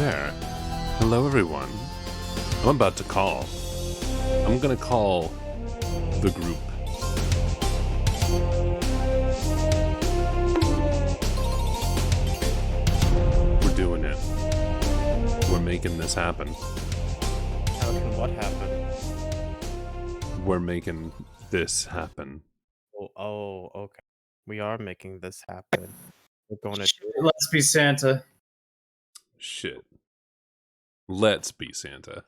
there. Hello, everyone. I'm about to call. I'm gonna call the group. We're doing it. We're making this happen. How can what happen? We're making this happen. Oh, okay. We are making this happen. We're going to do it. Let's be Santa. Shit. Let's be Santa.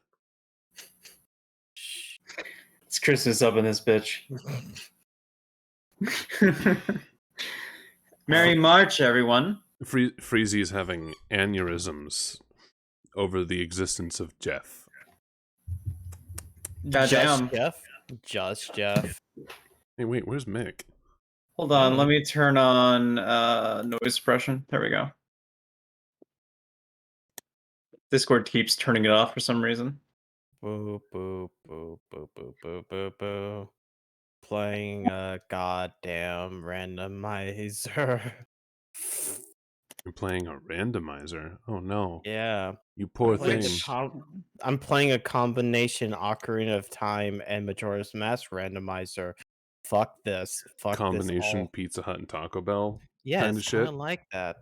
It's Christmas up in this bitch. Merry March, everyone. Freezy's having aneurysms over the existence of Jeff. Goddamn. Just Jeff. Hey, wait, where's Mick? Hold on, let me turn on noise suppression. There we go. Discord keeps turning it off for some reason. Boo, boo, boo, boo, boo, boo, boo, boo. Playing a goddamn randomizer. You're playing a randomizer. Oh no. Yeah. You poor thing. I'm playing a combination Ocarina of Time and Majora's Mask randomizer. Fuck this. Fuck Combination this. Pizza Hut and Taco Bell. Yeah, kind of it's kind shit. of like that.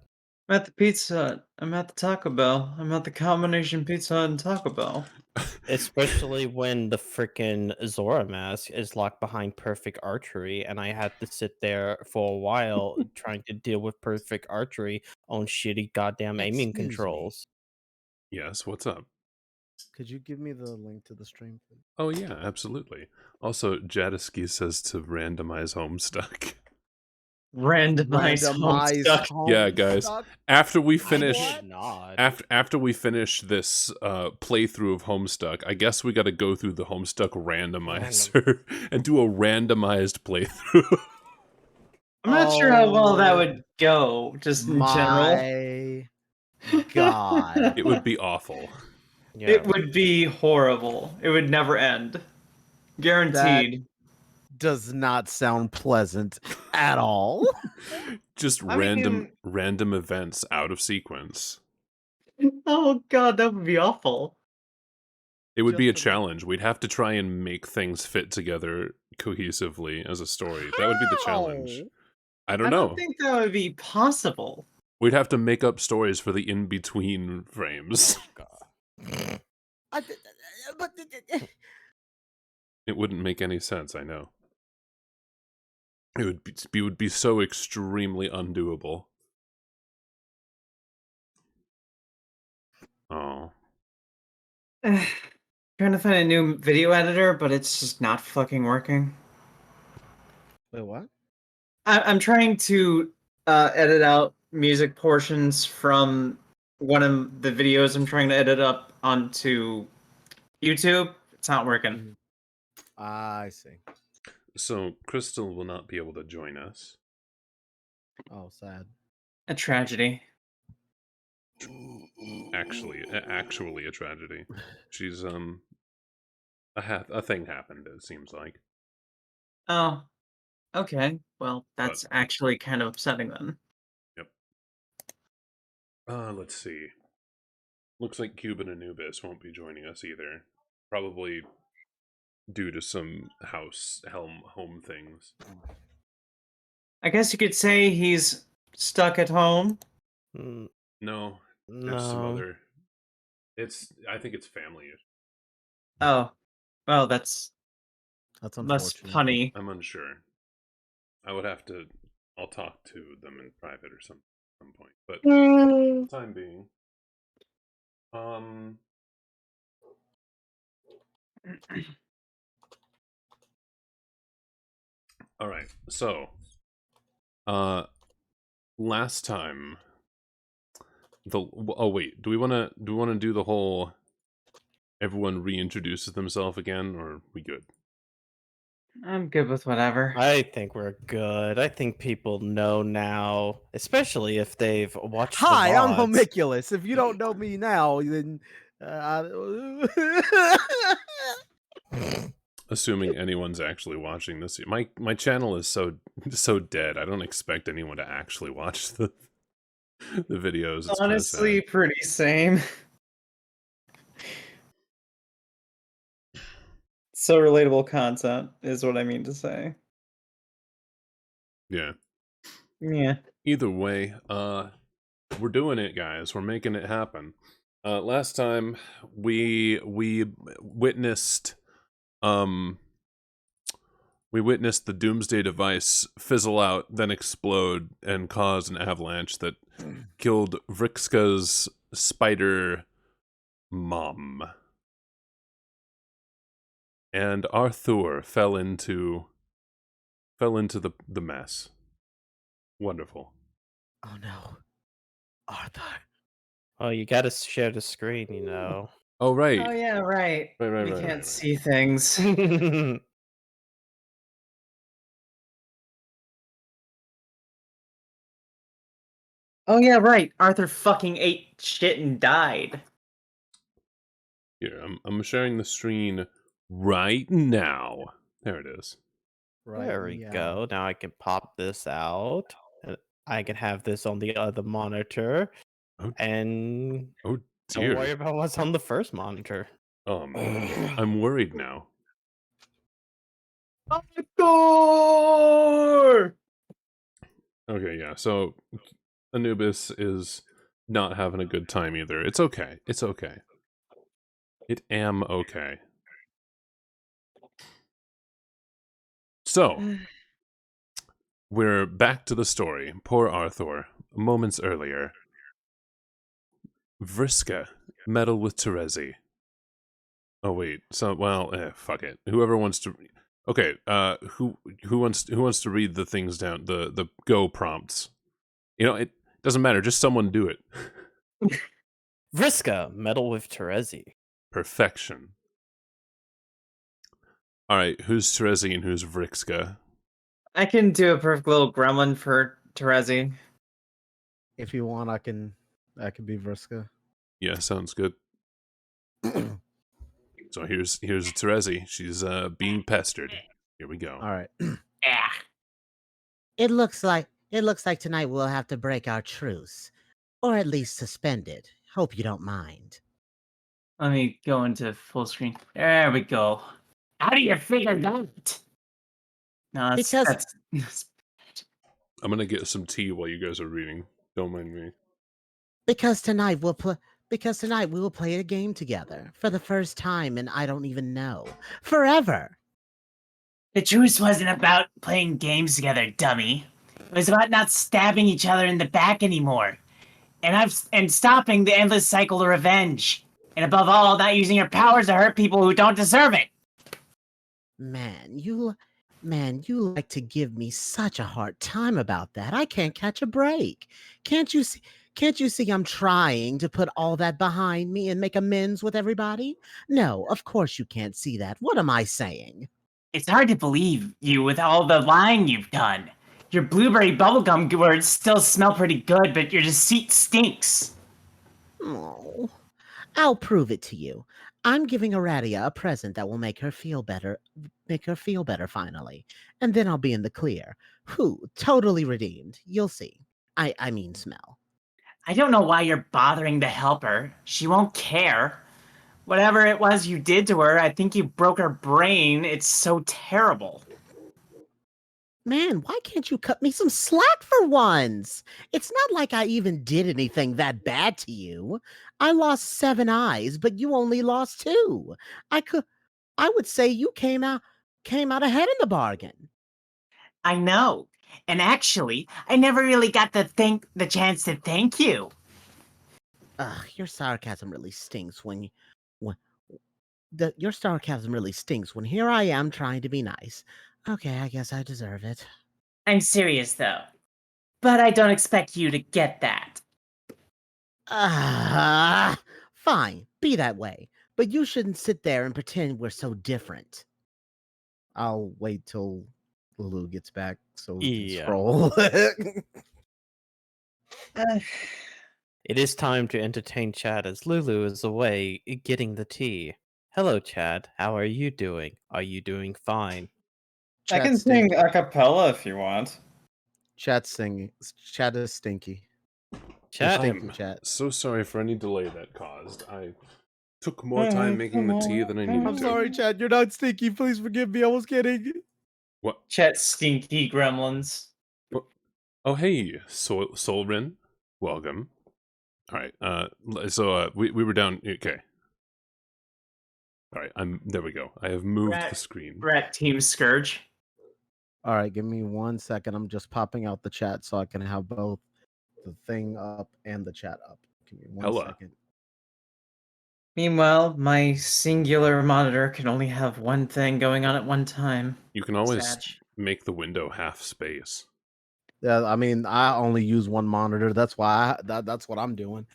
I'm at the Pizza Hut. I'm at the Taco Bell. I'm at the combination Pizza Hut and Taco Bell. Especially when the freaking Zora mask is locked behind perfect archery, and I had to sit there for a while trying to deal with perfect archery on shitty goddamn aiming Excuse me. controls. Yes, what's up? Could you give me the link to the stream, please? Oh yeah, absolutely. Also, Jadiski says to randomize Homestuck. Randomized Homestuck. Yeah, guys. After we finish Not. after we finish this playthrough of Homestuck, I guess we got to go through the Homestuck randomizer and do a randomized playthrough. I'm not sure how well that would go, just in general. My God. It would be awful. Yeah. It would be horrible. It would never end. Guaranteed. Does not sound pleasant at all. Just I random mean- events out of sequence. Oh god, that would be awful. It would be a Just challenge. We'd have to try and make things fit together cohesively as a story. That would be the challenge. I don't I know. don't think that would be possible. We'd have to make up stories for the in-between frames. It wouldn't make any sense, I know. It would be so extremely undoable. Oh. Trying to find a new video editor, but it's just not fucking working. Wait, what? I'm trying to edit out music portions from one of the videos I'm trying to edit up onto YouTube. It's not working. I see. So, Crystal will not be able to join us. Oh, sad. A tragedy. Actually a tragedy. She's, a thing happened, it seems like. Oh, okay. Well, that's actually kind of upsetting then. Yep. Let's see. Looks like Cuban Anubis won't be joining us either. Probably due to some home things. I guess you could say he's stuck at home. No, there's some other. I think it's family. Oh, well, that's less unfortunate. punny. I'm unsure. I'll talk to them in private or some point. But for the time being, all right. So, last time. Oh wait, do we want to do the whole everyone reintroduces themselves again, or are we good? I'm good with whatever. I think we're good. I think people know now, especially if they've watched. Hi, the I'm VODs. Homiculus. If you don't know me now, then Assuming anyone's actually watching this, my channel is so dead. I don't expect anyone to actually watch the videos. It's honestly pretty same. So relatable content is what I mean to say. Yeah. Yeah. Either way, we're doing it, guys. We're making it happen. Last time we witnessed the doomsday device fizzle out, then explode and cause an avalanche that killed Vrixka's spider mom. And Arthur fell into the mess. Wonderful. Oh no, Arthur. Oh, you gotta share the screen, you know. Oh right. Oh yeah, right. Right. We can't see things. Oh yeah, right. Arthur fucking ate shit and died. Here, I'm sharing the screen right now. There it is. Right. There we go. Now I can pop this out. And I can have this on the other monitor. Oh, And oh don't worry dear. about what's on the first monitor. I'm worried now. Arthur! Okay, yeah. So Anubis is not having a good time either. It's okay. It's okay. It am okay. So, we're back to the story. Poor Arthur. Moments earlier. Vriska. Meddle with Terezi. Oh wait. So fuck it. Whoever wants to Okay, who wants to read the things down, the go prompts? You know, it doesn't matter, just someone do it. Vriska, meddle with Terezi. Perfection. Alright, who's Terezi and who's Vrixka? I can do a perfect little gremlin for Terezi. If you want, I can be Vriska. Yeah, sounds good. So here's Terezi. She's being pestered. Here we go. All right. Ah. It looks like tonight we'll have to break our truce, or at least suspend it. Hope you don't mind. Let me go into full screen. There we go. How do you figure that? No, Because- that's I'm gonna get some tea while you guys are reading. Don't mind me. Because tonight we will play a game together for the first time in I don't even know forever. The truce wasn't about playing games together, dummy. It was about not stabbing each other in the back anymore. And stopping the endless cycle of revenge. And above all, not using your powers to hurt people who don't deserve it. Man, you like to give me such a hard time about that. I can't catch a break. Can't you see I'm trying to put all that behind me and make amends with everybody? No, of course you can't see that. What am I saying? It's hard to believe you with all the lying you've done. Your blueberry bubblegum words still smell pretty good, but your deceit stinks. Oh, I'll prove it to you. I'm giving Aradia a present that will make her feel better finally. And then I'll be in the clear. Whew, totally redeemed. You'll see. I mean smell. I don't know why you're bothering to help her. She won't care. Whatever it was you did to her, I think you broke her brain. It's so terrible. Man, why can't you cut me some slack for once? It's not like I even did anything that bad to you. I lost 7 eyes, but you only lost 2. I would say you came out ahead in the bargain. I know. And actually, I never really got the chance to thank you. Ugh, your sarcasm really stinks when here I am trying to be nice. Okay, I guess I deserve it. I'm serious, though. But I don't expect you to get that. Fine, be that way. But you shouldn't sit there and pretend we're so different. I'll wait till Lulu gets back so we can scroll. It is time to entertain Chad as Lulu is away getting the tea. Hello, Chad. How are you doing? Are you doing fine? I can Chat's sing stinky. a cappella if you want. Chat's singing. Chat is stinky. Chad, Thank you, I'm chat. so sorry for any delay that caused. I Took more time making the tea than I needed I'm to. sorry, Chad. You're not stinky. Please forgive me. I was kidding. What? Chet stinky gremlins. Oh, hey, Solrin. Welcome. All right. So we were down. Okay. All right. There we go. I have moved the screen. We're at Team Scourge. All right, give me 1 second. I'm just popping out the chat so I can have both the thing up and the chat up. Give me one Hella. second. Meanwhile, my singular monitor can only have one thing going on at one time. You can always Sad. make the window half space. Yeah, I mean, I only use one monitor. That's why that's what I'm doing.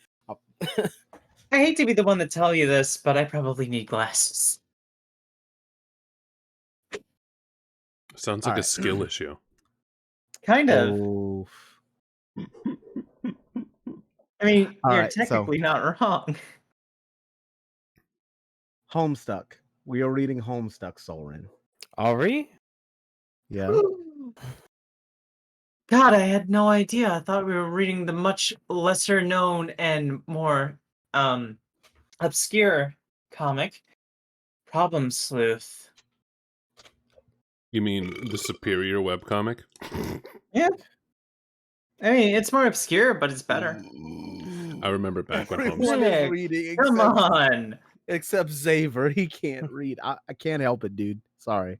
I hate to be the one to tell you this, but I probably need glasses. Sounds All like a right. skill issue. Kind of. Oh, I mean, All you're right, so- technically not wrong. Homestuck. We are reading Homestuck, Solrin. Are we? Yeah. God, I had no idea. I thought we were reading the much lesser known and more obscure comic, Problem Sleuth. You mean the superior webcomic? Yeah. I mean, it's more obscure, but it's better. I remember back when Everyone Homestuck. is reading Come on. except Xaver. He can't read. I can't help it, dude. Sorry.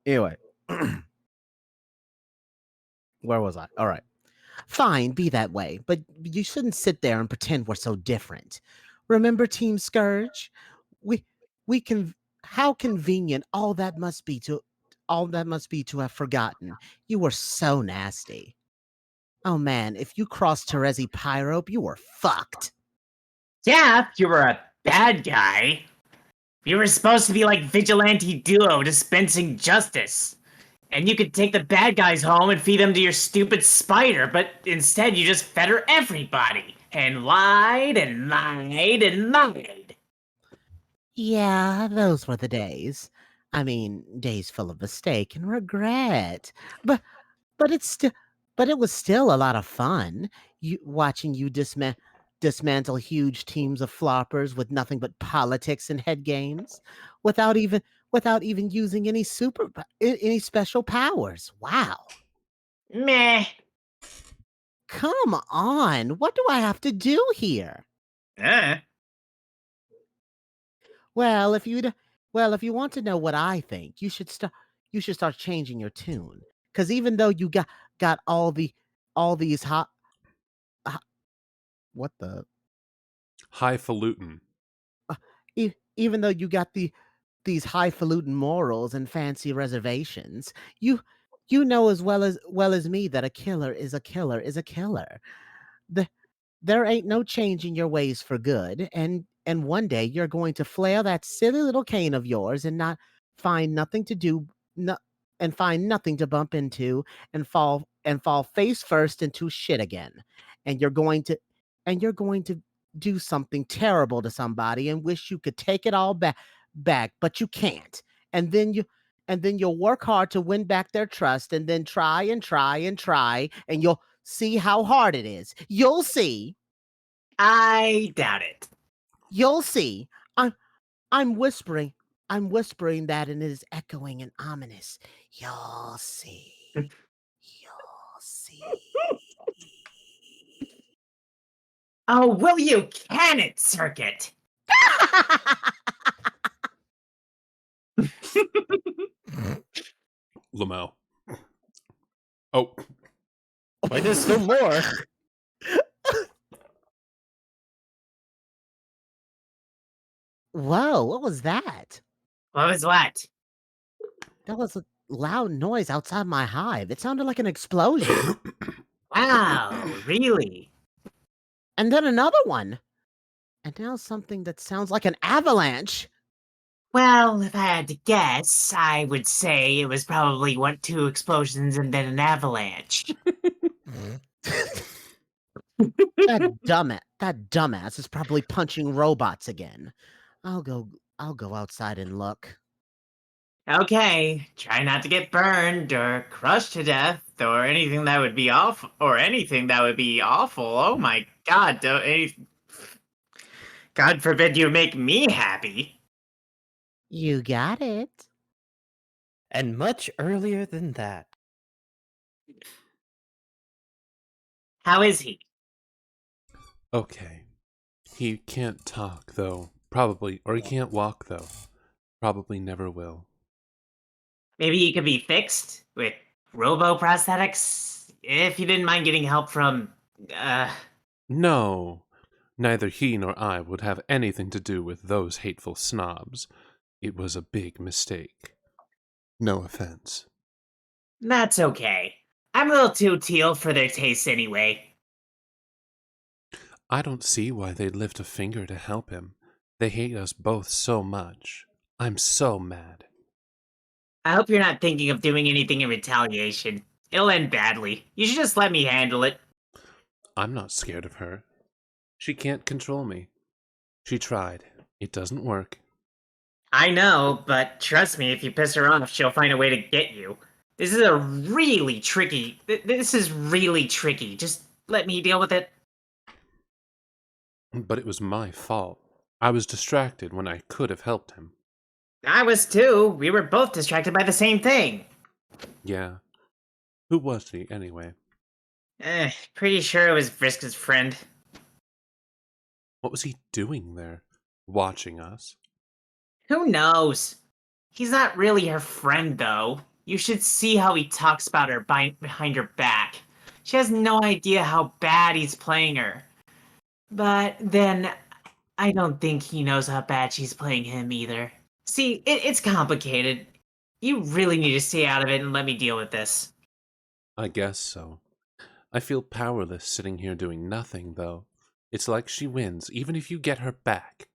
Anyway. Where was I? All right. Fine, be that way, but you shouldn't sit there and pretend we're so different. Remember Team Scourge? We can how convenient all that must be to have forgotten. You were so nasty. Oh man, if you crossed Terezi Pyrope, you were fucked. Yeah, you were a bad guy. You were supposed to be like vigilante duo dispensing justice. And you could take the bad guys home and feed them to your stupid spider, but instead you just fed her everybody. And lied and lied and lied. Yeah, those were the days. I mean, days full of mistake and regret. But it was still a lot of fun. Watching you dismantle huge teams of floppers with nothing but politics and head games, without even using any special powers. Wow. Meh. Come on. What do I have to do here? Well, if you want to know what I think, you should start changing your tune. Because even though you got all these hot, what the Highfalutin. even though you got these highfalutin morals and fancy reservations, you know as well as me that a killer is a killer is a killer. There ain't no changing your ways for good, and one day you're going to flail that silly little cane of yours and not find nothing to do, and find nothing to bump into, and fall face first into shit again, and you're going to do something terrible to somebody and wish you could take it all back, but you can't, and then you'll work hard to win back their trust, and then try and try and try, and you'll see how hard it is. You'll see. I doubt it. You'll see. I'm whispering that, and it is echoing and ominous. You'll see. You'll see. Oh, will you can it, Circuit? Lamau. Oh, Wait, there's still more. Whoa, what was that? What was what? That was a loud noise outside my hive. It sounded like an explosion. Wow, really? And then another one. And now something that sounds like an avalanche. Well, if I had to guess, I would say it was probably two explosions and then an avalanche. That dumbass is probably punching robots again. I'll go outside and look. Okay, try not to get burned or crushed to death or anything that would be awful. Oh my God! God forbid you make me happy. You got it. And much earlier than that. How is he? Okay. He can't talk, though. Probably. Or he can't walk, though. Probably never will. Maybe he could be fixed with robo-prosthetics? If you didn't mind getting help from, No. Neither he nor I would have anything to do with those hateful snobs. It was a big mistake. No offense. That's okay. I'm a little too teal for their tastes anyway. I don't see why they'd lift a finger to help him. They hate us both so much. I'm so mad. I hope you're not thinking of doing anything in retaliation. It'll end badly. You should just let me handle it. I'm not scared of her. She can't control me. She tried. It doesn't work. I know, but trust me, if you piss her off, she'll find a way to get you. This is a really tricky... This is really tricky. Just let me deal with it. But it was my fault. I was distracted when I could have helped him. I was too. We were both distracted by the same thing. Yeah. Who was he, anyway? Pretty sure it was Vriska's friend. What was he doing there? Watching us? Who knows? He's not really her friend, though. You should see how he talks about her behind her back. She has no idea how bad he's playing her. But then, I don't think he knows how bad she's playing him either. See, it's complicated. You really need to stay out of it and let me deal with this. I guess so. I feel powerless sitting here doing nothing, though. It's like she wins, even if you get her back.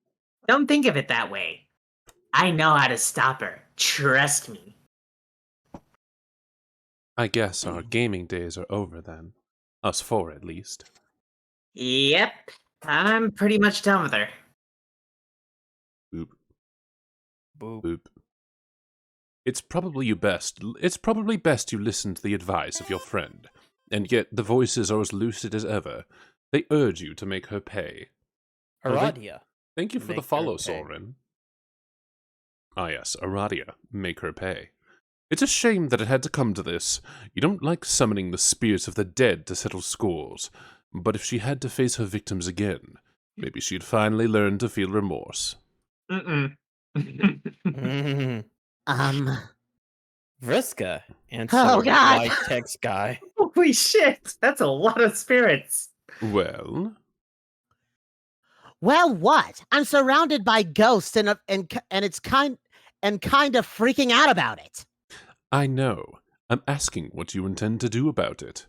Don't think of it that way. I know how to stop her. Trust me. I guess our gaming days are over then. Us four, at least. Yep, I'm pretty much done with her. Boop, Boop. boop. It's probably best you listen to the advice of your friend. And yet the voices are as lucid as ever. They urge you to make her pay. Aradia. Thank you for the Make her follow, pay. Soren. Ah yes, Aradia, make her pay. It's a shame that it had to come to this. You don't like summoning the spirits of the dead to settle scores. But if she had to face her victims again, maybe she'd finally learn to feel remorse. Mm-mm. Mhm. Oh, Vriska answered God. white text guy. Holy shit, that's a lot of spirits. Well, Well, what? I'm surrounded by ghosts and it's kind of freaking out about it. I know. I'm asking what you intend to do about it.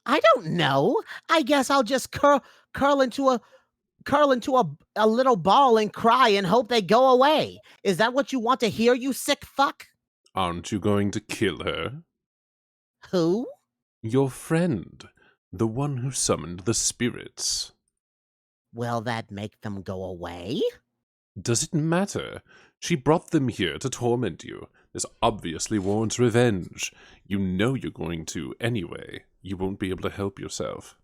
I don't know. I guess I'll just curl into a little ball and cry and hope they go away. Is that what you want to hear, you sick fuck? Aren't you going to kill her? Who? Your friend, the one who summoned the spirits. Will that make them go away? Does it matter? She brought them here to torment you. This obviously warrants revenge. You know you're going to anyway. You won't be able to help yourself.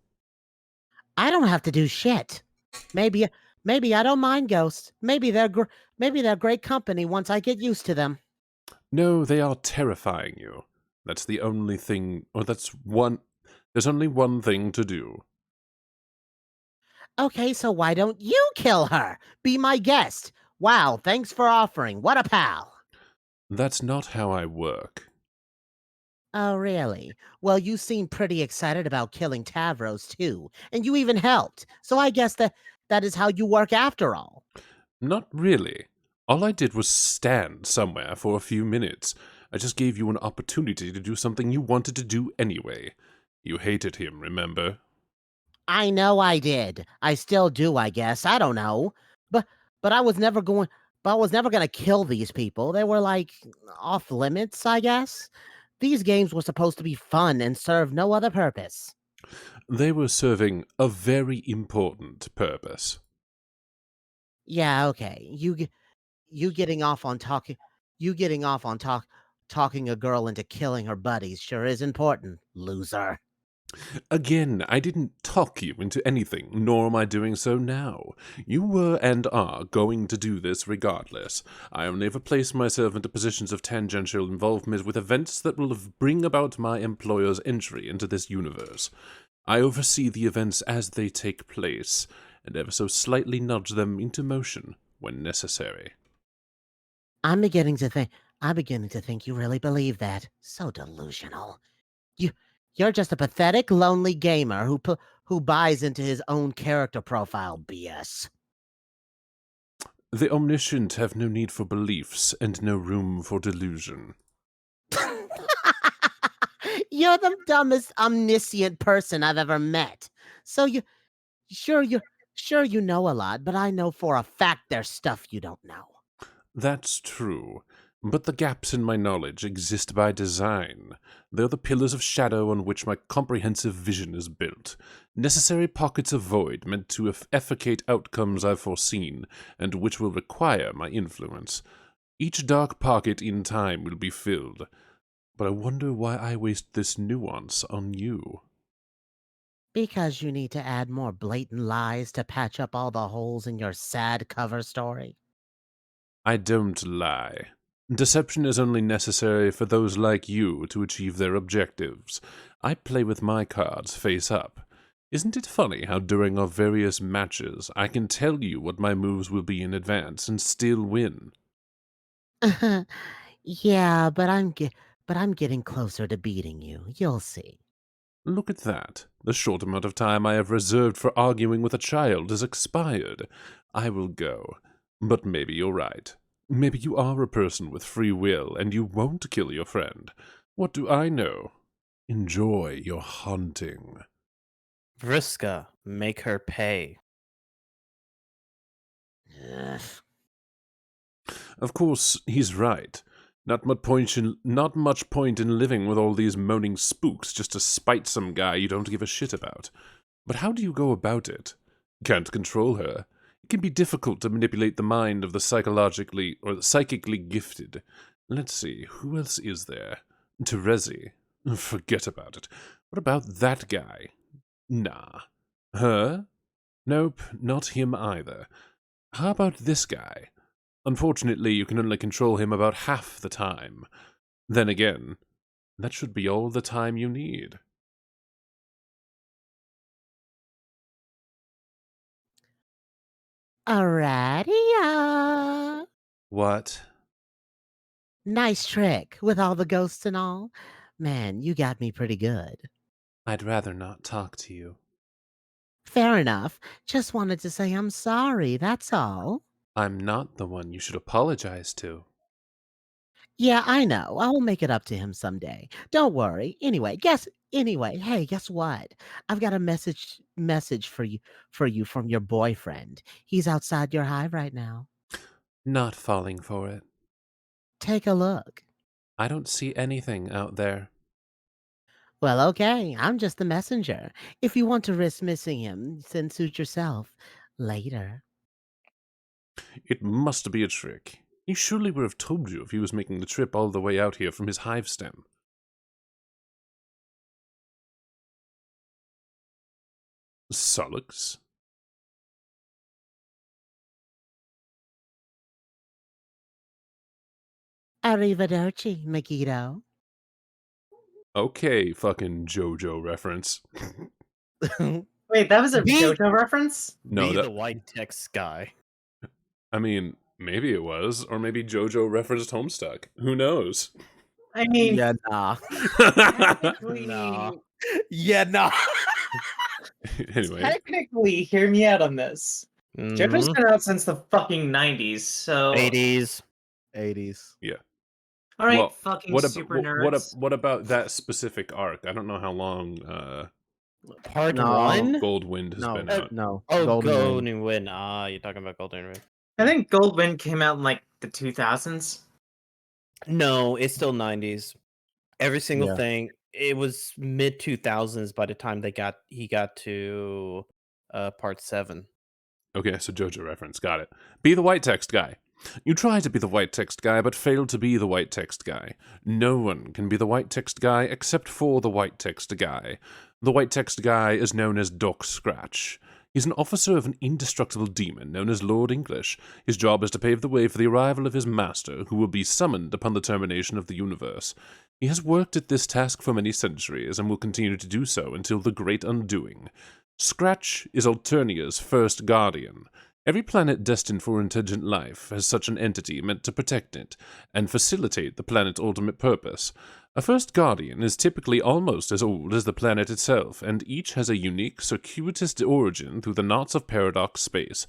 I don't have to do shit. Maybe I don't mind ghosts. Maybe they're great company once I get used to them. No, they are terrifying you. That's the only thing, or there's only one thing to do. Okay, so why don't you kill her? Be my guest. Wow, thanks for offering. What a pal. That's not how I work. Oh, really? Well, you seem pretty excited about killing Tavros, too, and you even helped. So I guess that is how you work after all. Not really. All I did was stand somewhere for a few minutes. I just gave you an opportunity to do something you wanted to do anyway. You hated him, remember? I know I did. I still do, I guess. I don't know. But I was never going to kill these people. They were like off limits, I guess. These games were supposed to be fun and serve no other purpose. They were serving a very important purpose. Yeah, okay. You getting off on talking a girl into killing her buddies sure is important, loser. Again, I didn't talk you into anything, nor am I doing so now. You were and are going to do this regardless. I have never placed myself into positions of tangential involvement with events that will bring about my employer's entry into this universe. I oversee the events as they take place, and ever so slightly nudge them into motion when necessary. I'm beginning to think you really believe that. So delusional. You're just a pathetic, lonely gamer who buys into his own character profile BS. The omniscient have no need for beliefs and no room for delusion. You're the dumbest omniscient person I've ever met. So sure you know a lot, but I know for a fact there's stuff you don't know. That's true, but the gaps in my knowledge exist by design. They're the pillars of shadow on which my comprehensive vision is built, necessary pockets of void meant to effecate outcomes I've foreseen, and which will require my influence. Each dark pocket in time will be filled, but I wonder why I waste this nuance on you. Because you need to add more blatant lies to patch up all the holes in your sad cover story. I don't lie. Deception is only necessary for those like you to achieve their objectives. I play with my cards face up. Isn't it funny how during our various matches I can tell you what my moves will be in advance and still win? Yeah, but I'm getting closer to beating you. You'll see. Look at that. The short amount of time I have reserved for arguing with a child is expired. I will go. But maybe you're right. Maybe you are a person with free will and you won't kill your friend. What do I know? Enjoy your hunting. Vriska, make her pay. Ugh. Of course, he's right. Not much point in living with all these moaning spooks just to spite some guy you don't give a shit about. But how do you go about it? Can't control her. It can be difficult to manipulate the mind of the psychically gifted. Let's see, who else is there? Terezi. Forget about it. What about that guy? Nah. Her? Nope, not him either. How about this guy? Unfortunately, you can only control him about half the time. Then again, that should be all the time you need. Alrighty. What? Nice trick with all the ghosts and all. Man, you got me pretty good. I'd rather not talk to you. Fair enough. Just wanted to say I'm sorry, that's all. I'm not the one you should apologize to. Yeah, I know. I'll make it up to him someday. Don't worry. Hey, guess what? I've got a message for you from your boyfriend. He's outside your hive right now. Not falling for it. Take a look. I don't see anything out there. Well, okay. I'm just the messenger. If you want to risk missing him, then suit yourself. Later. It must be a trick. He surely would have told you if he was making the trip all the way out here from his hive stem. Solix? Arrivederci, Megiddo. Okay, fucking JoJo reference. Wait, that was a Me? JoJo reference? No, Be that, the white text guy. I mean, maybe it was, or maybe JoJo referenced Homestuck. Who knows? I mean, Yeah, nah. technically, Nah. Yeah, nah. Anyway, technically, hear me out on this. JoJo's Mhm. been out since the fucking 90s, so... 80s. 80s. Alright, well, fucking super nerds. what about that specific arc? I don't know how long Part No. 1? Goldwind has No, been out. no. Oh, Golden Wind. Golden Wind. Ah, you're talking about Golden Wind. I think Goldwind came out in, like, the 2000s. No, it's still 90s. Every single Yeah. thing. It was mid 2000s by the time he got to part 7. Okay, so JoJo reference, got it. Be the white text guy. You try to be the white text guy, but fail to be the white text guy. No one can be the white text guy except for the white text guy. The white text guy is known as Doc Scratch. He's an officer of an indestructible demon known as Lord English. His job is to pave the way for the arrival of his master, who will be summoned upon the termination of the universe. He has worked at this task for many centuries, and will continue to do so until the Great Undoing. Scratch is Alternia's first guardian. Every planet destined for intelligent life has such an entity meant to protect it, and facilitate the planet's ultimate purpose. A first guardian is typically almost as old as the planet itself, and each has a unique, circuitous origin through the knots of paradox space.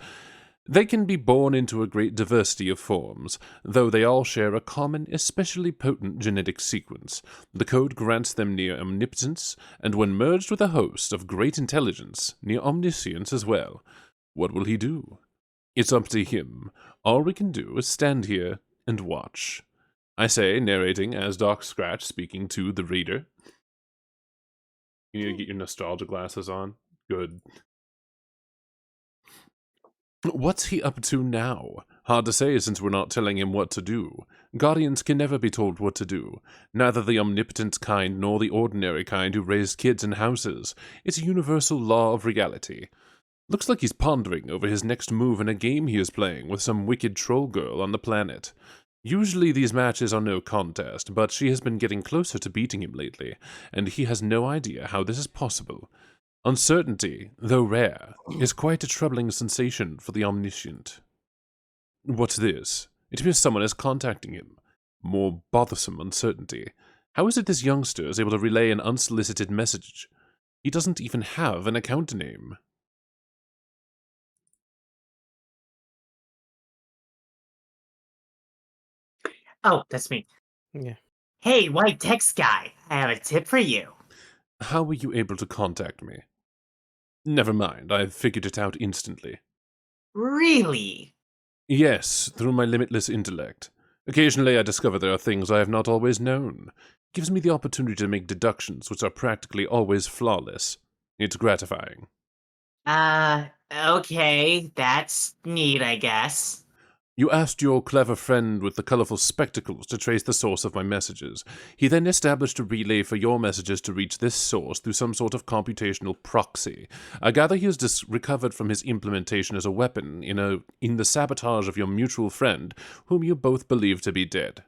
They can be born into a great diversity of forms, though they all share a common, especially potent genetic sequence. The code grants them near omnipotence, and when merged with a host of great intelligence, near omniscience as well. What will he do? It's up to him. All we can do is stand here and watch. I say, narrating as Doc Scratch speaking to the reader. You need to get your nostalgia glasses on. Good. What's he up to now? Hard to say since we're not telling him what to do. Guardians can never be told what to do. Neither the omnipotent kind nor the ordinary kind who raised kids in houses. It's a universal law of reality. Looks like he's pondering over his next move in a game he is playing with some wicked troll girl on the planet. Usually these matches are no contest, but she has been getting closer to beating him lately, and he has no idea how this is possible. Uncertainty, though rare, is quite a troubling sensation for the omniscient. What's this? It appears someone is contacting him. More bothersome uncertainty. How is it this youngster is able to relay an unsolicited message? He doesn't even have an account name. Oh, that's me. Yeah. Hey, white text guy, I have a tip for you. How were you able to contact me? Never mind, I figured it out instantly. Really? Yes, through my limitless intellect. Occasionally I discover there are things I have not always known. It gives me the opportunity to make deductions which are practically always flawless. It's gratifying. Okay, that's neat, I guess. You asked your clever friend with the colorful spectacles to trace the source of my messages. He then established a relay for your messages to reach this source through some sort of computational proxy. I gather he has recovered from his implementation as a weapon in the sabotage of your mutual friend, whom you both believe to be dead.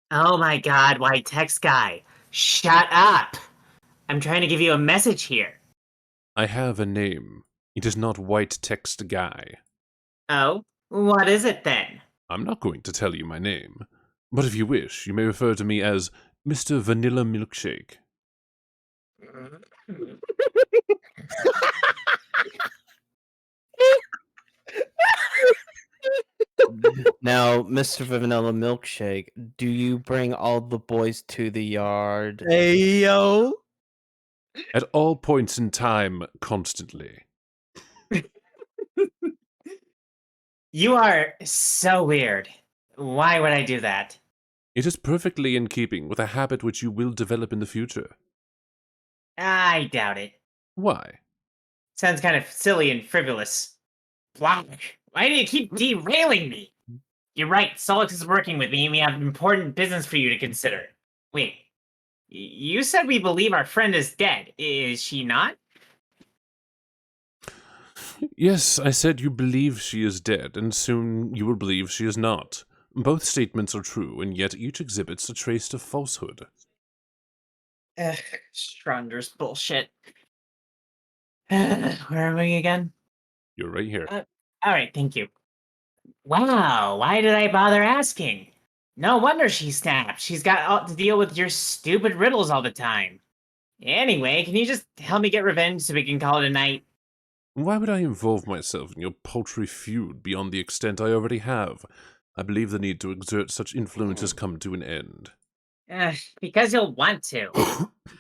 Oh my god, white text guy. Shut up! I'm trying to give you a message here. I have a name. It is not White Text Guy. Oh? What is it then? I'm not going to tell you my name, but if you wish, you may refer to me as Mr. Vanilla Milkshake. Now, Mr. Vanilla Milkshake, do you bring all the boys to the yard? Hey, yo. At all points in time, constantly. You are so weird. Why would I do that? It is perfectly in keeping with a habit which you will develop in the future. I doubt it. Why? Sounds kind of silly and frivolous. Why do you keep derailing me? You're right, Solix is working with me and we have important business for you to consider. Wait, you said we believe our friend is dead. Is she not? Yes, I said you believe she is dead, and soon you will believe she is not. Both statements are true, and yet each exhibits a trace of falsehood. Stronder's bullshit. Where are we again? You're right here. Alright, thank you. Wow, why did I bother asking? No wonder she snapped. She's got to deal with your stupid riddles all the time. Anyway, can you just help me get revenge so we can call it a night? Why would I involve myself in your paltry feud beyond the extent I already have? I believe the need to exert such influence has come to an end. Because you'll want to,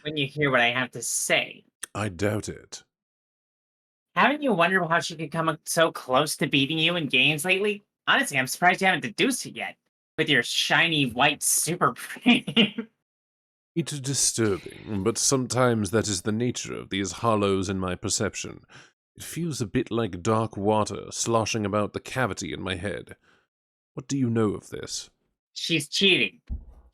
when you hear what I have to say. I doubt it. Haven't you wondered how she could come so close to beating you in games lately? Honestly, I'm surprised you haven't deduced it yet. With your shiny white super brain. It's disturbing, but sometimes that is the nature of these hollows in my perception. It feels a bit like dark water sloshing about the cavity in my head. What do you know of this? She's cheating.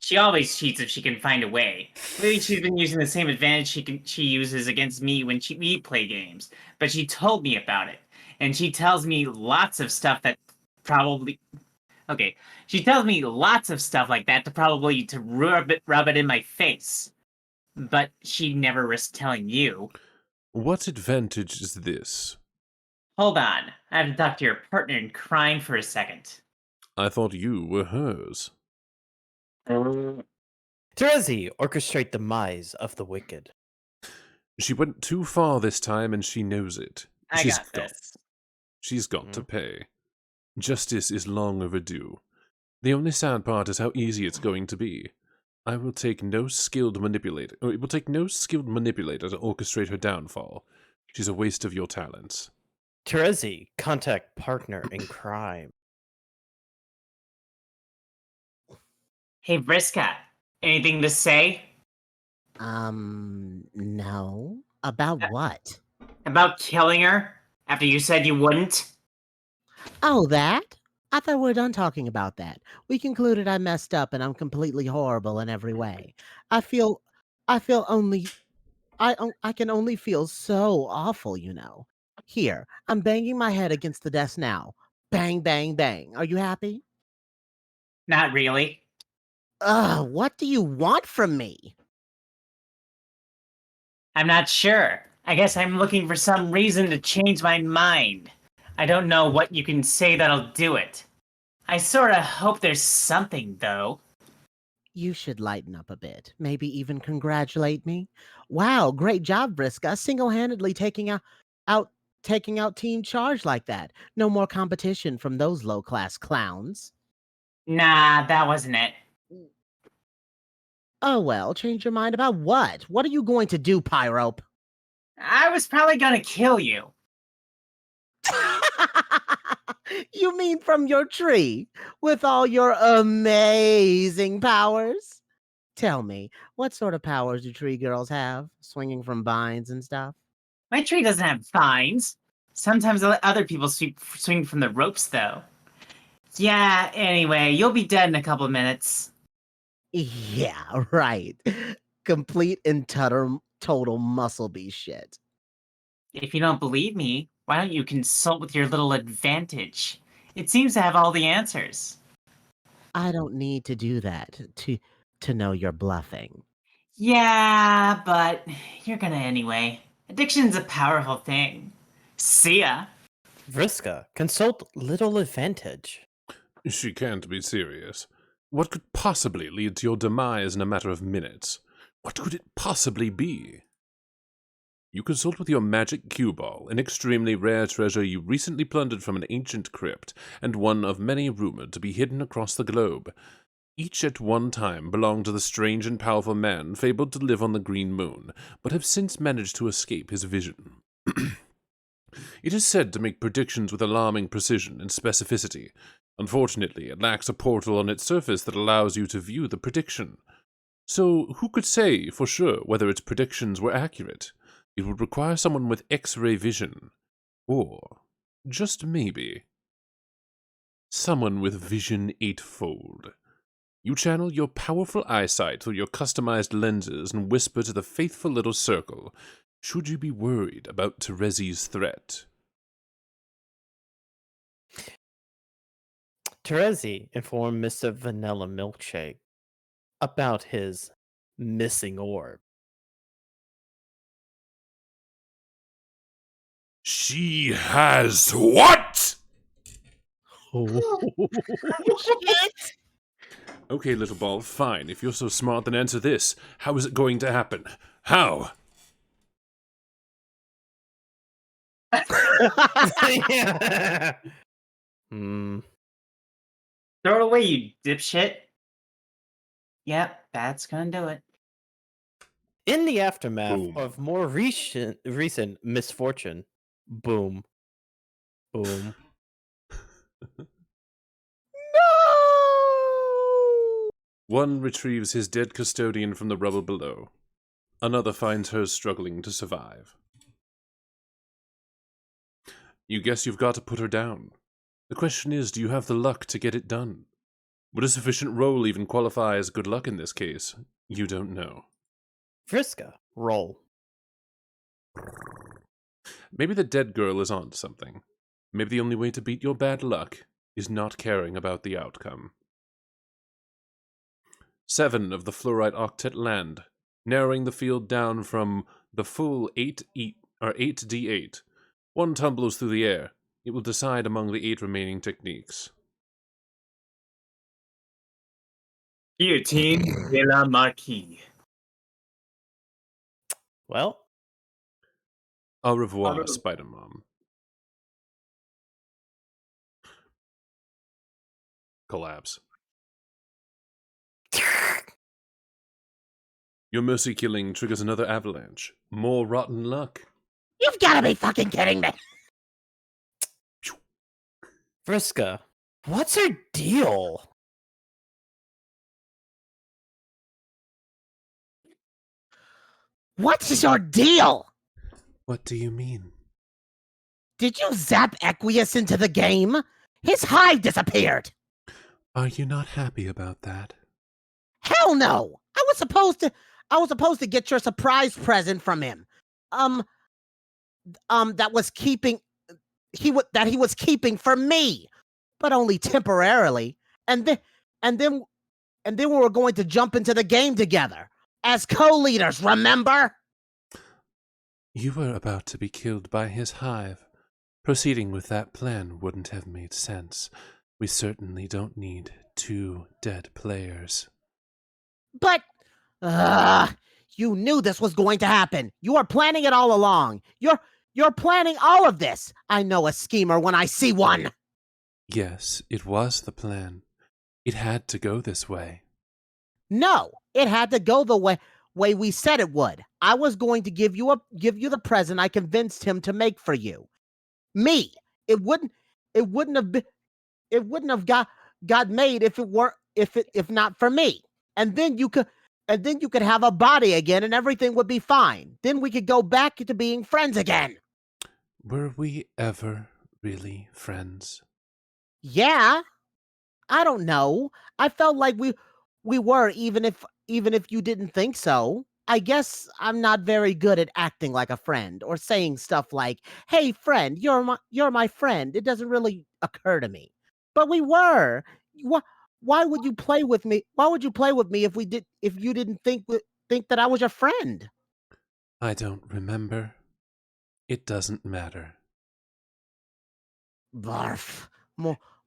She always cheats if she can find a way. Lately, she's been using the same advantage she uses against me when we play games. But she told me about it, and she tells me lots of stuff that probably. Okay, she tells me lots of stuff like that to rub it in my face. But she never risks telling you. What advantage is this? Hold on, I have to talk to your partner in crime for a second. I thought you were hers. Terezi, orchestrate demise of the wicked. She went too far this time and she knows it. I got this. She's got to pay. Justice is long overdue. The only sad part is how easy it's going to be. It will take no skilled manipulator to orchestrate her downfall. She's a waste of your talents. Terezi, contact partner in crime. Hey, Vriska, anything to say? No. About what? About killing her after you said you wouldn't? Oh, that? I thought we were done talking about that. We concluded I messed up and I'm completely horrible in every way. I can only feel so awful, you know. Here, I'm banging my head against the desk now. Bang, bang, bang. Are you happy? Not really. Ugh, what do you want from me? I'm not sure. I guess I'm looking for some reason to change my mind. I don't know what you can say that'll do it. I sorta hope there's something, though. You should lighten up a bit. Maybe even congratulate me. Wow, great job, Briska. Single-handedly taking out team charge like that. No more competition from those low-class clowns. Nah, that wasn't it. Oh well, change your mind about what? What are you going to do, Pyrope? I was probably gonna kill you. You mean from your tree, with all your amazing powers? Tell me, what sort of powers do tree girls have? Swinging from vines and stuff? My tree doesn't have vines. Sometimes I let other people swing from the ropes, though. Yeah, anyway, you'll be dead in a couple of minutes. Yeah, right. Complete and total muscle bee shit. If you don't believe me, why don't you consult with your little advantage? It seems to have all the answers. I don't need to do that to know you're bluffing. Yeah, but you're gonna anyway. Addiction's a powerful thing. See ya. Vriska, consult little advantage. She can't be serious. What could possibly lead to your demise in a matter of minutes? What could it possibly be? You consult with your magic cue ball, an extremely rare treasure you recently plundered from an ancient crypt, and one of many rumored to be hidden across the globe. Each at one time belonged to the strange and powerful man fabled to live on the Green Moon, but have since managed to escape his vision. It is said to make predictions with alarming precision and specificity. Unfortunately, it lacks a portal on its surface that allows you to view the prediction. So, who could say for sure whether its predictions were accurate? It would require someone with X-ray vision. Or, just maybe, someone with vision eightfold. You channel your powerful eyesight through your customized lenses and whisper to the faithful little circle, should you be worried about Terezi's threat. Terezi informed Mr. Vanilla Milkshake about his missing orb. She has what? Shit! Okay, little ball, fine. If you're so smart, then answer this. How is it going to happen? How? Throw it away, you dipshit. Yep, that's gonna do it. In the aftermath Boom. of more recent misfortune, boom, boom. No! One retrieves his dead custodian from the rubble below. Another finds her struggling to survive. You guess you've got to put her down. The question is, do you have the luck to get it done? Would a sufficient roll even qualify as good luck in this case? You don't know. Vriska, roll. Maybe the dead girl is onto something. Maybe the only way to beat your bad luck is not caring about the outcome. 7 of the fluorite octet land, narrowing the field down from the full 8d8. 1 tumbles through the air. It will decide among the 8 remaining techniques. Guillotine de la Marquise. Well, Au revoir, Spider-Mom. Collapse. Your mercy killing triggers another avalanche. More rotten luck. You've got to be fucking kidding me. Vriska, what's her deal? What's your deal? What do you mean? Did you zap Equius into the game? His hive disappeared. Are you not happy about that? Hell no. I was supposed to get your surprise present from him. That he was keeping for me, but only temporarily. And then we were going to jump into the game together as co-leaders, remember? You were about to be killed by his hive. Proceeding with that plan wouldn't have made sense. We certainly don't need 2 dead players. But you knew this was going to happen. You were planning it all along. You're planning all of this. I know a schemer when I see one. Yes, it was the plan. It had to go this way. No, it had to go the way we said it would. I was going to give you the present I convinced him to make for you. Me. It wouldn't have got made if not for me. And then you could have a body again and everything would be fine. Then we could go back to being friends again. Were we ever really friends? Yeah. I don't know. I felt like we were, even if you didn't think so. I guess I'm not very good at acting like a friend or saying stuff like, "Hey friend, you're my friend." It doesn't really occur to me. But we were. Why would you play with me? Why would you play with me if you didn't think that I was your friend? I don't remember. It doesn't matter. Barf.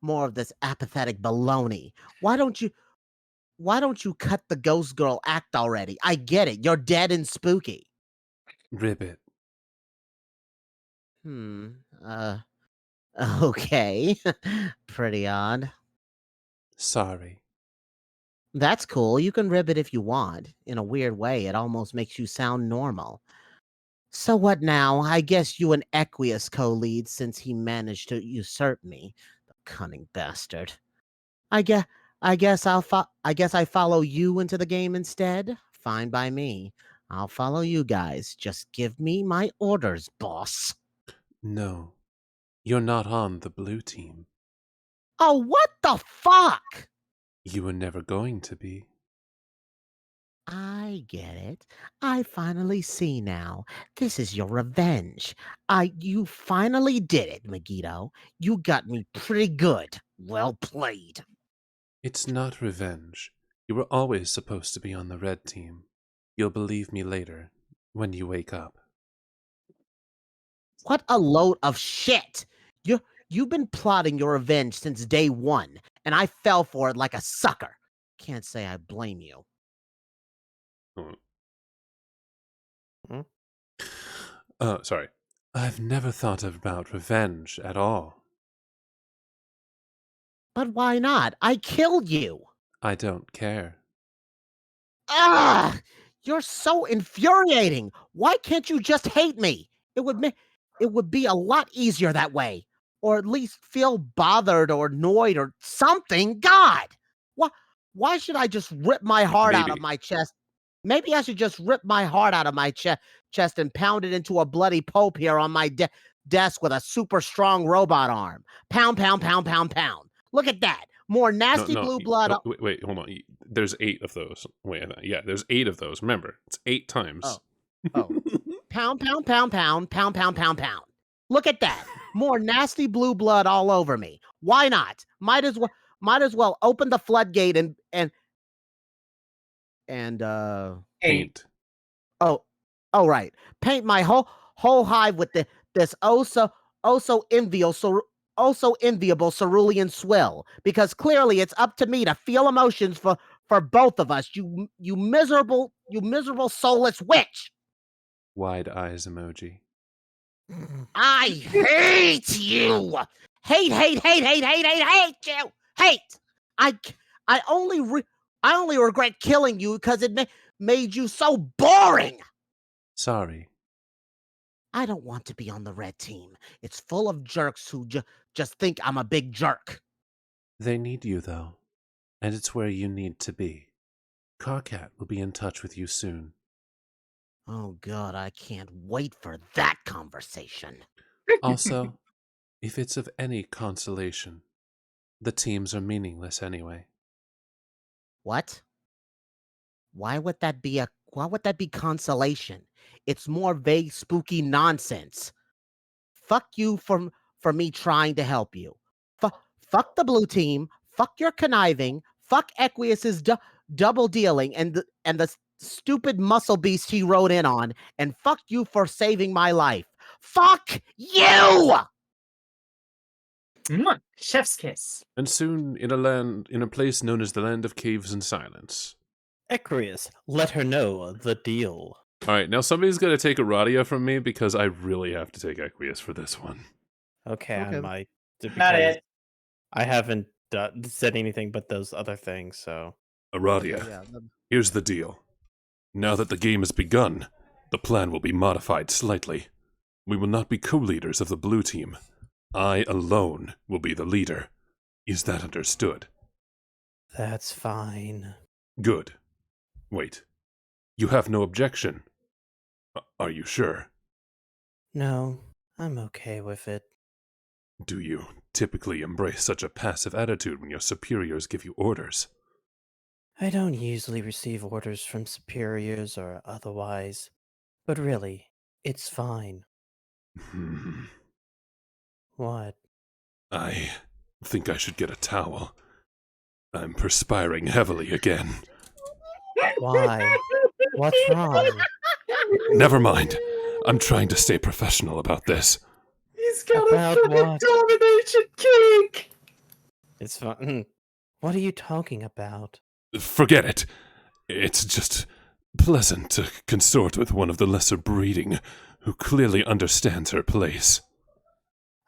More of this apathetic baloney. Why don't you cut the ghost girl act already? I get it. You're dead and spooky. Ribbit. Okay. Pretty odd. Sorry. That's cool. You can rib it if you want. In a weird way, it almost makes you sound normal. So what now? I guess you and Equius co-lead since he managed to usurp me. The cunning bastard. I guess I follow you into the game instead. Fine by me. I'll follow you guys. Just give me my orders, boss. No. You're not on the blue team. Oh, what the fuck? You were never going to be. I get it. I finally see now. This is your revenge. You finally did it, Megiddo. You got me pretty good. Well played. It's not revenge. You were always supposed to be on the red team. You'll believe me later, when you wake up. What a load of shit. You've been plotting your revenge since day one, and I fell for it like a sucker. Can't say I blame you. Sorry. I've never thought about revenge at all. But why not? I killed you. I don't care. Ah, you're so infuriating. Why can't you just hate me? It would be a lot easier that way, or at least feel bothered or annoyed or something. God, why should I just rip my heart out of my chest? Maybe I should just rip my heart out of my chest and pound it into a bloody pulp here on my desk with a super strong robot arm. Pound, pound, pound, pound, pound. Look at that. More No, nasty no, blue blood. no, wait, hold on. There's 8 of those. Wait, yeah, there's 8 of those. Remember, it's 8 times. Oh. Pound, pound, pound, pound, pound, pound, pound, pound. Look at that. More nasty blue blood all over me. Why not? Might as well open the floodgate and Paint. oh right. Paint my whole hive with this so enviable cerulean swill, because clearly it's up to me to feel emotions for both of us. You miserable soulless witch. Wide eyes emoji. I hate you. Hate you. Hate. I only regret killing you because it made you so boring. Sorry. I don't want to be on the red team. It's full of jerks who just think I'm a big jerk. They need you, though. And it's where you need to be. Carcat will be in touch with you soon. Oh God, I can't wait for that conversation. Also, if it's of any consolation, the teams are meaningless anyway. What? Why would that be consolation? It's more vague, spooky nonsense. Fuck you for me trying to help you. Fuck the blue team. Fuck your conniving. Fuck Equius's double dealing and the stupid muscle beast he rode in on. And fuck you for saving my life. Fuck you! Mwah! Chef's kiss. And soon, in a place known as the Land of Caves and Silence. Equius, let her know the deal. Alright, now somebody's got to take Aradia from me because I really have to take Equius for this one. Okay, I Okay. might. Not because it. I haven't said anything but those other things, so. Aradia, Yeah, here's the deal. Now that the game has begun, the plan will be modified slightly. We will not be co-leaders of the blue team. I alone will be the leader. Is that understood? That's fine. Good. Wait. You have no objection? Are you sure? No, I'm okay with it. Do you typically embrace such a passive attitude when your superiors give you orders? I don't usually receive orders from superiors or otherwise, but really, it's fine. What? I think I should get a towel. I'm perspiring heavily again. Why? What's wrong? Never mind. I'm trying to stay professional about this. He's got About a fucking what? domination kink. It's fine. What are you talking about? Forget it. It's just pleasant to consort with one of the lesser breeding who clearly understands her place.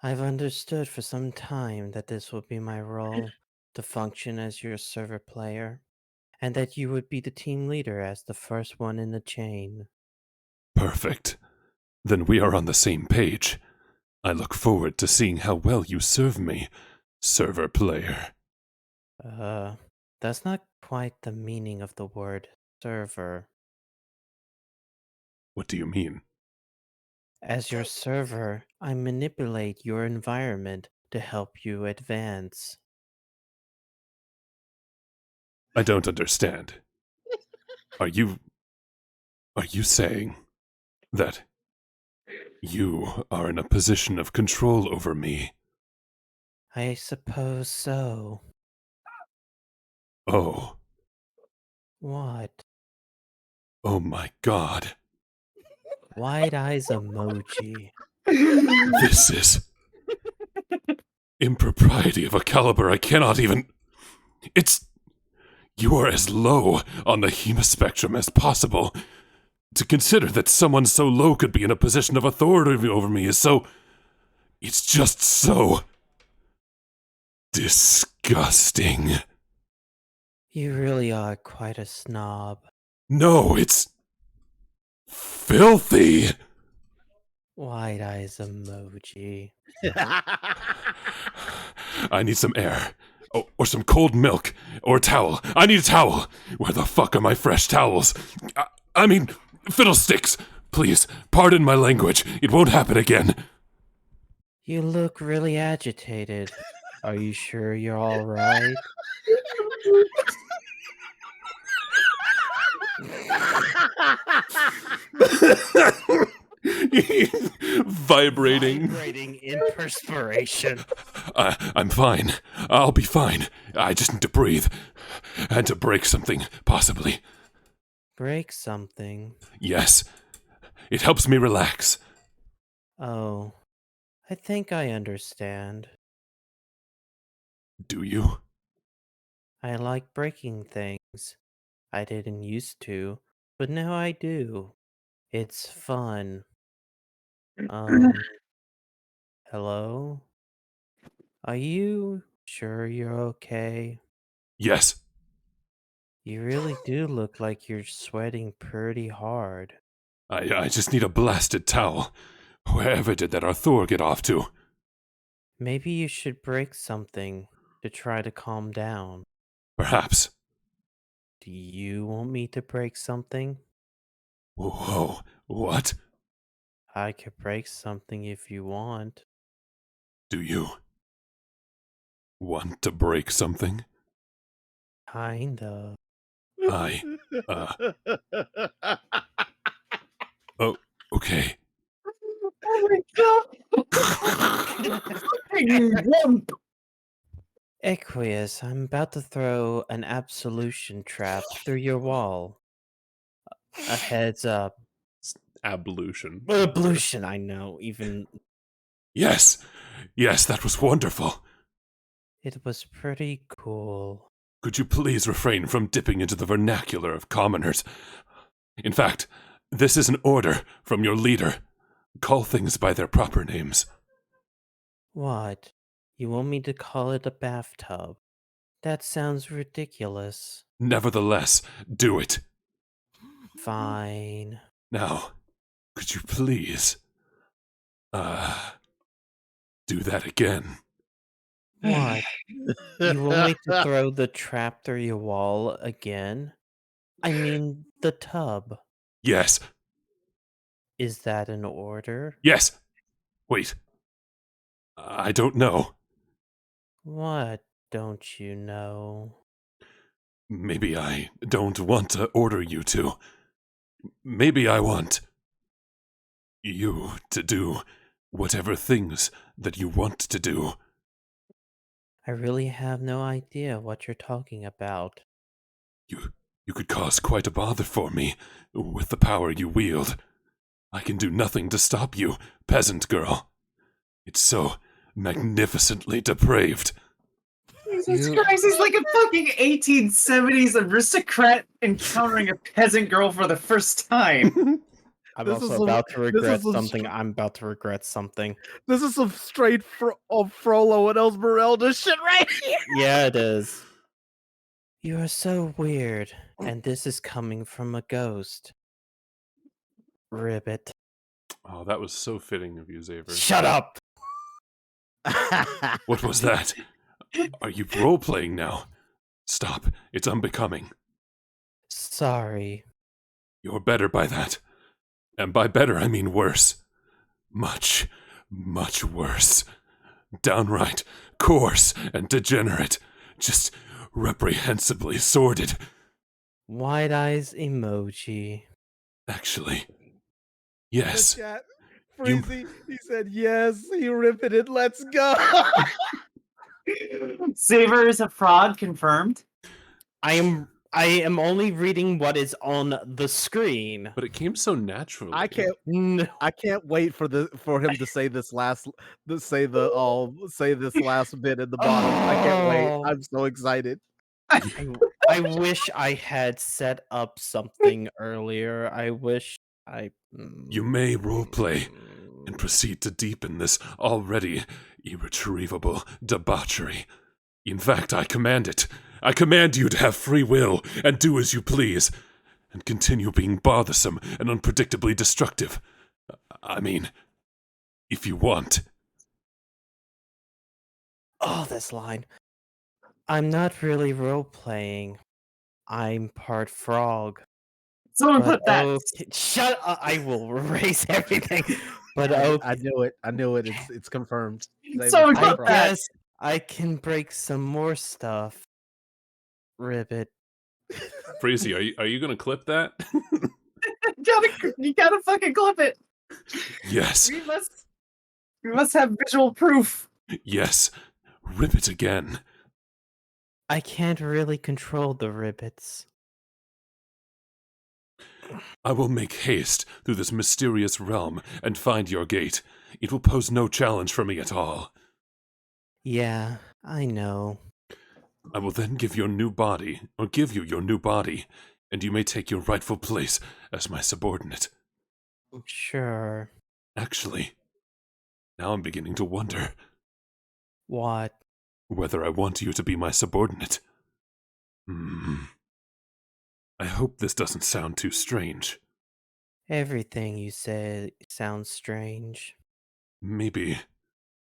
I've understood for some time that this would be my role, to function as your server player, and that you would be the team leader as the first one in the chain. Perfect. Then we are on the same page. I look forward to seeing how well you serve me, server player. That's not quite the meaning of the word server. What do you mean? As your server, I manipulate your environment to help you advance. I don't understand. Are you saying that you are in a position of control over me? I suppose so. Oh, What? oh my God. Wide eyes emoji. This is impropriety of a caliber I cannot even... You are as low on the Hema spectrum as possible. To consider that someone so low could be in a position of authority over me is so... It's just so... disgusting. You really are quite a snob. No, it's... filthy. Wide eyes emoji. I need some air. Or some cold milk. Or a towel. I need a towel. Where the fuck are my fresh towels? I mean, fiddlesticks. Please, pardon my language. It won't happen again. You look really agitated. Are you sure you're all right? Vibrating. Vibrating in perspiration. I'm fine. I'll be fine. I just need to breathe. And to break something, possibly. Break something. Yes. It helps me relax. Oh, I think I understand. Do you? I like breaking things. I didn't used to, but now I do. It's fun. Hello? Are you sure you're okay? Yes. You really do look like you're sweating pretty hard. I just need a blasted towel. Wherever did that Arthur get off to? Maybe you should break something to try to calm down. Perhaps. Do you want me to break something? Whoa. What? I could break something if you want. Do you want to break something? Kind of. I, oh, okay. Oh my god! Fucking wimp! Aqueous, I'm about to throw an absolution trap through your wall. A heads up. Ablution. Ablution, I know. Even Yes. Yes, that was wonderful. it was pretty cool. Could you please refrain from dipping into the vernacular of commoners? In fact, this is an order from your leader. Call things by their proper names. What? You want me to call it a bathtub? That sounds ridiculous. Nevertheless, do it. Fine. Now, could you please, do that again? What? You want me to throw the trap through your wall again? I mean, the tub. Yes. Is that an order? Yes. Wait. I don't know. What don't you know? Maybe I don't want to order you to. Maybe I want you to do whatever things that you want to do. I really have no idea what you're talking about. You could cause quite a bother for me with the power you wield. I can do nothing to stop you, peasant girl. It's so magnificently depraved. Jesus Christ, he's like a fucking 1870s aristocrat encountering a peasant girl for the first time. I'm This is also some- about to this regret is some something. I'm about to regret something. This is some straight Frollo and Esmeralda shit right here. Yeah, it is. You are so weird, and this is coming from a ghost. Ribbit. Oh, that was so fitting of you, Xavier. Shut up! What was that? Are you role-playing now? Stop. It's unbecoming. Sorry. You're better by that. And by better, I mean worse. Much, much worse. Downright coarse and degenerate. Just reprehensibly sordid. Wide eyes emoji. Actually, yes. The chat, You- Freezy, he said yes. He riveted. Let's go. Saver is a fraud, confirmed. I am only reading what is on the screen. But it came so naturally. I can't. No. I can't wait for him to say this last say this last bit at the bottom. I can't wait. Oh. I'm so excited. I wish I had set up something earlier. I wish I. You may roleplay and proceed to deepen this already irretrievable debauchery. In fact, I command it. I command you to have free will and do as you please, and continue being bothersome and unpredictably destructive. I mean, if you want. Oh, this line. I'm not really role playing. I'm part frog. Someone But put that. shut up! I will erase everything. But I knew it. I knew it. It's confirmed. Someone Xavier's put frog. that. guess I can break some more stuff. Ribbit. Freezy, are you gonna clip that? You gotta fucking clip it. Yes, We must have visual proof. yes. Rip it again. I can't really control the ribbits. I will make haste through this mysterious realm and find your gate. It will pose no challenge for me at all. Yeah, I know. I will then give you your new body, and you may take your rightful place as my subordinate. Sure. Actually, now I'm beginning to wonder What? whether I want you to be my subordinate. I hope this doesn't sound too strange. Everything you say sounds strange. Maybe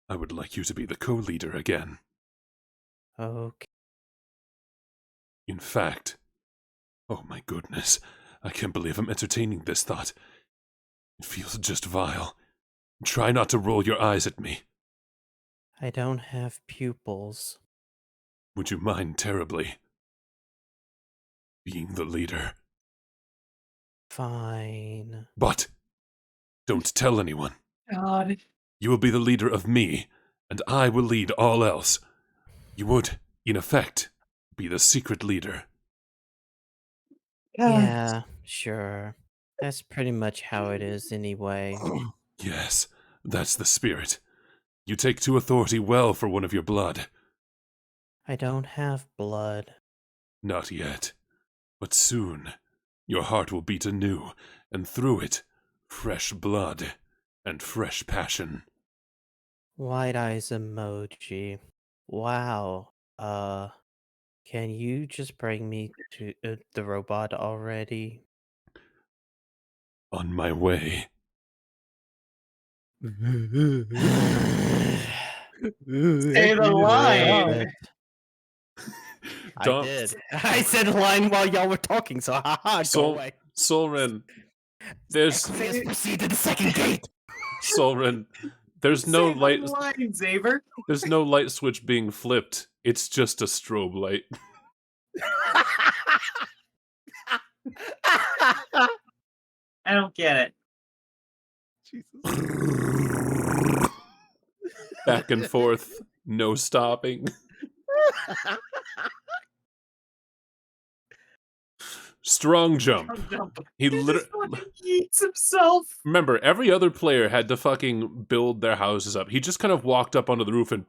I would like you to be the co-leader again. Okay. In fact, oh my goodness, I can't believe I'm entertaining this thought. It feels just vile. Try not to roll your eyes at me. I don't have pupils. Would you mind terribly being the leader? Fine. But don't tell anyone. God. You will be the leader of me, and I will lead all else. You would, in effect, be the secret leader. Yeah, sure. That's pretty much how it is anyway. Yes, that's the spirit. You take to authority well for one of your blood. I don't have blood. Not yet. But soon, your heart will beat anew, and through it, fresh blood and fresh passion. White eyes emoji. Wow. Can you just bring me to the robot already? On my way. Say the line. I Dom- did. I said line while y'all were talking, so haha, go Sol- away. Solren, there's Please proceed to the second gate. Solren. There's no Say light. the line, Xaver. There's no light switch being flipped. It's just a strobe light. I don't get it. Back and forth, no stopping. Strong jump. He just literally. fucking eats himself. Remember, every other player had to fucking build their houses up. He just kind of walked up onto the roof and.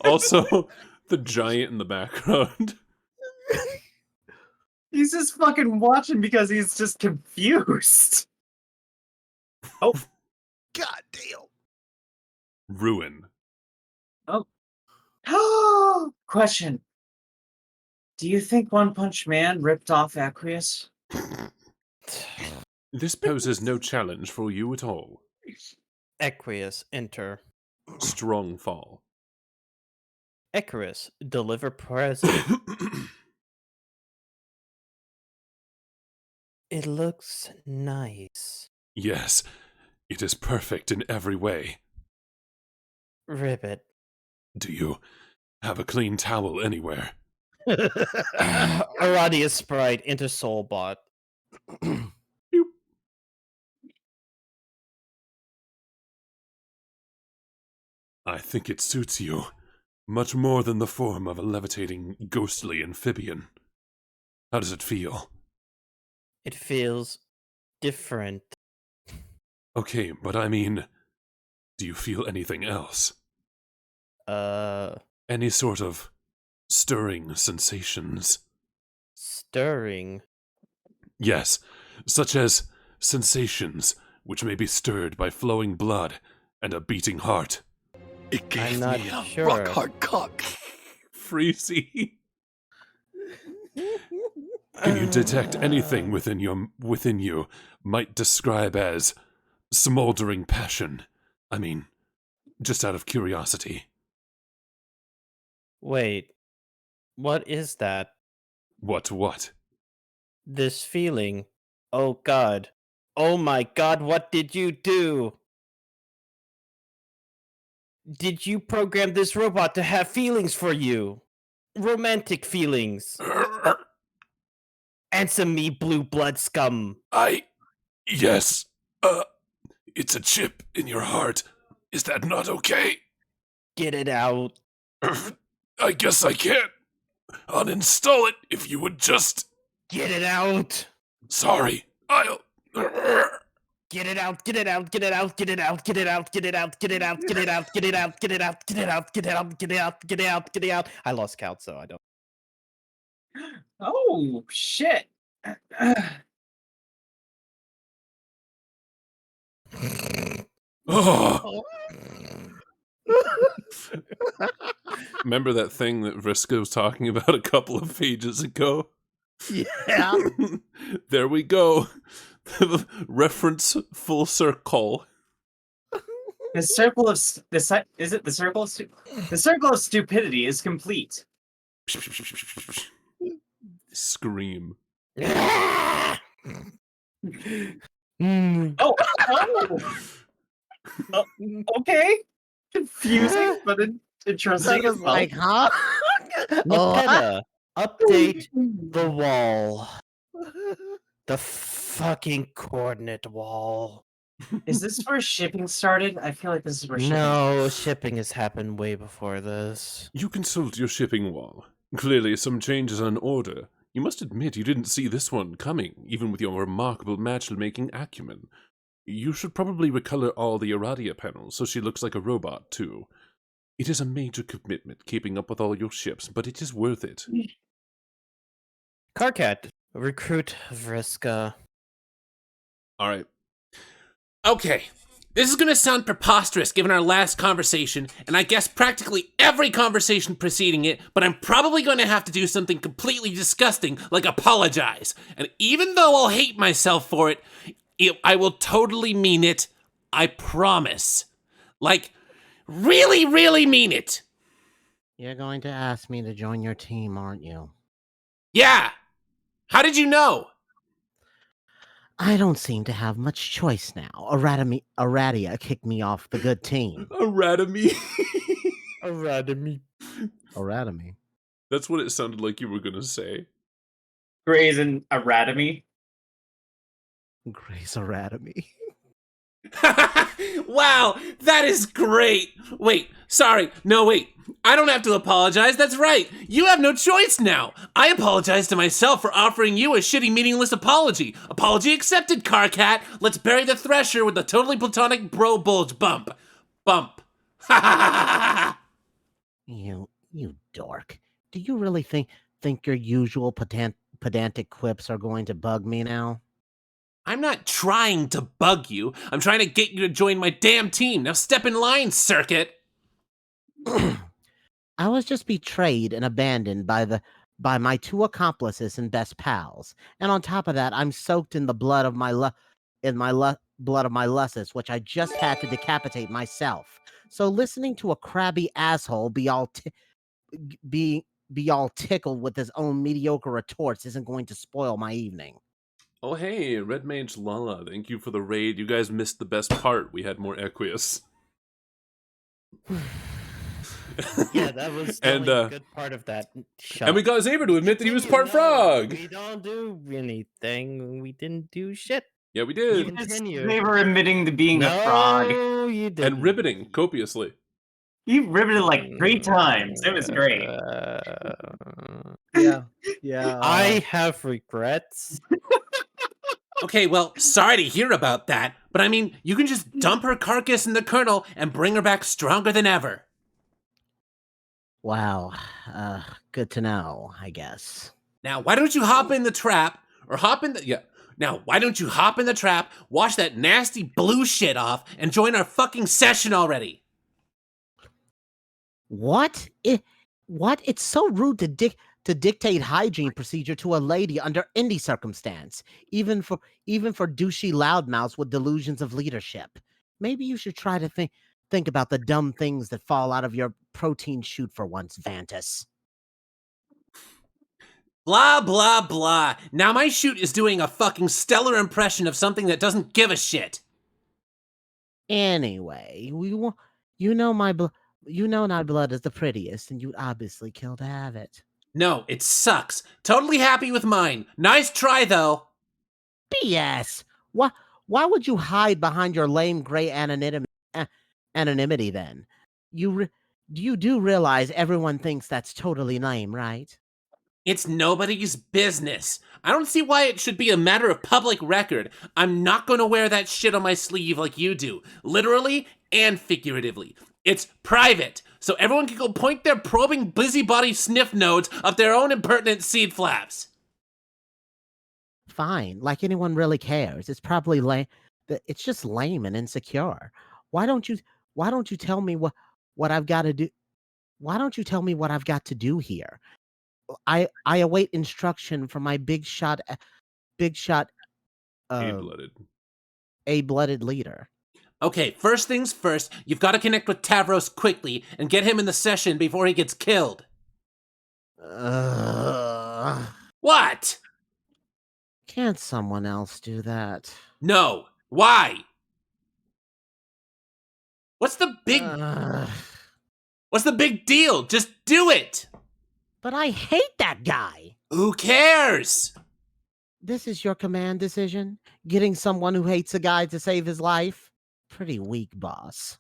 Also, the giant in the background. He's just fucking watching because he's just confused. God damn. Ruin. Question. Do you think One Punch Man ripped off Aqueous? This poses no challenge for you at all. Equius, enter. Strong fall. Icarus, deliver present. It looks nice. Yes, it is perfect in every way. Ribbit. Do you have a clean towel anywhere? Aradia Sprite, enter Soulbot. I think it suits you much more than the form of a levitating, ghostly amphibian. How does it feel? It feels different. Okay, but I mean, do you feel anything else? Any sort of stirring sensations? Stirring. Yes, such as sensations which may be stirred by flowing blood and a beating heart. It gave I'm not me a sure. rock hard cock. Freezy. Can you detect anything within you might describe as smoldering passion? I mean, just out of curiosity. Wait. What is that? What? This feeling. Oh god. Oh my god, what did you do? Did you program this robot to have feelings for you? Romantic feelings? Answer me, blue blood scum. Yes. It's a chip in your heart. Is that not okay? Get it out. I guess I can't. Uninstall it if you would just... Get it out. Sorry, I'll... Get it out, get it out, get it out, get it out, get it out, get it out, get it out, get it out, get it out, get it out, get it out, get it out, get it out, get it out, get it out. I lost count, so I don't. Oh shit. Oh, Remember that thing that Vriska was talking about a couple of pages ago? Yeah. There we go. Reference full circle. The circle of is it the circle of the circle of stupidity is complete. Scream. Oh, okay. Confusing, but interesting. That was like, huh? Nintendo, update the wall. The fucking coordinate wall. Is this where shipping started? I feel like this is where shipping. No, shipping has happened way before this. You consult your shipping wall. Clearly some changes on order. You must admit you didn't see this one coming, even with your remarkable matchmaking acumen. You should probably recolor all the Iradia panels so she looks like a robot, too. It is a major commitment keeping up with all your ships, but it is worth it. Carcat, recruit Vriska. Alright. Okay, this is gonna sound preposterous given our last conversation, and I guess practically every conversation preceding it, but I'm probably gonna have to do something completely disgusting, like apologize. And even though I'll hate myself for it, I will totally mean it. I promise. Like, really, really mean it. You're going to ask me to join your team, aren't you? Yeah! How did you know? I don't seem to have much choice now. Iradia kicked me off the good team. Aradamy. Aradamy. That's what it sounded like you were gonna say. Grey's Anatomy. Grey's Aradamy. Wow, that is great. Wait, sorry. No, wait. I don't have to apologize. That's right. You have no choice now. I apologize to myself for offering you a shitty, meaningless apology. Apology accepted, Carcat. Let's bury the Thresher with a totally platonic bro bulge bump. Bump. Ha ha ha ha. You dork. Do you really think your usual pedantic quips are going to bug me now? I'm not trying to bug you. I'm trying to get you to join my damn team. Now step in line, Circuit. I was just betrayed and abandoned by my two accomplices and best pals, and on top of that, I'm soaked in the blood of my blood of my lusses, which I just had to decapitate myself. So listening to a crabby asshole be all tickled with his own mediocre retorts isn't going to spoil my evening. Oh hey, Red Mage Lala, thank you for the raid. You guys missed the best part. We had more Equius. Yeah, that was And, a good part of that. And we got Xavier to admit that he was part frog. We don't do anything. We didn't do shit. Yeah, we did. Continue. They were admitting to being a frog. No, you didn't. And ribbiting copiously. You riveted like 3 times. It was great. Yeah. I have regrets. Okay, well, sorry to hear about that, but I mean, you can just dump her carcass in the kernel and bring her back stronger than ever. Wow. Good to know, I guess. Now, why don't you hop in the trap, or hop in the, yeah. Now, why don't you hop in the trap, wash that nasty blue shit off, and join our fucking session already? What? It's so rude to dictate hygiene procedure to a lady under any circumstance, even for douchey loudmouths with delusions of leadership. Maybe you should try to think about the dumb things that fall out of your protein shoot for once, Vantus. Blah, blah, blah. Now my shoot is doing a fucking stellar impression of something that doesn't give a shit. Anyway, You know my blood is the prettiest, and you'd obviously kill to have it. No, it sucks. Totally happy with mine. Nice try, though. BS. Why would you hide behind your lame gray anonymity then? You do realize everyone thinks that's totally lame, right? It's nobody's business. I don't see why it should be a matter of public record. I'm not gonna wear that shit on my sleeve like you do, literally and figuratively. It's private, so everyone can go point their probing busybody sniff nodes up their own impertinent seed flaps. Fine, like anyone really cares. It's probably lame. It's just lame and insecure. Why don't you tell me what I've got to do? Why don't you tell me what I've got to do here? I await instruction from my big shot A-blooded. A-blooded leader. Okay, first things first, you've got to connect with Tavros quickly and get him in the session before he gets killed. What? Can't someone else do that? No. Why? What's the big deal? Just do it. But I hate that guy. Who cares? This is your command decision? Getting someone who hates a guy to save his life? Pretty weak, boss.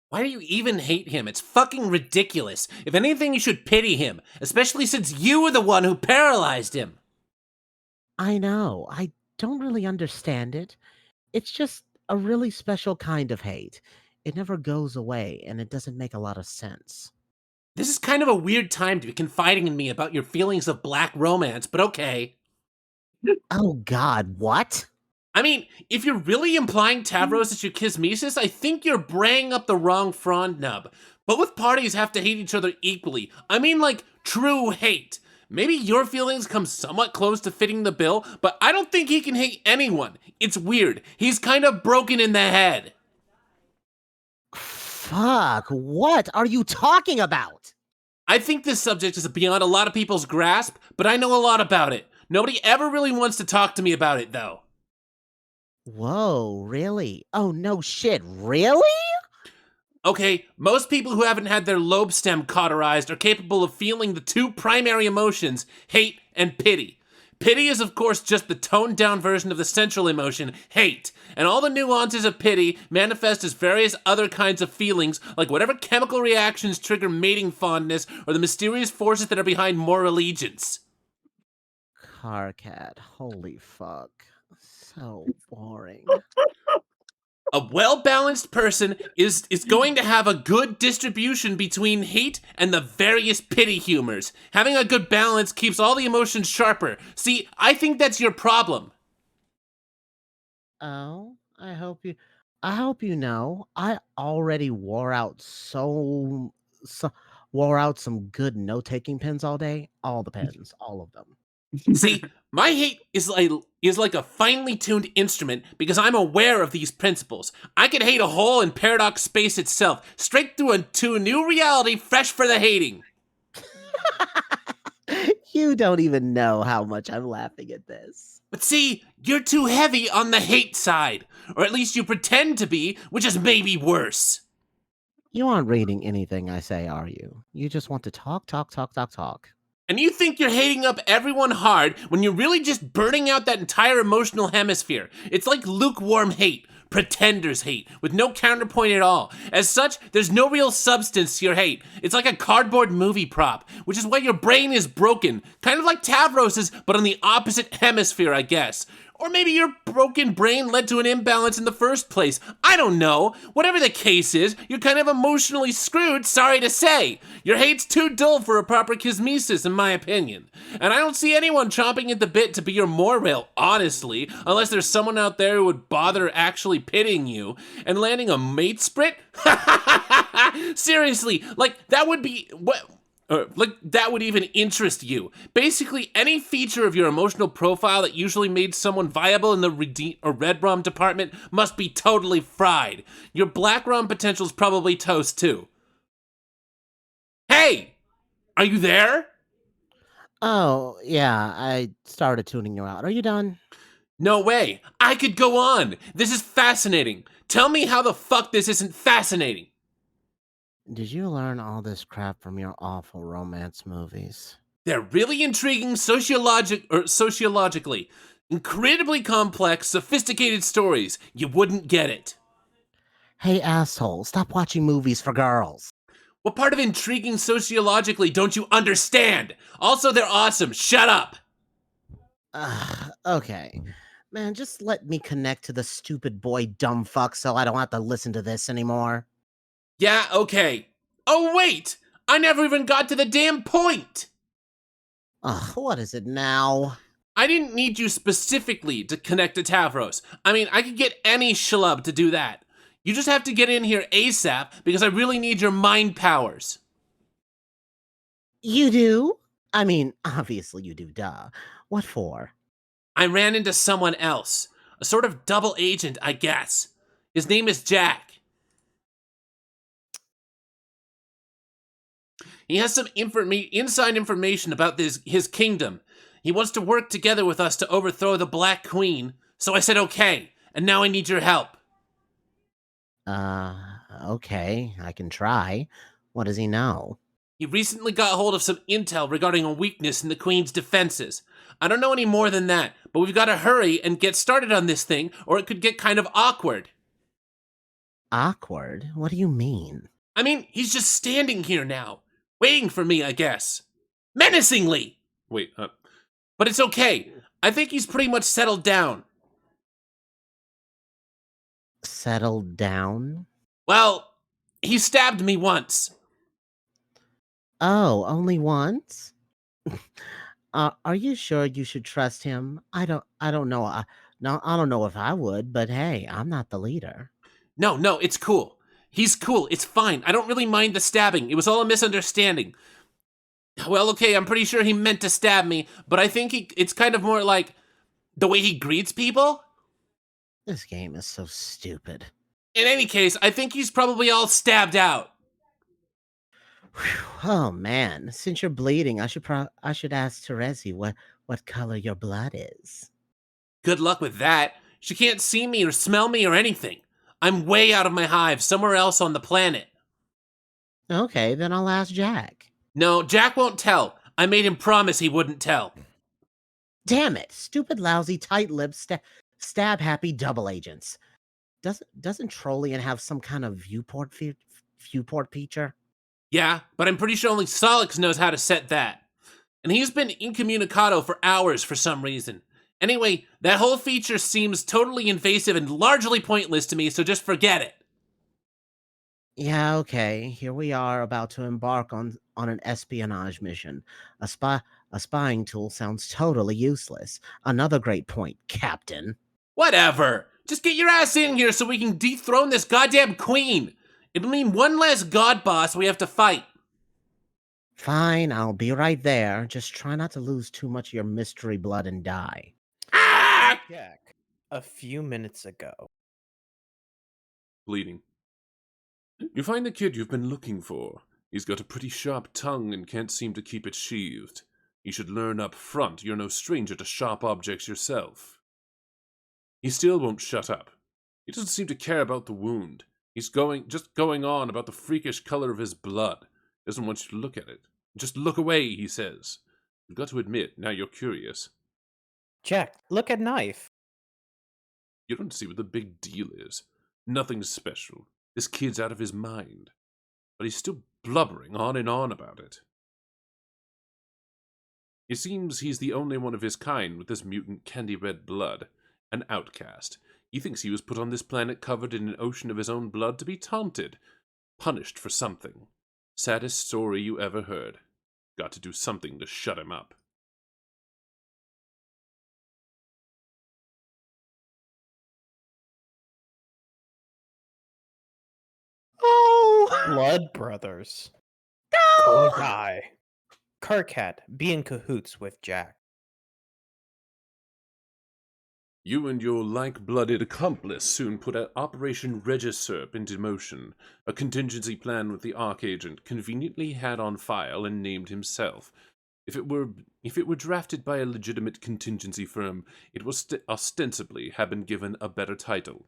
Why do you even hate him? It's fucking ridiculous. If anything, you should pity him, especially since you were the one who paralyzed him. I know. I don't really understand it. It's just a really special kind of hate. It never goes away, and it doesn't make a lot of sense. This is kind of a weird time to be confiding in me about your feelings of black romance, but okay. Oh God, what? I mean, if you're really implying Tavros is your kismesis, I think you're braying up the wrong frond nub. Both parties have to hate each other equally. I mean, like, true hate. Maybe your feelings come somewhat close to fitting the bill, but I don't think he can hate anyone. It's weird. He's kind of broken in the head. Fuck, what are you talking about? I think this subject is beyond a lot of people's grasp, but I know a lot about it. Nobody ever really wants to talk to me about it, though. Whoa, really? Oh, no shit, really? Okay, most people who haven't had their lobe stem cauterized are capable of feeling the two primary emotions, hate and pity. Pity is, of course, just the toned-down version of the central emotion, hate, and all the nuances of pity manifest as various other kinds of feelings, like whatever chemical reactions trigger mating fondness or the mysterious forces that are behind more allegiance. Carcat, holy fuck. So boring. A well-balanced person is going to have a good distribution between hate and the various pity humors. Having a good balance keeps all the emotions sharper. See, I think that's your problem. Oh, I hope you know. I already wore out some good note-taking pens all day. All the pens, all of them. See, my hate is like a finely tuned instrument because I'm aware of these principles. I could hate a hole in paradox space itself, straight through to a new reality fresh for the hating. You don't even know how much I'm laughing at this. But see, you're too heavy on the hate side. Or at least you pretend to be, which is maybe worse. You aren't reading anything I say, are you? You just want to talk. And you think you're hating up everyone hard when you're really just burning out that entire emotional hemisphere. It's like lukewarm hate, pretender's hate, with no counterpoint at all. As such, there's no real substance to your hate. It's like a cardboard movie prop, which is why your brain is broken. Kind of like Tavros's, but on the opposite hemisphere, I guess. Or maybe your broken brain led to an imbalance in the first place. I don't know. Whatever the case is, you're kind of emotionally screwed, sorry to say. Your hate's too dull for a proper kismesis, in my opinion. And I don't see anyone chomping at the bit to be your morail, honestly, unless there's someone out there who would bother actually pitying you and landing a mate sprit? Seriously, like, that would be... that would even interest you. Basically, any feature of your emotional profile that usually made someone viable in the red rum department must be totally fried. Your black rum potential's probably toast too. Hey! Are you there? Oh, yeah, I started tuning you out. Are you done? No way. I could go on. This is fascinating. Tell me how the fuck this isn't fascinating. Did you learn all this crap from your awful romance movies? They're really intriguing sociologically. Incredibly complex, sophisticated stories. You wouldn't get it. Hey, asshole, stop watching movies for girls. What part of intriguing sociologically don't you understand? Also, they're awesome. Shut up. Okay. Man, just let me connect to the stupid boy dumb fuck so I don't have to listen to this anymore. Yeah, okay. Oh, wait! I never even got to the damn point! Ugh, what is it now? I didn't need you specifically to connect to Tavros. I mean, I could get any schlub to do that. You just have to get in here ASAP because I really need your mind powers. You do? I mean, obviously you do, duh. What for? I ran into someone else. A sort of double agent, I guess. His name is Jack. He has some inside information about his kingdom. He wants to work together with us to overthrow the Black Queen. So I said okay, and now I need your help. Okay, I can try. What does he know? He recently got hold of some intel regarding a weakness in the Queen's defenses. I don't know any more than that, but we've got to hurry and get started on this thing, or it could get kind of awkward. Awkward? What do you mean? I mean, he's just standing here now, waiting for me, I guess. Menacingly! Wait, but it's okay. I think he's pretty much settled down. Settled down? Well, he stabbed me once. Oh, only once? Are you sure you should trust him? I don't know. No, I don't know if I would, but hey, I'm not the leader. No, it's cool. He's cool. It's fine. I don't really mind the stabbing. It was all a misunderstanding. Well, okay, I'm pretty sure he meant to stab me, but I think it's kind of more like the way he greets people. This game is so stupid. In any case, I think he's probably all stabbed out. Whew, oh man, since you're bleeding, I should ask Terezi what color your blood is. Good luck with that. She can't see me or smell me or anything. I'm way out of my hive, somewhere else on the planet. Okay, then I'll ask Jack. No, Jack won't tell. I made him promise he wouldn't tell. Damn it! Stupid, lousy, tight-lipped, stab happy double agents. Doesn't Trollian have some kind of viewport feature? Yeah, but I'm pretty sure only Solix knows how to set that. And he's been incommunicado for hours for some reason. Anyway, that whole feature seems totally invasive and largely pointless to me, so just forget it. Yeah, okay. Here we are about to embark on an espionage mission. A spying tool sounds totally useless. Another great point, Captain. Whatever. Just get your ass in here so we can dethrone this goddamn queen. It'll mean one less god boss we have to fight. Fine, I'll be right there. Just try not to lose too much of your mystery blood and die. Ah! Jack, a few minutes ago. Bleeding. You find the kid you've been looking for. He's got a pretty sharp tongue and can't seem to keep it sheathed. You should learn up front you're no stranger to sharp objects yourself. He still won't shut up. He doesn't seem to care about the wound. He's just going on about the freakish color of his blood. Doesn't want you to look at it. Just look away, he says. You've got to admit, now you're curious. Jack, look at knife. You don't see what the big deal is. Nothing special. This kid's out of his mind. But he's still blubbering on and on about it. It seems he's the only one of his kind with this mutant candy-red blood. An outcast. He thinks he was put on this planet covered in an ocean of his own blood to be taunted. Punished for something. Saddest story you ever heard. Got to do something to shut him up. Oh! Blood brothers. Cool guy. Carcat, be in cahoots with Jack. You and your like-blooded accomplice soon put Operation Regisurp into motion, a contingency plan with the Archagent conveniently had on file and named himself. If it were drafted by a legitimate contingency firm, it would ostensibly have been given a better title.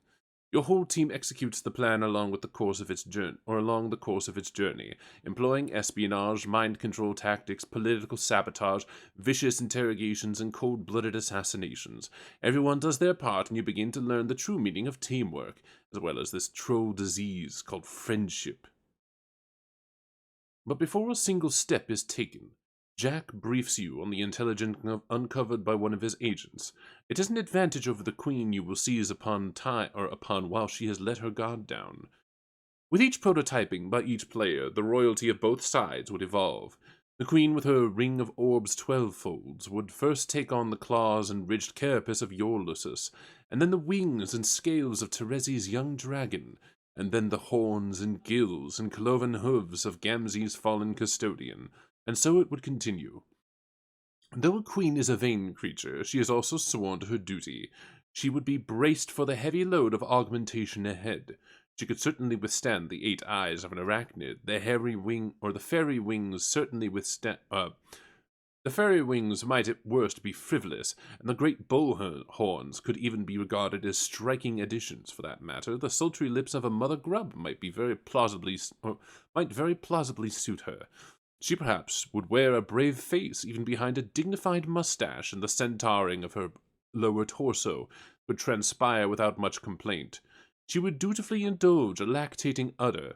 Your whole team executes the plan along the course of its journey, employing espionage, mind control tactics, political sabotage, vicious interrogations, and cold-blooded assassinations. Everyone does their part, and you begin to learn the true meaning of teamwork, as well as this troll disease called friendship. But before a single step is taken, Jack briefs you on the intelligence uncovered by one of his agents. It is an advantage over the Queen you will seize upon while she has let her guard down. With each prototyping by each player, the royalty of both sides would evolve. The Queen with her ring of orbs 12-folds would first take on the claws and ridged carapace of your Lusus, and then the wings and scales of Terezi's young dragon, and then the horns and gills and cloven hooves of Gamzee's fallen custodian. And so it would continue. Though a queen is a vain creature, she is also sworn to her duty. She would be braced for the heavy load of augmentation ahead. She could certainly withstand the 8 eyes of an arachnid. The fairy wings certainly withstand. The fairy wings might at worst be frivolous, and the great bull horns could even be regarded as striking additions. For that matter, the sultry lips of a mother grub might very plausibly suit her. She perhaps would wear a brave face even behind a dignified mustache, and the centauring of her lower torso would transpire without much complaint. She would dutifully indulge a lactating udder,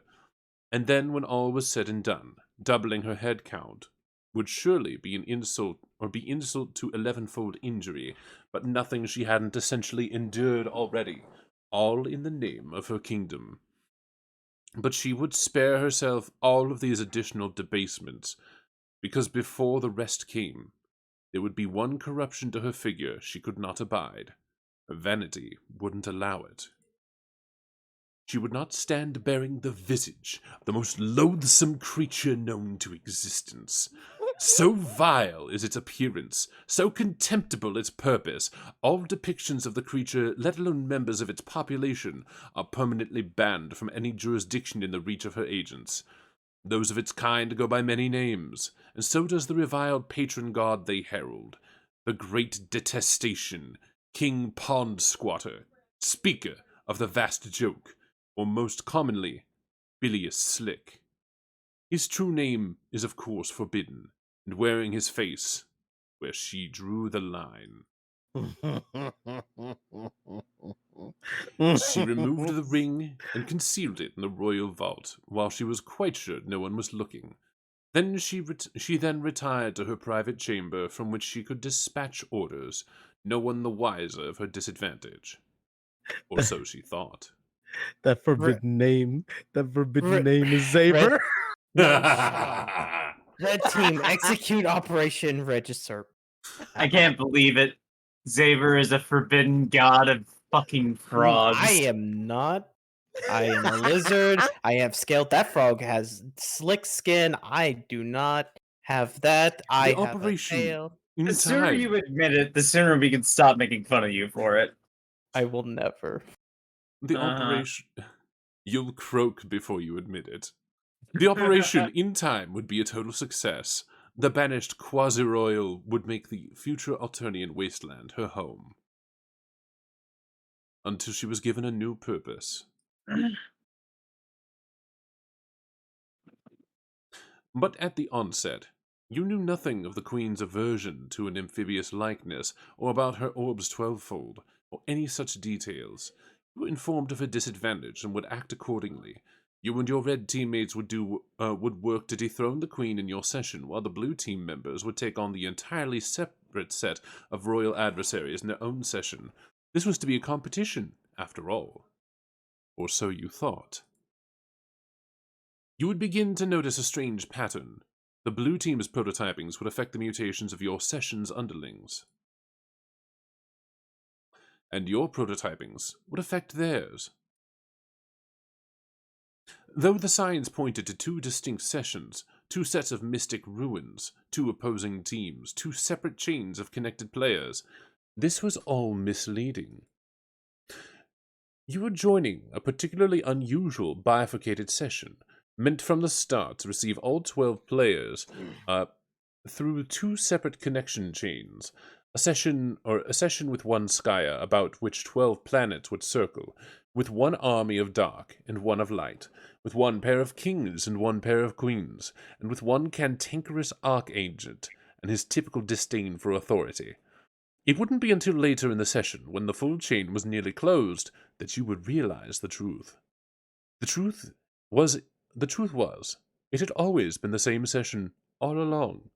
and then when all was said and done, doubling her head count would surely be an insult to 11-fold injury, but nothing she hadn't essentially endured already, all in the name of her kingdom. But she would spare herself all of these additional debasements, because before the rest came, there would be one corruption to her figure she could not abide. Her vanity wouldn't allow it. She would not stand bearing the visage of the most loathsome creature known to existence. So vile is its appearance, so contemptible its purpose, all depictions of the creature, let alone members of its population, are permanently banned from any jurisdiction in the reach of her agents. Those of its kind go by many names, and so does the reviled patron god they herald. The Great Detestation, King Pond Squatter, Speaker of the Vast Joke, or most commonly, Bilious Slick. His true name is of course forbidden, and wearing his face where she drew the line. She removed the ring and concealed it in the royal vault, while she was quite sure no one was looking. Then she retired to her private chamber, from which she could dispatch orders, no one the wiser of her disadvantage. Or so she thought. That forbidden name is Zaber. Red team, execute Operation Register. I can't believe it. Zaber is a forbidden god of fucking frogs. I am not. I am a lizard. I have scaled. That frog has slick skin. I do not have that. I have Operation a tail. The sooner you admit it, the sooner we can stop making fun of you for it. I will never. The operation... You'll croak before you admit it. The operation in time would be a total success. The banished quasi-royal would make the future Alternian wasteland her home. Until she was given a new purpose. But at the onset, you knew nothing of the Queen's aversion to an amphibious likeness, or about her orbs 12-fold, or any such details. You were informed of her disadvantage and would act accordingly. You and your red teammates would work to dethrone the Queen in your session, while the blue team members would take on the entirely separate set of royal adversaries in their own session. This was to be a competition, after all. Or so you thought. You would begin to notice a strange pattern. The blue team's prototypings would affect the mutations of your session's underlings. And your prototypings would affect theirs. Though the signs pointed to 2 distinct sessions, 2 sets of mystic ruins, 2 opposing teams, 2 separate chains of connected players, this was all misleading. You were joining a particularly unusual bifurcated session, meant from the start to receive all 12 players through 2 separate connection chains. A session with one Skya, about which 12 planets would circle, with one army of dark and one of light, with one pair of kings and one pair of queens, and with one cantankerous archagent and his typical disdain for authority. It wouldn't be until later in the session, when the full chain was nearly closed, that you would realize the truth. The truth was, it had always been the same session all along,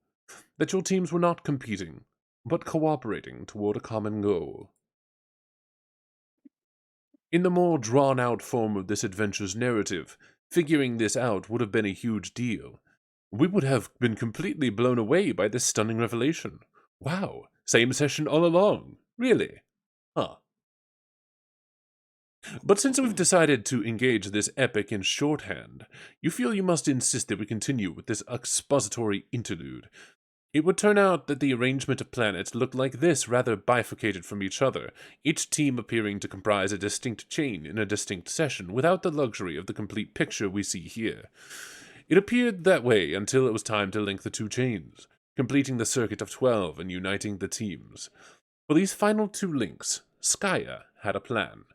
that your teams were not competing, but cooperating toward a common goal. In the more drawn-out form of this adventure's narrative, figuring this out would have been a huge deal. We would have been completely blown away by this stunning revelation. Wow, same session all along. Really? Huh. But since we've decided to engage this epic in shorthand, you feel you must insist that we continue with this expository interlude. It would turn out that the arrangement of planets looked like this, rather bifurcated from each other, each team appearing to comprise a distinct chain in a distinct session, without the luxury of the complete picture we see here. It appeared that way until it was time to link the two chains, completing the circuit of 12 and uniting the teams. For these final two links, Skya had a plan,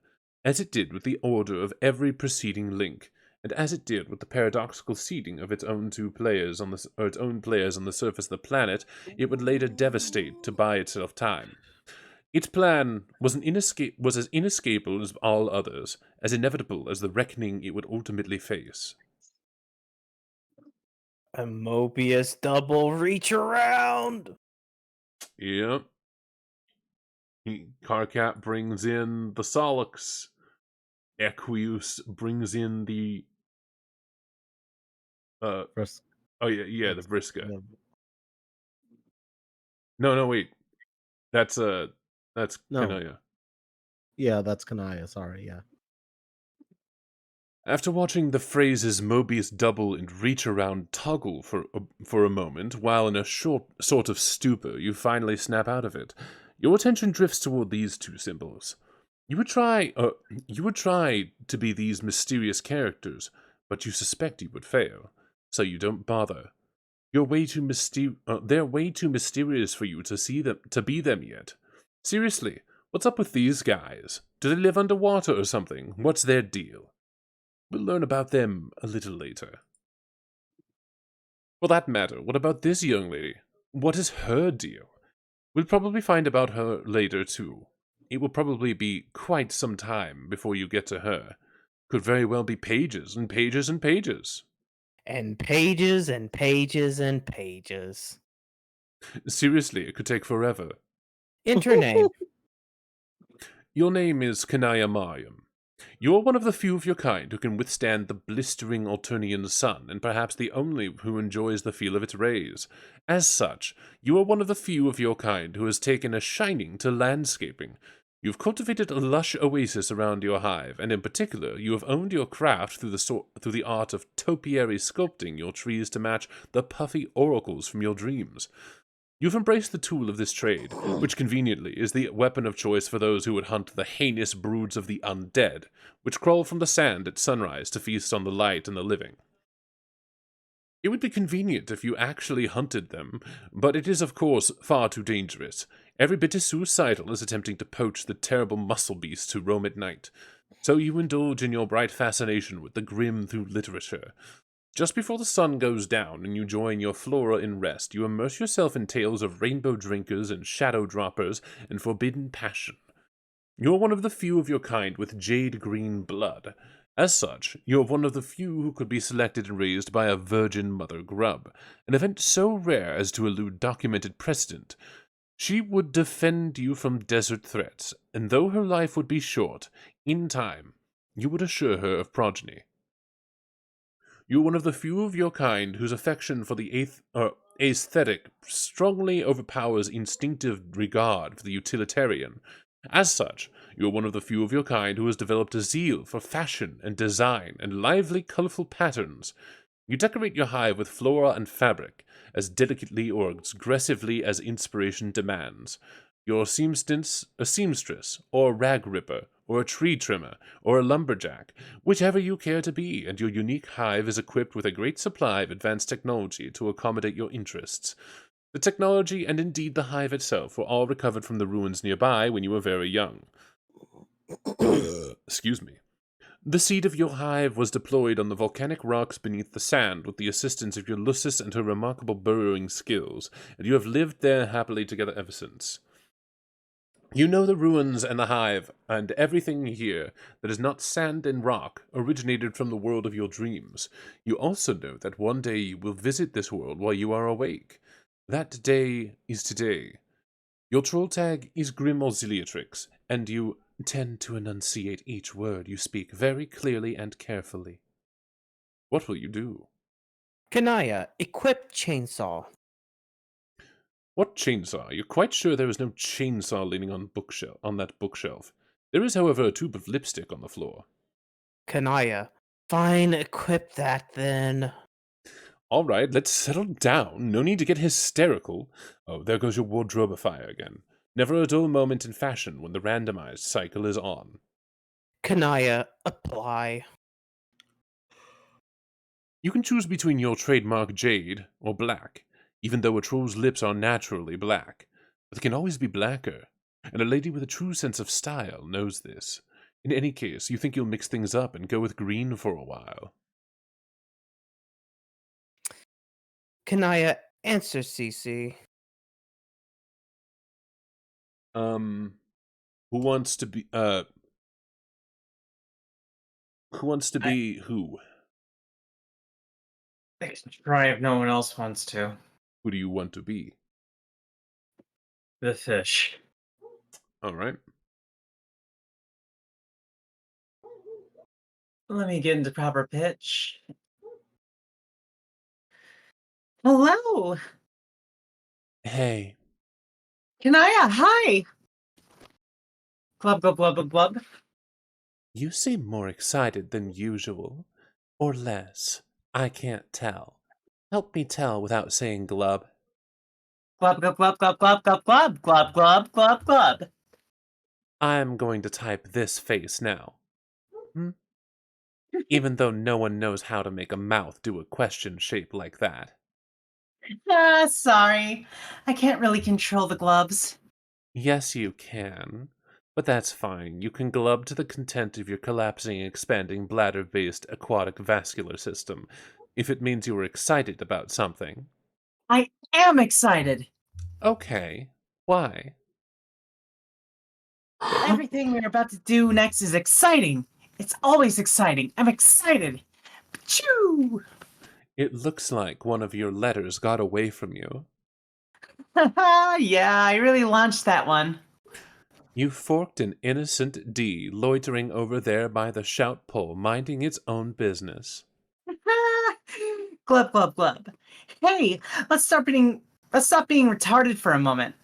as it did with the order of every preceding link, and as it did with the paradoxical seating of its own players on the surface of the planet, it would later devastate to buy itself time. Its plan was as inescapable as all others, as inevitable as the reckoning it would ultimately face. A Mobius double reach around. Yep. Carcat brings in the Solix. Equius brings in the the Vriska. No, wait. That's No. Kanaya. Yeah, that's Kanaya, sorry, yeah. After watching the phrases Mobius double and reach around toggle for a moment, while in a sort of stupor, you finally snap out of it. Your attention drifts toward these two symbols. You would try to be these mysterious characters, but you suspect you would fail, so you don't bother. They're way too mysterious for you to be them yet. Seriously, what's up with these guys? Do they live underwater or something? What's their deal? We'll learn about them a little later. For that matter, what about this young lady? What is her deal? We'll probably find about her later, too. It will probably be quite some time before you get to her. Could very well be pages and pages and pages. And pages and pages and pages. Seriously, it could take forever. Enter name. Your name is Kanaya Mariam. You're one of the few of your kind who can withstand the blistering Alternian sun, and perhaps the only who enjoys the feel of its rays. As such, you are one of the few of your kind who has taken a shining to landscaping. You've cultivated a lush oasis around your hive, and in particular, you have owned your craft through the art of topiary sculpting your trees to match the puffy oracles from your dreams. You've embraced the tool of this trade, which conveniently is the weapon of choice for those who would hunt the heinous broods of the undead, which crawl from the sand at sunrise to feast on the light and the living. It would be convenient if you actually hunted them, but it is of course far too dangerous, every bit as suicidal as attempting to poach the terrible muscle beasts who roam at night. So you indulge in your bright fascination with the grim through literature. Just before the sun goes down and you join your flora in rest, you immerse yourself in tales of rainbow drinkers and shadow droppers and forbidden passion. You're one of the few of your kind with jade green blood. As such, you're one of the few who could be selected and raised by a virgin mother grub, an event so rare as to elude documented precedent. She would defend you from desert threats, and though her life would be short, in time, you would assure her of progeny. You're one of the few of your kind whose affection for the aesthetic strongly overpowers instinctive regard for the utilitarian. As such, you're one of the few of your kind who has developed a zeal for fashion and design and lively, colorful patterns. You decorate your hive with flora and fabric, as delicately or as aggressively as inspiration demands. You're a seamstress, or a rag ripper, or a tree trimmer, or a lumberjack, whichever you care to be, and your unique hive is equipped with a great supply of advanced technology to accommodate your interests. The technology, and indeed the hive itself, were all recovered from the ruins nearby when you were very young. Excuse me. The seed of your hive was deployed on the volcanic rocks beneath the sand with the assistance of your Lucis and her remarkable burrowing skills, and you have lived there happily together ever since. You know the ruins and the hive, and everything here that is not sand and rock originated from the world of your dreams. You also know that one day you will visit this world while you are awake. That day is today. Your troll tag is Grim Auxiliatrix, and you tend to enunciate each word you speak very clearly and carefully. What will you do? Kanaya, equip chainsaw. What chainsaw? You're quite sure there is no chainsaw leaning on that bookshelf. There is, however, a tube of lipstick on the floor. Kanaya, fine, equip that then. All right, let's settle down. No need to get hysterical. Oh, there goes your wardrobe afire again. Never a dull moment in fashion when the randomized cycle is on. Kanaya, apply. You can choose between your trademark jade or black, even though a troll's lips are naturally black. But they can always be blacker, and a lady with a true sense of style knows this. In any case, you think you'll mix things up and go with green for a while. Kanaya, answer CC. Who wants to be, who wants to be who? Try if no one else wants to. Who do you want to be? The fish. All right. Let me get into proper pitch. Hello! Hey. Kanaya, hi! Glub, glub, glub, glub, glub. You seem more excited than usual. Or less. I can't tell. Help me tell without saying glub. Glub, glub, glub, glub, glub, glub, glub, glub, glub, glub, glub. I'm going to type this face now. Even though no one knows how to make a mouth do a question shape like that. Sorry. I can't really control the glubs. Yes, you can. But that's fine. You can glub to the content of your collapsing, expanding, bladder-based aquatic vascular system, if it means you are excited about something. I am excited. Okay. Why? Everything we're about to do next is exciting. It's always exciting. I'm excited. Achoo! It looks like one of your letters got away from you. Yeah, I really launched that one. You forked an innocent D loitering over there by the shout pole, minding its own business. Glub, glub, glub. Hey, let's stop being retarded for a moment.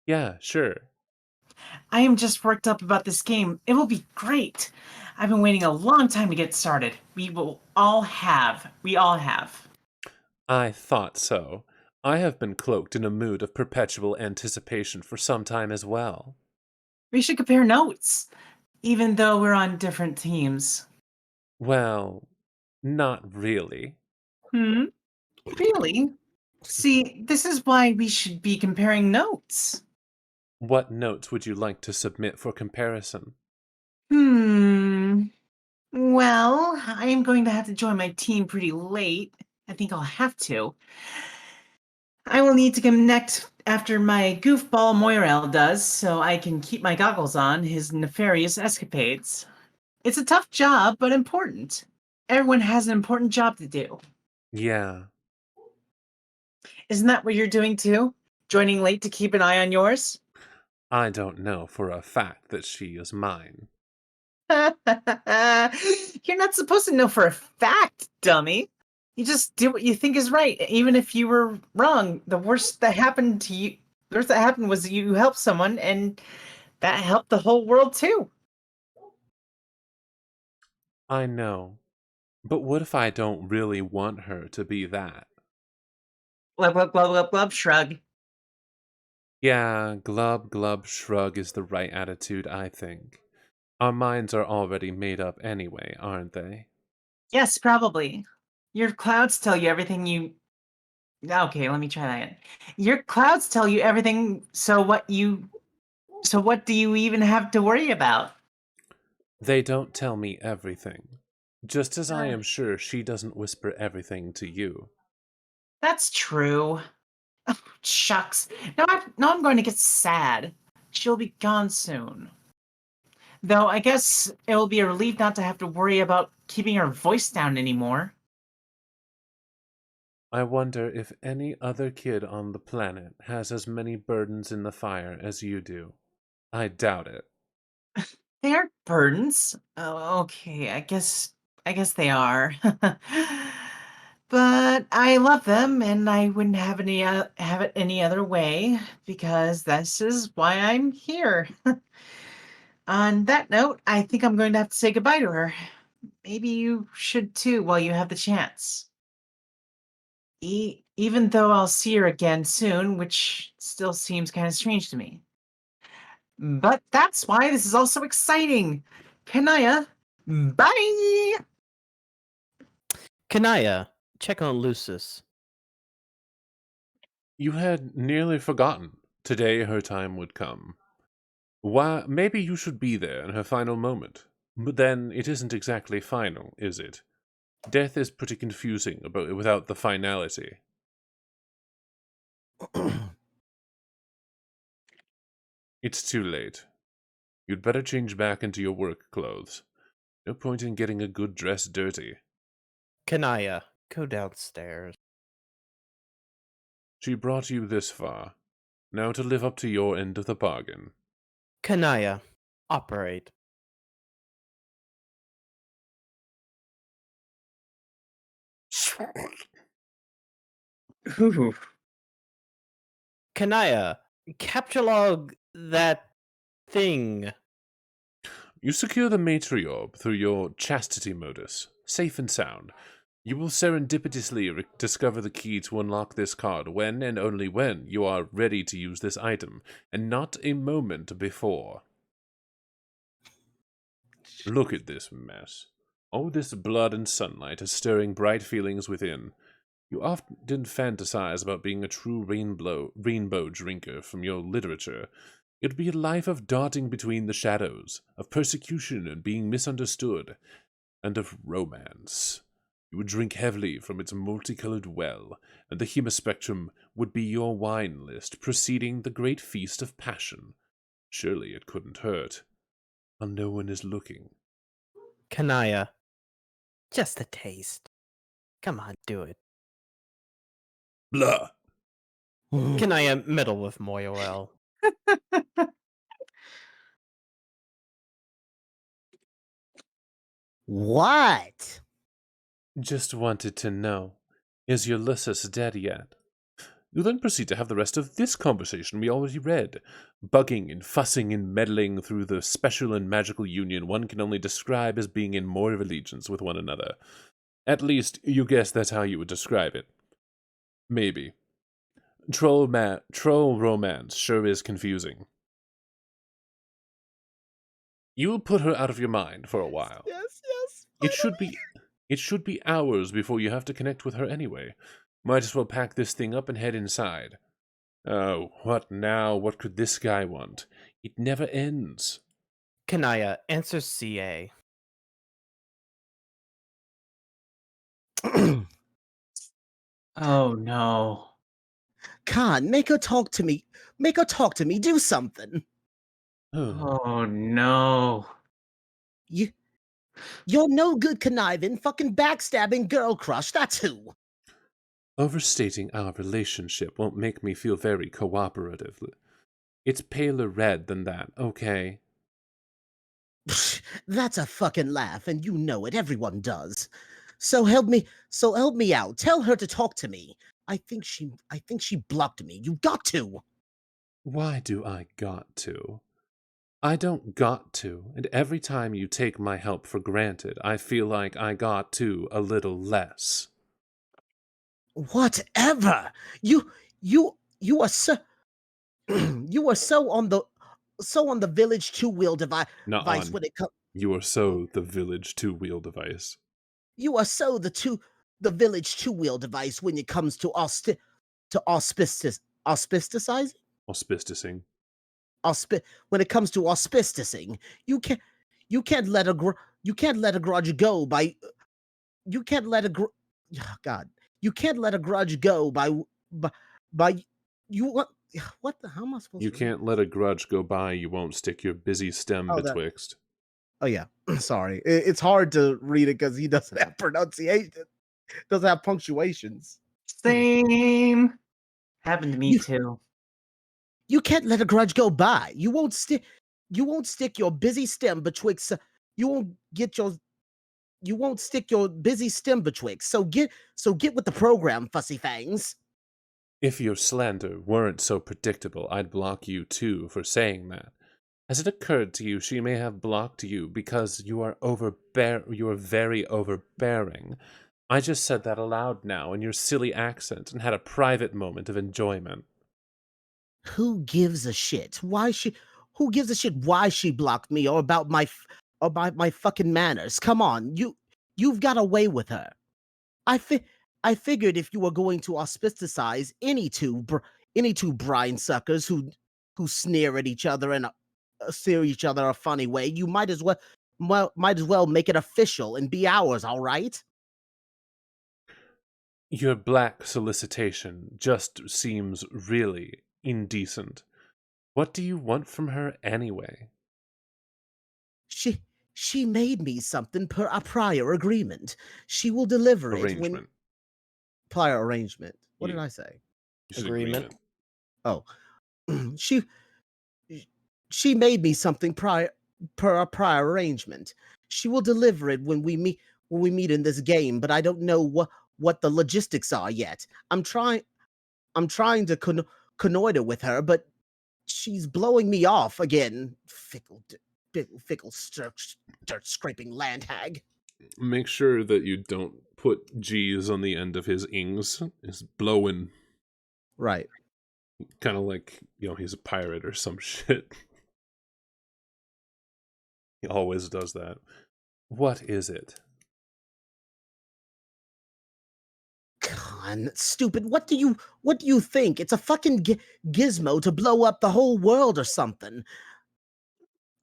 Yeah, sure. I am just worked up about this game. It will be great. I've been waiting a long time to get started. We all have. I thought so. I have been cloaked in a mood of perpetual anticipation for some time as well. We should compare notes, even though we're on different teams. Well, not really. Really? See, this is why we should be comparing notes. What notes would you like to submit for comparison? Well, I am going to have to join my team pretty late. I think I'll have to. I will need to connect after my goofball Moirel does, so I can keep my goggles on his nefarious escapades. It's a tough job, but important. Everyone has an important job to do. Yeah. Isn't that what you're doing too? Joining late to keep an eye on yours? I don't know for a fact that she is mine. You're not supposed to know for a fact, dummy. You just do what you think is right, even if you were wrong. The worst that happened was you helped someone, and that helped the whole world too. I know. But what if I don't really want her to be that? Glub, glub, glub, glub, glub, shrug. Yeah, glub glub shrug is the right attitude, I think. Our minds are already made up anyway, aren't they? Yes, probably. Your clouds tell you everything you... Okay, let me try that again. Your clouds tell you everything, so what do you even have to worry about? They don't tell me everything. Just as I Uh. am sure she doesn't whisper everything to you. That's true. Oh, shucks. Now I'm going to get sad. She'll be gone soon. Though I guess it will be a relief not to have to worry about keeping her voice down anymore. I wonder if any other kid on the planet has as many burdens in the fire as you do. I doubt it. They are burdens. Oh, okay, I guess they are. But I love them, and I wouldn't have it any other way because this is why I'm here. On that note, I think I'm going to have to say goodbye to her. Maybe you should too while you have the chance. Even though I'll see her again soon, which still seems kind of strange to me. But that's why this is all so exciting. Kanaya, bye! Kanaya, check on Lucis. You had nearly forgotten. Today her time would come. Why, maybe you should be there in her final moment. But then it isn't exactly final, is it? Death is pretty confusing without the finality. It's too late. You'd better change back into your work clothes. No point in getting a good dress dirty. Kanaya, go downstairs. She brought you this far. Now to live up to your end of the bargain. Kanaya, operate. Ooh. Kanaya, capture log that thing. You secure the matriorb through your chastity modus, safe and sound. You will serendipitously discover the key to unlock this card when and only when you are ready to use this item, and not a moment before. Look at this mess. All this blood and sunlight is stirring bright feelings within. You often fantasize about being a true rainbow drinker from your literature. It would be a life of darting between the shadows, of persecution and being misunderstood, and of romance. You would drink heavily from its multicolored well, and the hemispectrum would be your wine list preceding the great feast of passion. Surely it couldn't hurt. While no one is looking. Kanaya, just a taste. Come on, do it. Blah. Kanaya, meddle with Moyoel. What? Just wanted to know, is Ulysses dead yet? You then proceed to have the rest of this conversation we already read, bugging and fussing and meddling through the special and magical union one can only describe as being in more of allegiance with one another. At least, you guess that's how you would describe it. Maybe. Troll romance sure is confusing. You will put her out of your mind for a while. Yes. It should be hours before you have to connect with her anyway. Might as well pack this thing up and head inside. Oh, what now? What could this guy want? It never ends. Kanaya, answer CA. Oh no. Khan, make her talk to me. Make her talk to me. Do something. Oh no. You're no good conniving, fucking backstabbing girl crush. That's who. Overstating our relationship won't make me feel very cooperative. It's paler red than that, okay? That's a fucking laugh, and you know it. Everyone does. So help me out. Tell her to talk to me. I think she blocked me. You got to. Why do I got to? I don't got to, and every time you take my help for granted, I feel like I got to a little less. Whatever. You are so you are so on the village two-wheel device Not on. when it comes. You are so the village two-wheel device. You are so the village two-wheel device when it comes to auspicicizing. Auspicing. When it comes to auspicicing, you can't let a you can't let a grudge go by you can't let a God, you can't let a grudge go by, by you what the how am I supposed You to read? can't let a grudge go by. You won't stick your busy stem Oh, that betwixt. oh yeah, sorry, it's hard to read it because he doesn't have pronunciation, doesn't have punctuations. Same. Happened to me You too. you can't let a grudge go by. You won't stick your busy stem betwixt. You won't get your you won't stick your busy stem betwixt. So get with the program, fussy fangs. If your slander weren't so predictable, I'd block you too for saying that. Has it occurred to you she may have blocked you because you are very overbearing? I just said that aloud now in your silly accent and had a private moment of enjoyment. Who gives a shit? Who gives a shit why she blocked me or about my fucking manners? Come on, you've got away with her. I figured if you were going to auspicize any two brine suckers who sneer at each other and steer each other a funny way, you might as well make it official and be ours, all right? Your black solicitation just seems really indecent. What do you want from her anyway? She she made me something per a prior agreement. She will deliver it when Arrangement. prior arrangement. What did You, I say? you said Agreement. Oh, she she made me something prior per a prior arrangement. She will deliver it when we meet in this game, but I don't know what the logistics are yet. I'm trying to connoiter with her, but she's blowing me off again. Fickle dirt scraping land hag. Make sure that you don't put G's on the end of his ings. Is blowing, Right. kind of like, he's a pirate or some shit. He always does that. What is it? Con, stupid. What do you think? It's a fucking gizmo to blow up the whole world or something.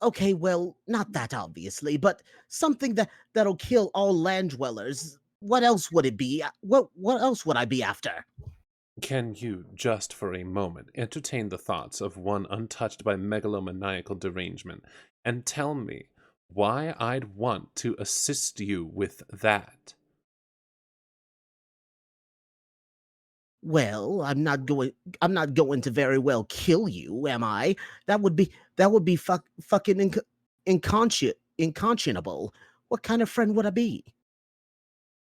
Okay, well, not that obviously, but something that'll kill all land dwellers. What else would it be? What else would I be after? Can you, just for a moment, entertain the thoughts of one untouched by megalomaniacal derangement, and tell me why I'd want to assist you with that? Well, I'm not going to very well kill you, am I? That would be fucking inconscionable. What kind of friend would I be?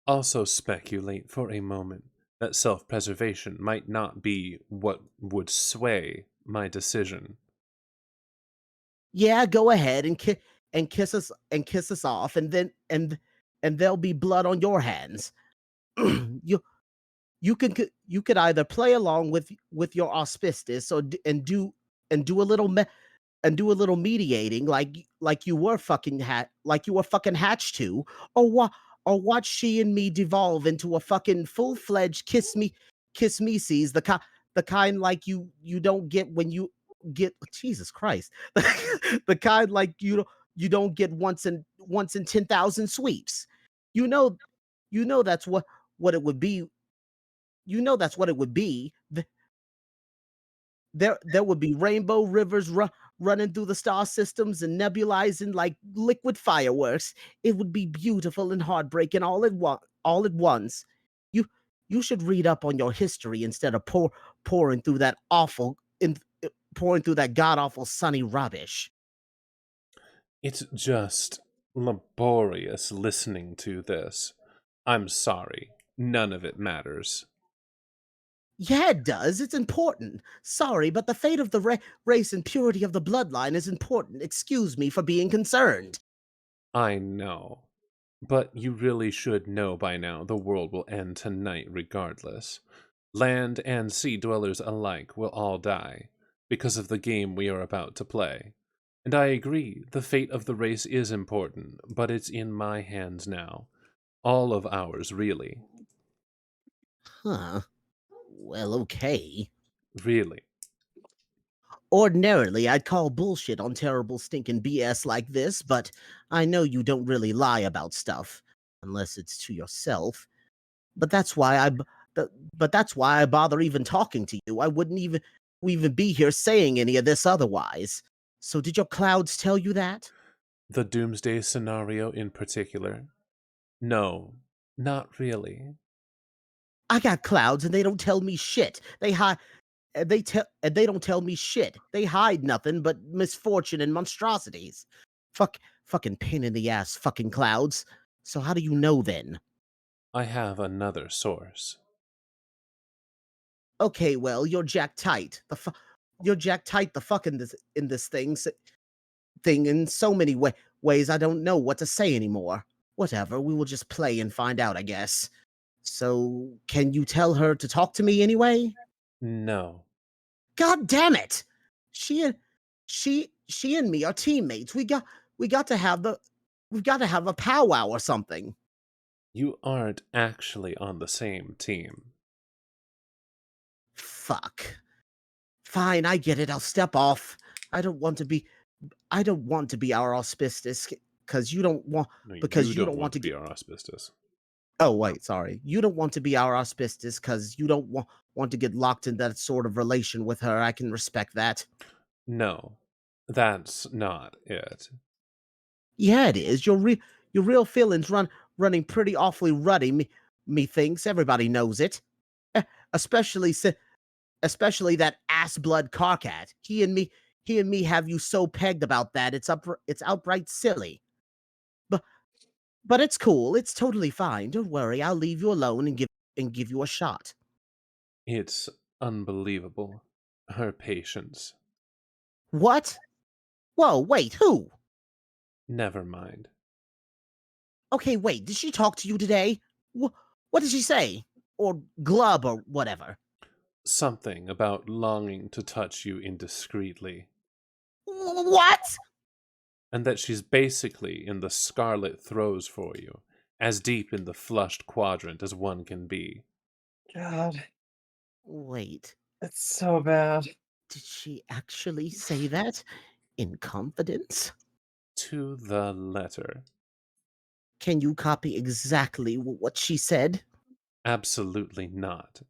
Also speculate for a moment that self-preservation might not be what would sway my decision. Yeah, go ahead and kiss us off, and then and there'll be blood on your hands. you you could either play along with your auspices or and do a little and do a little mediating like you were fucking hatched to, or watch she and me devolve into a fucking full-fledged kiss me sees the kind like you don't get when you get Jesus Christ. The kind like you don't get once in 10,000 sweeps. You know that's what it would be. You know that's what it would be. There would be rainbow rivers running through the star systems and nebulizing like liquid fireworks. It would be beautiful and heartbreaking all at once. You you should read up on your history instead of pouring through that pouring through that god awful sunny rubbish. It's just laborious listening to this. I'm sorry. None of it matters. Yeah, it does. It's important. Sorry, but the fate of the race and purity of the bloodline is important. Excuse me for being concerned. I know. But you really should know by now the world will end tonight regardless. Land and sea dwellers alike will all die because of the game we are about to play. And I agree, the fate of the race is important, but it's in my hands now. All of ours, really. Huh. Well, okay. Really. Ordinarily, I'd call bullshit on terrible stinking BS like this, but I know you don't really lie about stuff, unless it's to yourself. But that's why but that's why I bother even talking to you. I wouldn't even be here saying any of this otherwise. So did your clouds tell you that? The doomsday scenario in particular? No, not really. I got clouds and they don't tell me shit. They don't tell me shit. They hide nothing but misfortune and monstrosities. Fucking pain in the ass fucking clouds. So how do you know then? I have source. Okay, well, you're jack tight. You're jack tight the fuck in this thing in so many ways I don't know what to say anymore. Whatever, we will just play and find out, I guess. So, can you tell her to talk to me anyway? No. God damn it! She and me are teammates. We've got to have a powwow or something. You aren't actually on the same team. Fuck. Fine, I get it. I'll step off. I don't want to be our auspicious because you don't want No, because you don't want to be our auspicious. Oh wait, sorry. You don't want to be our auspicious because you don't want to get locked in that sort of relation with her. I can respect that. No, that's not it. Yeah, it is. Your real feelings running pretty awfully ruddy. Me thinks everybody knows it. Especially that ass blood Carcat. He and me have you so pegged about that. It's outright silly. But it's cool. It's totally fine. Don't worry. I'll leave you alone and give you a shot. It's unbelievable. Her patience. What? Whoa, wait, who? Never mind. Okay, wait, did she talk to you today? What did she say? Or glub or whatever? Something about longing to touch you indiscreetly. What? And that she's basically in the scarlet throes for you, as deep in the flushed quadrant as one can be. God, Wait, it's so bad. did she actually say that? In confidence? To the letter. Can you copy exactly what she said? Absolutely not.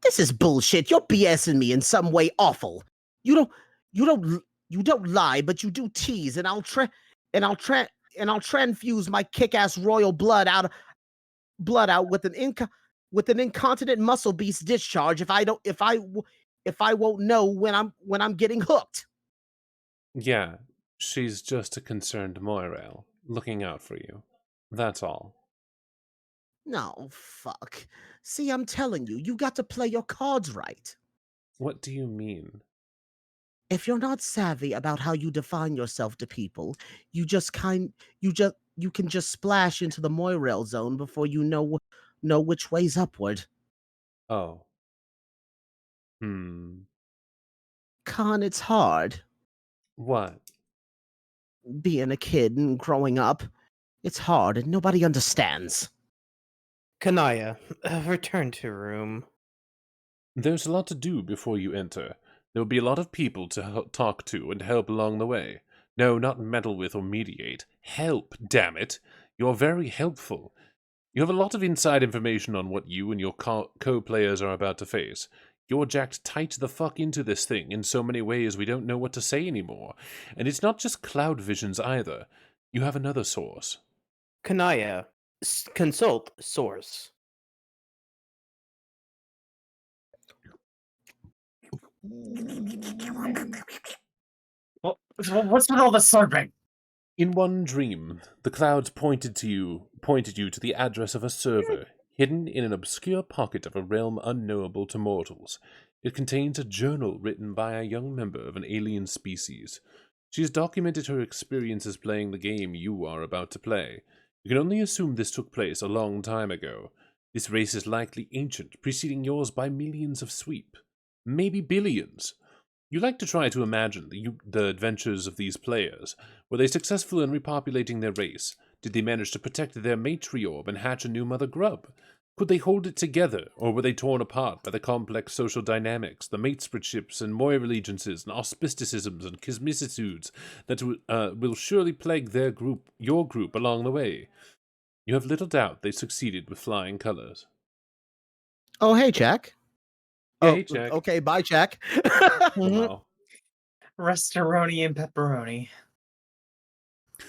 This is bullshit. You're BSing me in some way awful. You don't lie, but you do tease, and I'll transfuse my kick-ass royal blood out with an incontinent muscle beast discharge if I won't know when I'm getting hooked. Yeah, she's just a concerned Moirel, looking out for you. That's all. No, fuck. See, I'm telling you, you got to play your cards right. What do you mean? If you're not savvy about how you define yourself to people, you can just splash into the Moirel zone before you know which way's upward. Oh. Con, it's hard. What? Being a kid and growing up, it's hard and nobody understands. Kanaya, return to room. There's a lot to do before you enter. There will be a lot of people to talk to and help along the way. No, not meddle with or mediate. Help, damn it! You're very helpful. You have a lot of inside information on what you and your co-players are about to face. You're jacked tight the fuck into this thing in so many ways we don't know what to say anymore. And it's not just cloud visions either. You have another source. Kanaya, consult source. Well, what's with all the slurping? In one dream, the clouds pointed you to the address of a server, hidden in an obscure pocket of a realm unknowable to mortals. It contains a journal written by a young member of an alien species. She has documented her experiences playing the game you are about to play. You can only assume this took place a long time ago. This race is likely ancient, preceding yours by millions of sweep. Maybe billions. You like to try to imagine the adventures of these players. Were they successful in repopulating their race? Did they manage to protect their matriorb and hatch a new mother grub? Could they hold it together, or were they torn apart by the complex social dynamics, the matespridships and moral allegiances and auspisticisms and kismicitudes that will surely plague your group along the way? You have little doubt they succeeded with flying colors. Oh, hey, Jack. Yeah, Oh, hey, Jack. okay, bye, Jack. Wow. Restoroni and pepperoni.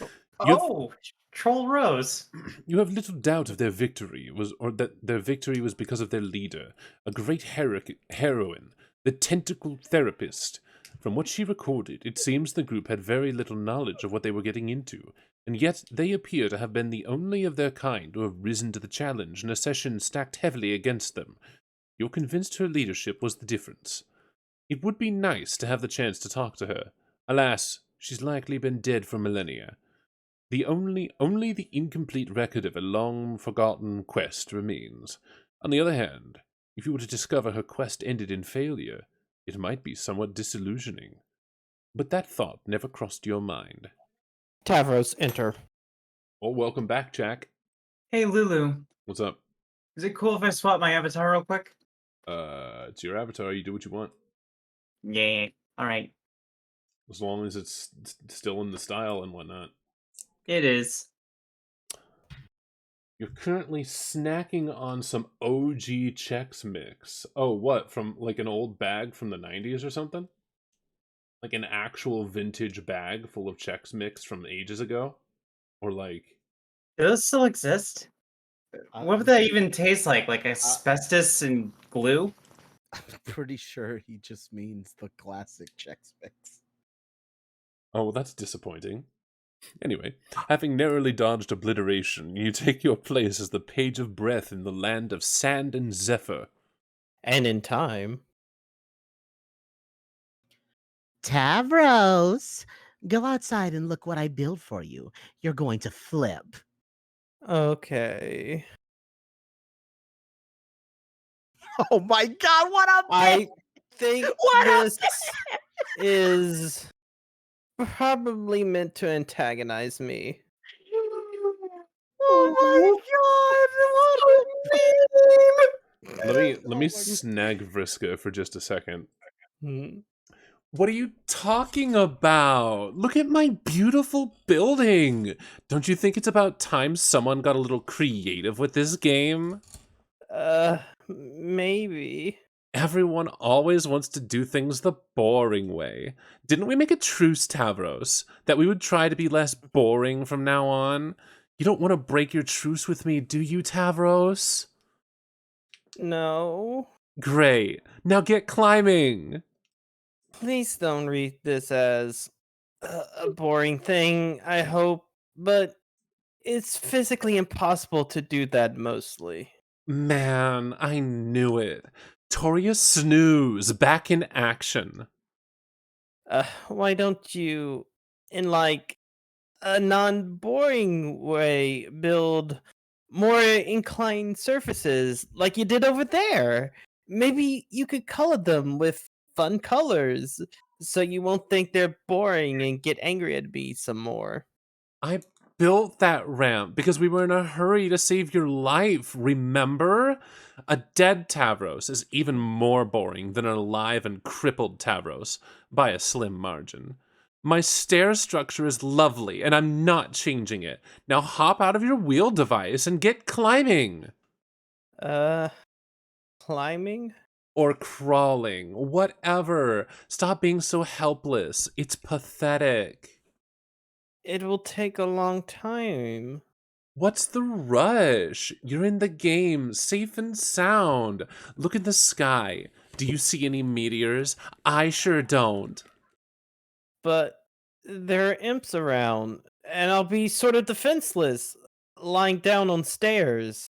You have- Oh, Troll Rose. You have little doubt of their victory that their victory was because of their leader, a great heroine, the tentacle therapist. From what she recorded, it seems the group had very little knowledge of what they were getting into, and yet they appear to have been the only of their kind to have risen to the challenge in a session stacked heavily against them. You're convinced her leadership was the difference. It would be nice to have the chance to talk to her. Alas, she's likely been dead for millennia. Only the incomplete record of a long-forgotten quest remains. On the other hand, if you were to discover her quest ended in failure, it might be somewhat disillusioning. But that thought never crossed your mind. Tavros, enter. Oh, welcome back, Jack. Hey, Lulu. What's up? Is it cool if I swap my avatar real quick? It's your avatar. You do what you want. Yeah. All right. As long as it's still in the style and whatnot. It is. You're currently snacking on some OG Chex Mix. Oh, what? From like an old bag from the 90s or something? Like an actual vintage bag full of Chex Mix from ages ago? Or like... Do those still exist? What would that even taste like? Like asbestos and glue? I'm pretty sure he just means the classic Chex Mix. Oh, well, that's disappointing. Anyway, having narrowly dodged obliteration, you take your place as the page of breath in the land of sand and zephyr. And in time. Tavros, go outside and look what I built for you. You're going to flip. Okay. Oh my god, what a I think What a this is probably meant to antagonize me. Oh my god, what a Let me snag Vriska for just a second. Hmm. What are you talking about? Look at my beautiful building. Don't you think it's about time someone got a little creative with this game? Maybe. Everyone always wants to do things the boring way. Didn't we make a truce, Tavros, that we would try to be less boring from now on? You don't want to break your truce with me, do you, Tavros? No. Great. Now get climbing. Please don't read this as a boring thing, I hope, but it's physically impossible to do that mostly. Man, I knew it. Toria Snooze, back in action. Why don't you, in like a non-boring way, build more inclined surfaces like you did over there? Maybe you could color them with fun colors so you won't think they're boring and get angry at me some more. I built that ramp because we were in a hurry to save your life, remember? A dead Tavros is even more boring than an alive and crippled Tavros, by a slim margin. My stair structure is lovely, and I'm not changing it. Now hop out of your wheel device and get climbing! Climbing? Or crawling, whatever. Stop being so helpless. It's pathetic. It will take a long time. What's the rush? You're in the game, safe and sound. Look at the sky. Do you see any meteors? I sure don't. But there are imps around, and I'll be sort of defenseless, lying down on stairs.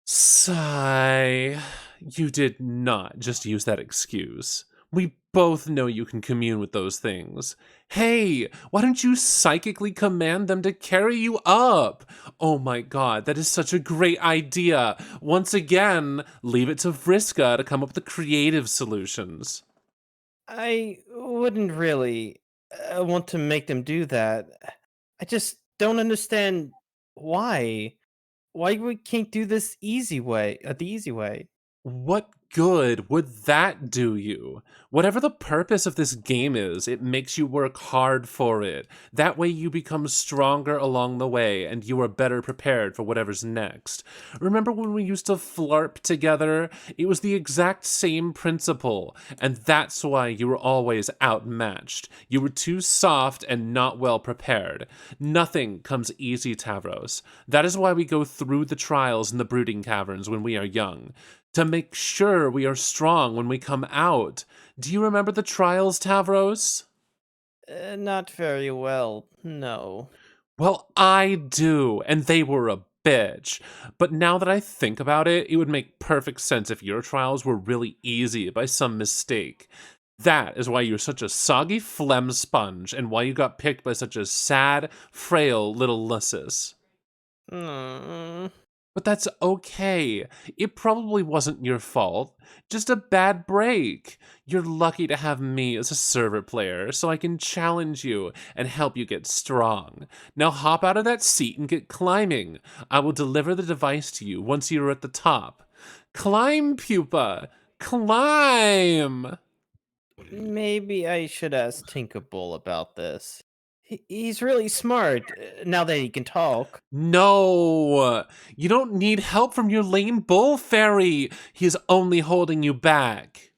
Sigh. You did not just use that excuse. We both know you can commune with those things. Hey, why don't you psychically command them to carry you up? Oh my god, that is such a great idea. Once again, leave it to Vriska to come up with the creative solutions. I wouldn't really want to make them do that. I just don't understand why. Why we can't do this easy way? The easy way. What good would that do you? Whatever the purpose of this game is, it makes you work hard for it. That way you become stronger along the way and you are better prepared for whatever's next. Remember when we used to flarp together? It was the exact same principle, and that's why you were always outmatched. You were too soft and not well prepared. Nothing comes easy, Tavros. That is why we go through the trials in the brooding caverns when we are young. To make sure we are strong when we come out. Do you remember the trials, Tavros? Not very well, no. Well, I do, and they were a bitch. But now that I think about it, it would make perfect sense if your trials were really easy by some mistake. That is why you're such a soggy phlegm sponge, and why you got picked by such a sad, frail little lussus. But that's okay. It probably wasn't your fault. Just a bad break. You're lucky to have me as a server player, so I can challenge you and help you get strong. Now hop out of that seat and get climbing. I will deliver the device to you once you're at the top. Climb, pupa! Climb! Maybe I should ask Tinkerbell about this. He's really smart, now that he can talk. No! You don't need help from your lame bull fairy! He's only holding you back.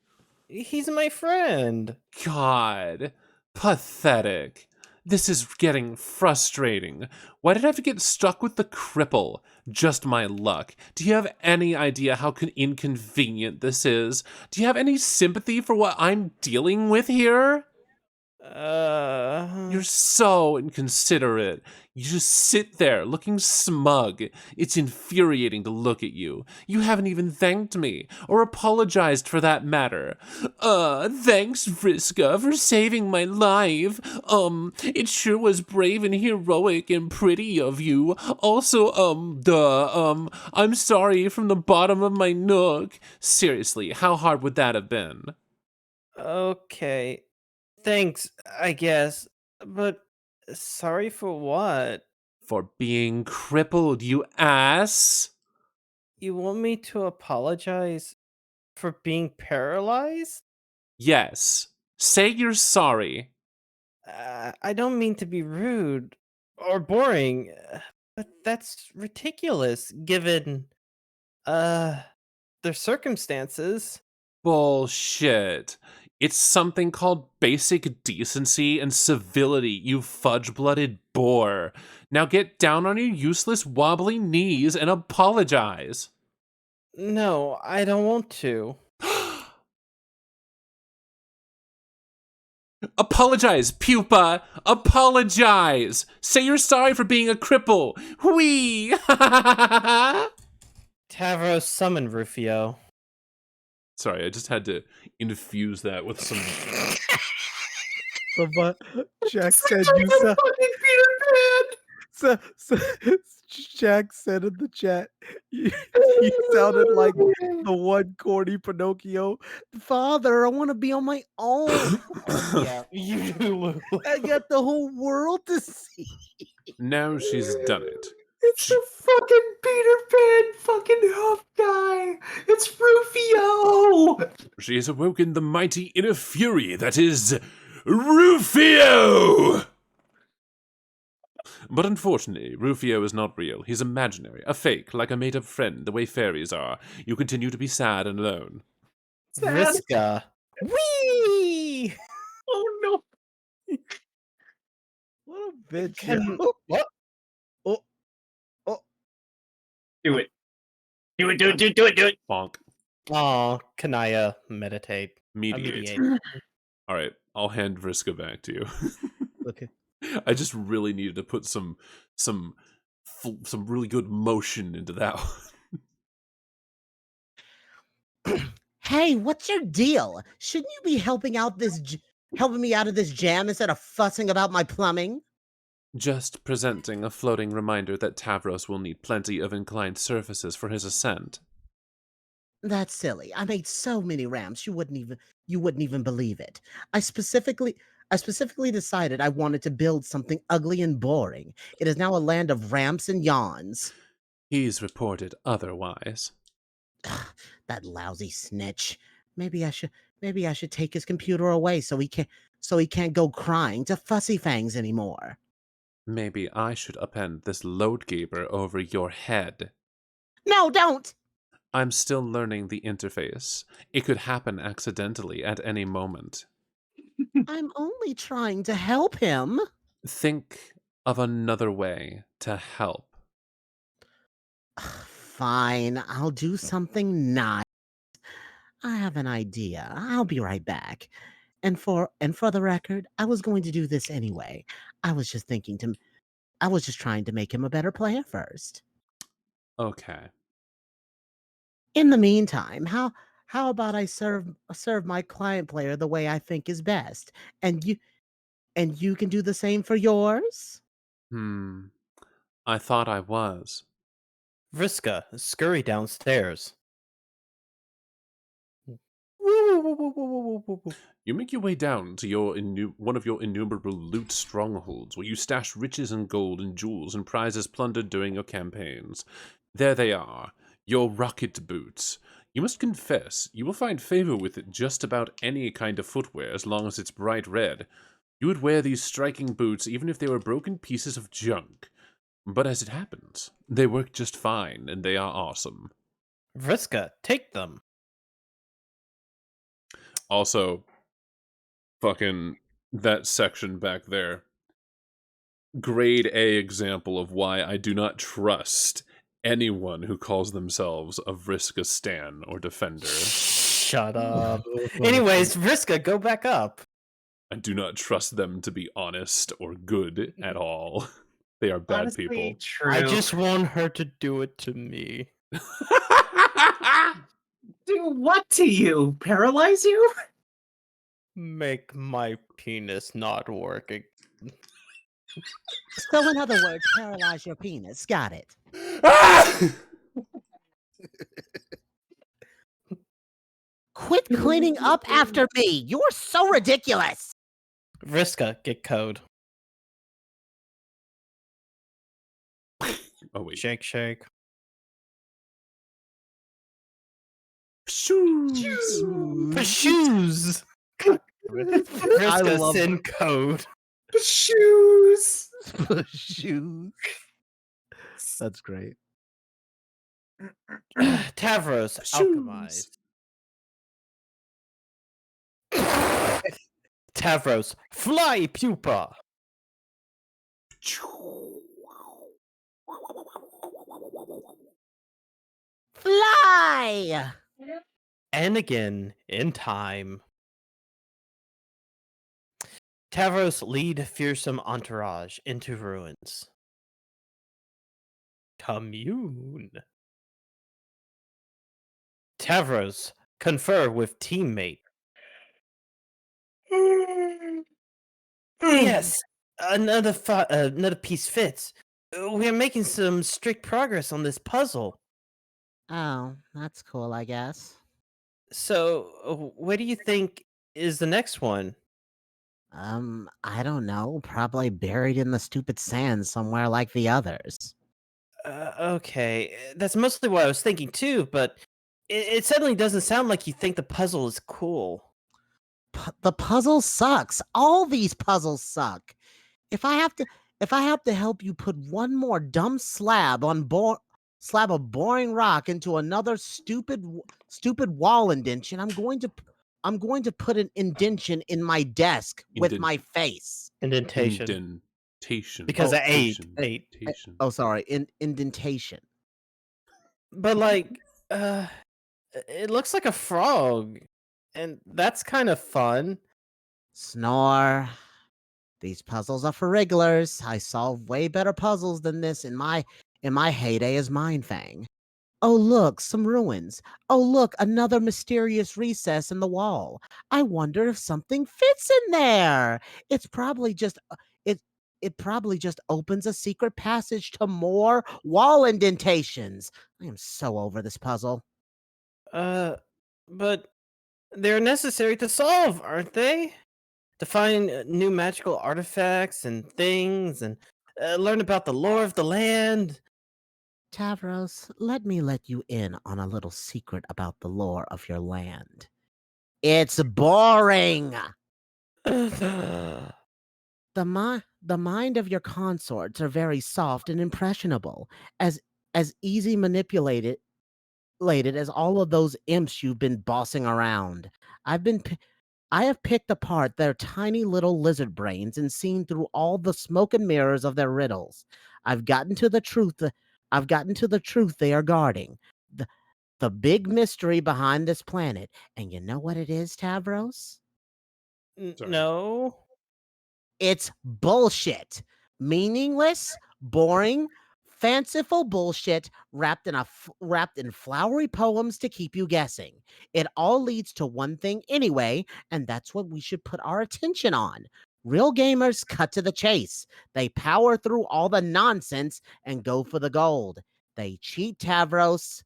He's my friend. God. Pathetic. This is getting frustrating. Why did I have to get stuck with the cripple? Just my luck. Do you have any idea how inconvenient this is? Do you have any sympathy for what I'm dealing with here? You're so inconsiderate. You just sit there looking smug. It's infuriating to look at you. You haven't even thanked me, or apologized for that matter. Thanks, Vriska, for saving my life. It sure was brave and heroic and pretty of you. Also, I'm sorry from the bottom of my nook. Seriously, how hard would that have been? Okay. Thanks, I guess. But sorry for what? For being crippled, you ass! You want me to apologize for being paralyzed? Yes. Say you're sorry. I don't mean to be rude or boring, but that's ridiculous given their circumstances. Bullshit. It's something called basic decency and civility, you fudge-blooded boar. Now get down on your useless wobbly knees and apologize. No, I don't want to. Apologize, pupa! Apologize! Say you're sorry for being a cripple! Whee! Tavros summon Rufio. Sorry, I just had to infuse that with some... But Jack said you sound... So Jack said in the chat, you sounded like the one corny Pinocchio. Father, I want to be on my own. Yeah, you do. I got the whole world to see. Now she's done it. It's the fucking Peter Pan fucking hoof guy. It's Rufio. She has awoken the mighty inner fury that is Rufio! But unfortunately, Rufio is not real. He's imaginary, a fake, like a made-up friend, the way fairies are. You continue to be sad and alone. Vriska. Whee! Oh no. What a bitch. Can- What? Do it. Do it. Bonk. Oh, Kanaya, meditate. Mediate. All right, I'll hand Vriska back to you. Okay. I just really needed to put some really good motion into that one. Hey, what's your deal? Shouldn't you be helping me out of this jam instead of fussing about my plumbing? Just presenting a floating reminder that Tavros will need plenty of inclined surfaces for his ascent. That's silly. I made so many ramps you wouldn't even believe it. I specifically decided I wanted to build something ugly and boring. It is now a land of ramps and yawns. He's reported otherwise. Ugh, that lousy snitch. Maybe I should take his computer away so he can't go crying to Fussy Fangs anymore. Maybe I should append this loadgaber over your head. No, don't! I'm still learning the interface. It could happen accidentally at any moment. I'm only trying to help him. Think of another way to help. Fine, I'll do something nice. I have an idea. I'll be right back. And for the record, I was going to do this anyway. I was just trying to make him a better player first. Okay. In the meantime, how about I serve my client player the way I think is best, and you can do the same for yours? I thought I was. Vriska, scurry downstairs. You make your way down to your one of your innumerable loot strongholds, where you stash riches and gold and jewels and prizes plundered during your campaigns. There they are, your rocket boots. You must confess, you will find favor with it just about any kind of footwear as long as it's bright red. You would wear these striking boots even if they were broken pieces of junk. But as it happens, they work just fine, and they are awesome. Vriska, take them. Also, fucking that section back there. Grade A example of why I do not trust anyone who calls themselves a Vriska stan or defender. Shut up. Anyways, Vriska, go back up. I do not trust them to be honest or good at all. They are bad Honestly, people. True. I just want her to do it to me. Do what to you? Paralyze you? Make my penis not work again. So in other words, paralyze your penis. Got it. Quit cleaning up after me. You're so ridiculous. Vriska, get code. Oh wait. Shake, shake. Shoes. Shoes. I Vriska, love send code. Shoes. shoes. That's great. Tavros, Shoes. alchemize. Tavros, fly, pupa. Fly. And again, in time. Tavros, lead fearsome entourage into ruins. Commune. Tavros, confer with teammate. Yes, another piece fits. We are making some strict progress on this puzzle. Oh, that's cool, I guess. So, what do you think is the next one? I don't know. Probably buried in the stupid sand somewhere like the others. Okay, that's mostly what I was thinking too, but it suddenly doesn't sound like you think the puzzle is cool. The puzzle sucks. All these puzzles suck. If I have to help you put one more dumb slab of boring rock into another stupid wall indentation, I'm going to put an indentation in my desk with my face. Indentation. Indentation. Because I ate. Indentation. Oh, sorry, indentation. But like, it looks like a frog, and that's kind of fun. Snore. These puzzles are for regulars. I solve way better puzzles than this in my heyday as Mindfang. Oh look, some ruins. Oh look, another mysterious recess in the wall. I wonder if something fits in there. It's probably just it probably just opens a secret passage to more wall indentations. I am so over this puzzle. But they're necessary to solve, aren't they? To find new magical artifacts and things, and learn about the lore of the land. Tavros, let me let you in on a little secret about the lore of your land. It's boring. The mind of your consorts are very soft and impressionable, as easy manipulated as all of those imps you've been bossing around. I have picked apart their tiny little lizard brains and seen through all the smoke and mirrors of their riddles. I've gotten to the truth. I've gotten to the truth they are guarding. The, the big mystery behind this planet. And you know what it is, Tavros? Sorry. No. It's bullshit. Meaningless, boring, fanciful bullshit wrapped in flowery poems to keep you guessing. It all leads to one thing anyway, and that's what we should put our attention on. Real gamers cut to the chase. They power through all the nonsense and go for the gold. They cheat, Tavros.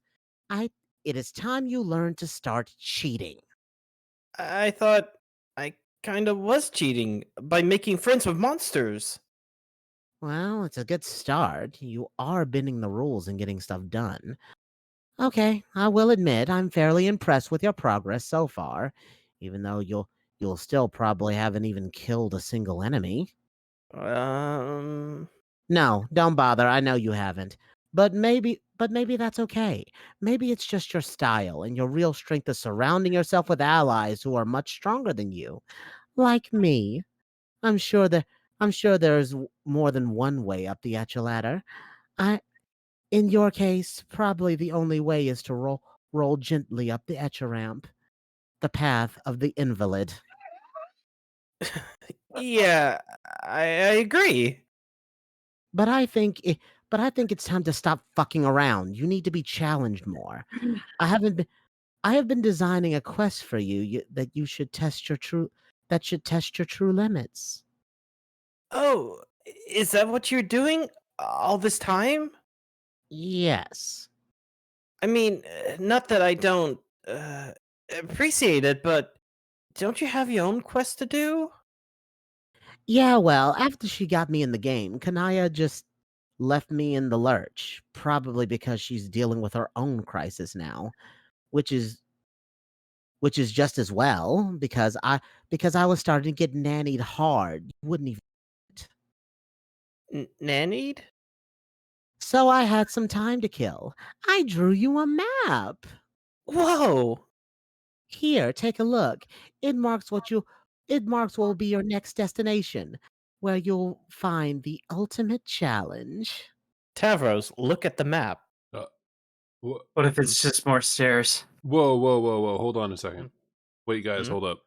It is time you learn to start cheating. I thought I kind of was cheating by making friends with monsters. Well, it's a good start. You are bending the rules and getting stuff done. Okay, I will admit I'm fairly impressed with your progress so far, even though you'll still probably haven't even killed a single enemy. Um, No, don't bother. I know you haven't. But maybe that's okay. Maybe it's just your style and your real strength is surrounding yourself with allies who are much stronger than you, like me. I'm sure that I'm sure there's more than one way up the Etcha ladder. In your case, probably the only way is to roll gently up the Etcha ramp, the path of the invalid. yeah, I agree. But I think it's time to stop fucking around. You need to be challenged more. I have been designing a quest for you, that should test your true limits. Oh, is that what you're doing all this time? Yes. I mean, not that I don't appreciate it, but don't you have your own quest to do? Yeah, well, after she got me in the game, Kanaya just left me in the lurch, probably because she's dealing with her own crisis now, which is just as well because I was starting to get nannied hard. You wouldn't even. Nannied? So I had some time to kill. I drew you a map. Whoa! Here, take a look. It marks what will be your next destination, where you'll find the ultimate challenge. Tavros, look at the map. Wh- What if it's just more stairs? Whoa! Hold on a second. Wait, guys, Hmm? hold up.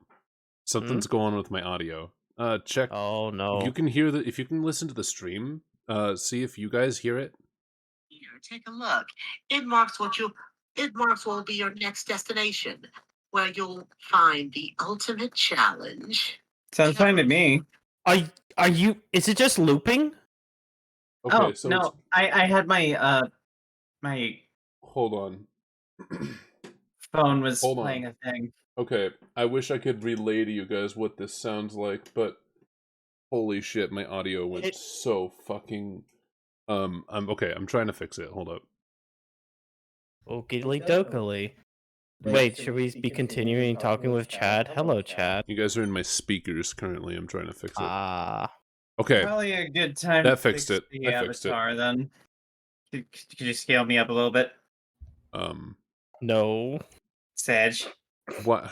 Something's going on with my audio. Check. Oh no. You can hear if you can listen to the stream. See if you guys hear it. Here, take a look. It marks what will be your next destination, where you'll find the ultimate challenge. Sounds fine to me. Are you is it just looping? Okay, Oh so no, I had my my hold on. phone was Hold on. playing a thing. Okay, I wish I could relay to you guys what this sounds like, but holy shit, my audio went so fucking. I'm trying to fix it. Hold up. Okey dokey. Wait, should we be continuing talking with Chad? Hello, Chad. You guys are in my speakers currently. I'm trying to fix it. Ah. Okay, Probably a good time That to fixed fix it. the I fixed it. avatar then. Could you scale me up a little bit? No. Sage. What?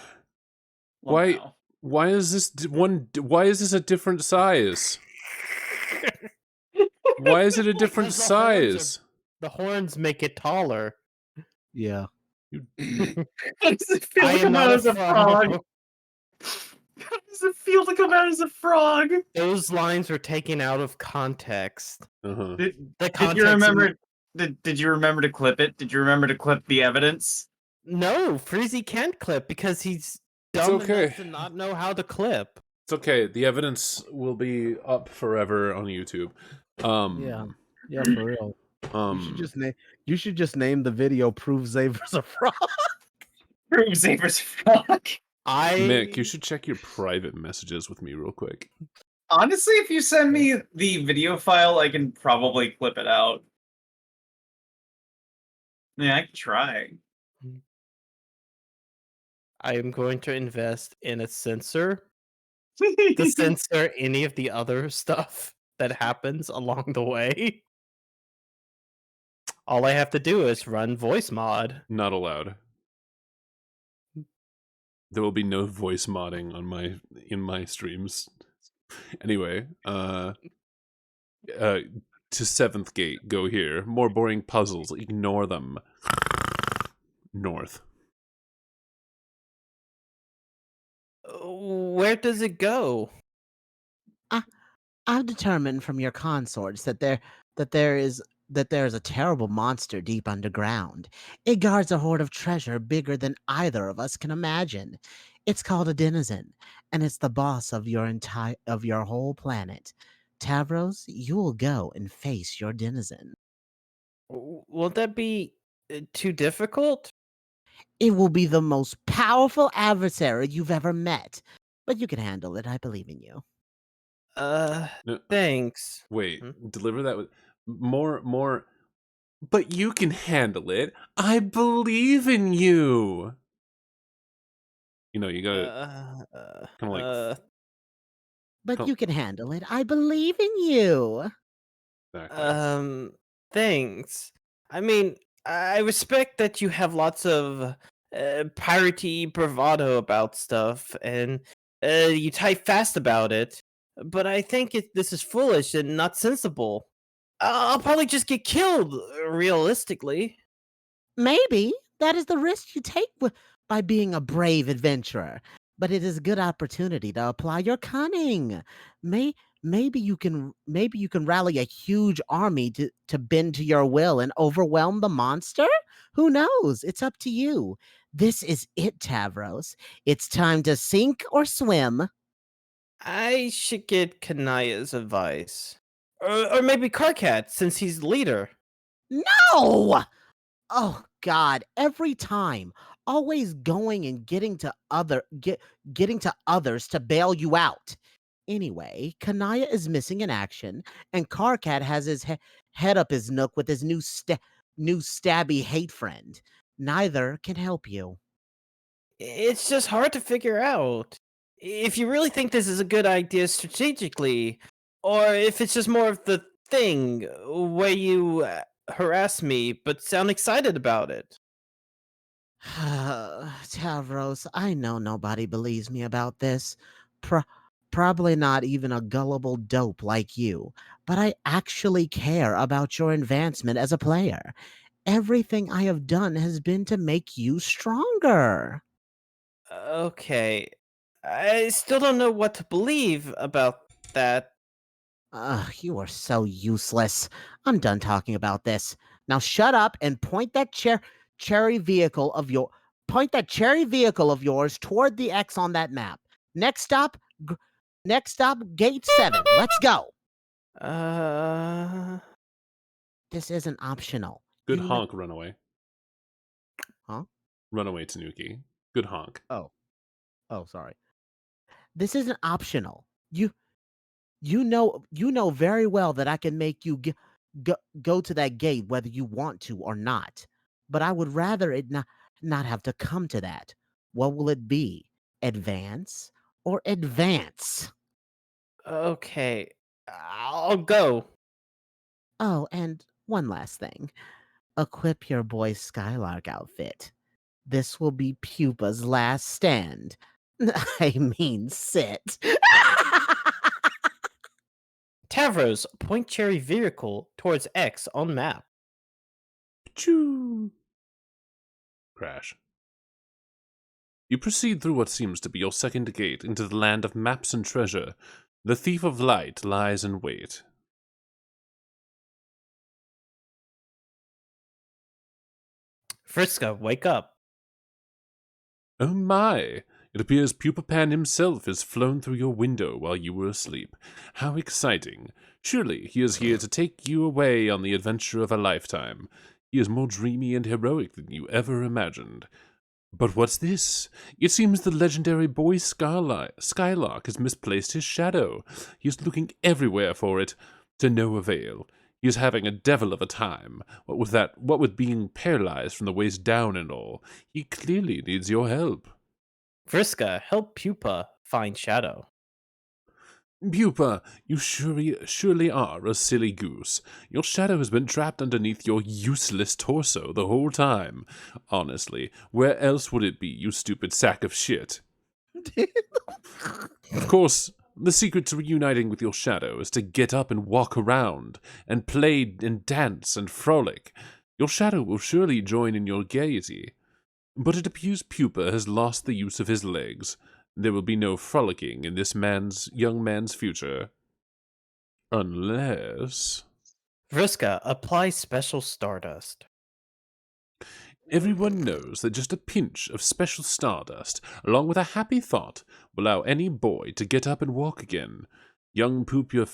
Well, Why? no. Why is this Why is this a different size? Why is it a different Because the horns are- size? The horns make it taller. Yeah. How does it feel I to am come not out a as a frog? How does it feel to come out as a frog? Those lines were taken out of context. Uh-huh. The Did context you remember? Did you remember to clip it? Did you remember to clip the evidence? No, Freezy can't clip because he's It's dumb okay. enough to not know how to clip. It's okay. The evidence will be up forever on YouTube. Yeah, for real. You should just name the video "Prove Xaver's a Frog." Prove Xaver's a frog. Mick, you should check your private messages with me real quick. Honestly, if you send me the video file, I can probably clip it out. Yeah, I can try. I am going to invest in a sensor to censor any of the other stuff that happens along the way. All I have to do is run voice mod. Not allowed. There will be no voice modding on in my streams. Anyway, to 7th gate, go here. More boring puzzles, ignore them. North. Where does it go? I've determined from your consorts that there is a terrible monster deep underground. It guards a hoard of treasure bigger than either of us can imagine. It's called a denizen, and it's the boss of your whole planet. Tavros, you will go and face your denizen. Won't that be too difficult? It will be the most powerful adversary you've ever met, but you can handle it. I believe in you. No, Thanks. wait, deliver that with more. But you can handle it. I believe in you. You know, you gotta kind of like. But you can handle it. I believe in you. Exactly. Thanks. I mean, I respect that you have lots of piratey bravado about stuff, and you type fast about it. But I think this is foolish and not sensible. I'll probably just get killed, realistically. Maybe that is the risk you take by being a brave adventurer, but it is a good opportunity to apply your cunning. Maybe you can rally a huge army to bend to your will and overwhelm the monster. Who knows? It's up to you. This is it, Tavros. It's time to sink or swim. I should get Kanaya's advice. Or maybe Karkat, since he's the leader. No! Oh God, every time. Always going and getting to others to bail you out. Anyway, Kanaya is missing in action, and Karkat has his head up his nook with his new stabby hate friend. Neither can help you. It's just hard to figure out if you really think this is a good idea strategically, or if it's just more of the thing where you harass me but sound excited about it. Tavros, I know nobody believes me about this. Probably not even a gullible dope like you, but I actually care about your advancement as a player. Everything I have done has been to make you stronger. Okay, I still don't know what to believe about that. You are so useless. I'm done talking about this. Now shut up and point that cherry vehicle of yours toward the X on that map. Next stop, gate 7. Let's go. This isn't optional. Good honk, runaway. Huh? Runaway, Tanuki. Good honk. Oh, sorry. This isn't optional. You know very well that I can make you go to that gate whether you want to or not. But I would rather it not have to come to that. What will it be? Advance or advance? Okay, I'll go. Oh, and one last thing. Equip your boy Skylark outfit. This will be Pupa's last stand. I mean, sit. Tavros, point cherry vehicle towards X on map. Choo. Crash. You proceed through what seems to be your second gate into the land of maps and treasure. The thief of light lies in wait. Friska, wake up. Oh my! It appears Pupa Pan himself has flown through your window while you were asleep. How exciting! Surely he is here to take you away on the adventure of a lifetime. He is more dreamy and heroic than you ever imagined. But what's this? It seems the legendary boy Skylark has misplaced his shadow. He is looking everywhere for it, to no avail. He is having a devil of a time. What with being paralyzed from the waist down and all, he clearly needs your help. Vriska, help Pupa find Shadow. Pupa, you surely are a silly goose. Your shadow has been trapped underneath your useless torso the whole time. Honestly, where else would it be, you stupid sack of shit? Of course, the secret to reuniting with your shadow is to get up and walk around, and play and dance and frolic. Your shadow will surely join in your gaiety. But it appears Pupa has lost the use of his legs. There will be no frolicking in this young man's future. Unless... Vriska, apply special stardust. Everyone knows that just a pinch of special stardust, along with a happy thought, will allow any boy to get up and walk again. Young Pupa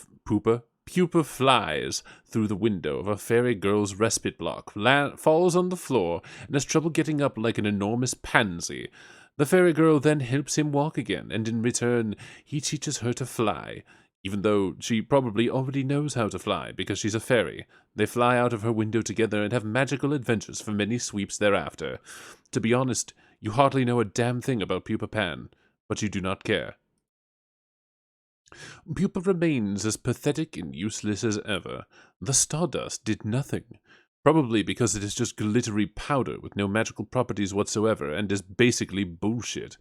flies through the window of a fairy girl's respite block, falls on the floor, and has trouble getting up like an enormous pansy. The fairy girl then helps him walk again, and in return, he teaches her to fly. Even though she probably already knows how to fly, because she's a fairy. They fly out of her window together and have magical adventures for many sweeps thereafter. To be honest, you hardly know a damn thing about Pupa Pan, but you do not care. Pupa remains as pathetic and useless as ever. The stardust did nothing. Probably because it is just glittery powder with no magical properties whatsoever and is basically bullshit.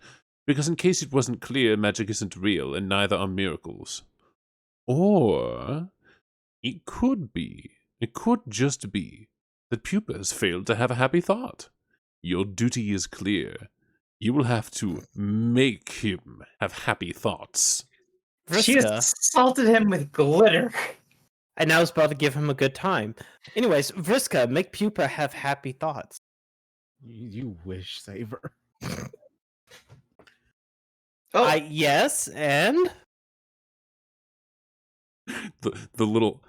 Because in case it wasn't clear, magic isn't real and neither are miracles. Or it could just be, that Pupa has failed to have a happy thought. Your duty is clear. You will have to make him have happy thoughts. She Vriska, assaulted him with glitter. and I was about to give him a good time. Anyways, Vriska, make Pupa have happy thoughts. You wish, Saber. Oh, Yes, and The little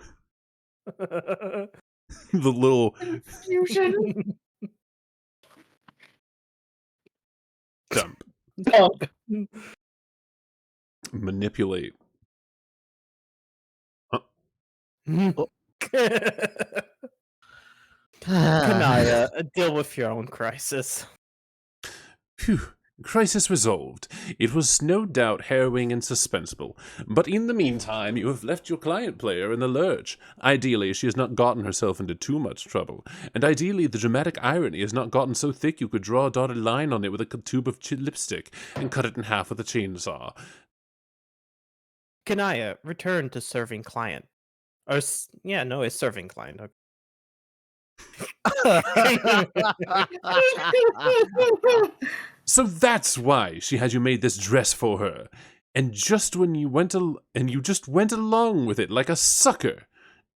the little confusion. dump. Oh, Manipulate. Kanaya, deal with your own crisis. Phew. Crisis resolved. It was no doubt harrowing and suspenseful, but in the meantime you have left your client player in the lurch. Ideally, she has not gotten herself into too much trouble, and ideally the dramatic irony has not gotten so thick you could draw a dotted line on it with a tube of lipstick and cut it in half with a chainsaw. Kanaya, return to serving client. Or, it's serving client. So that's why she had you made this dress for her. And just when you went along with it like a sucker.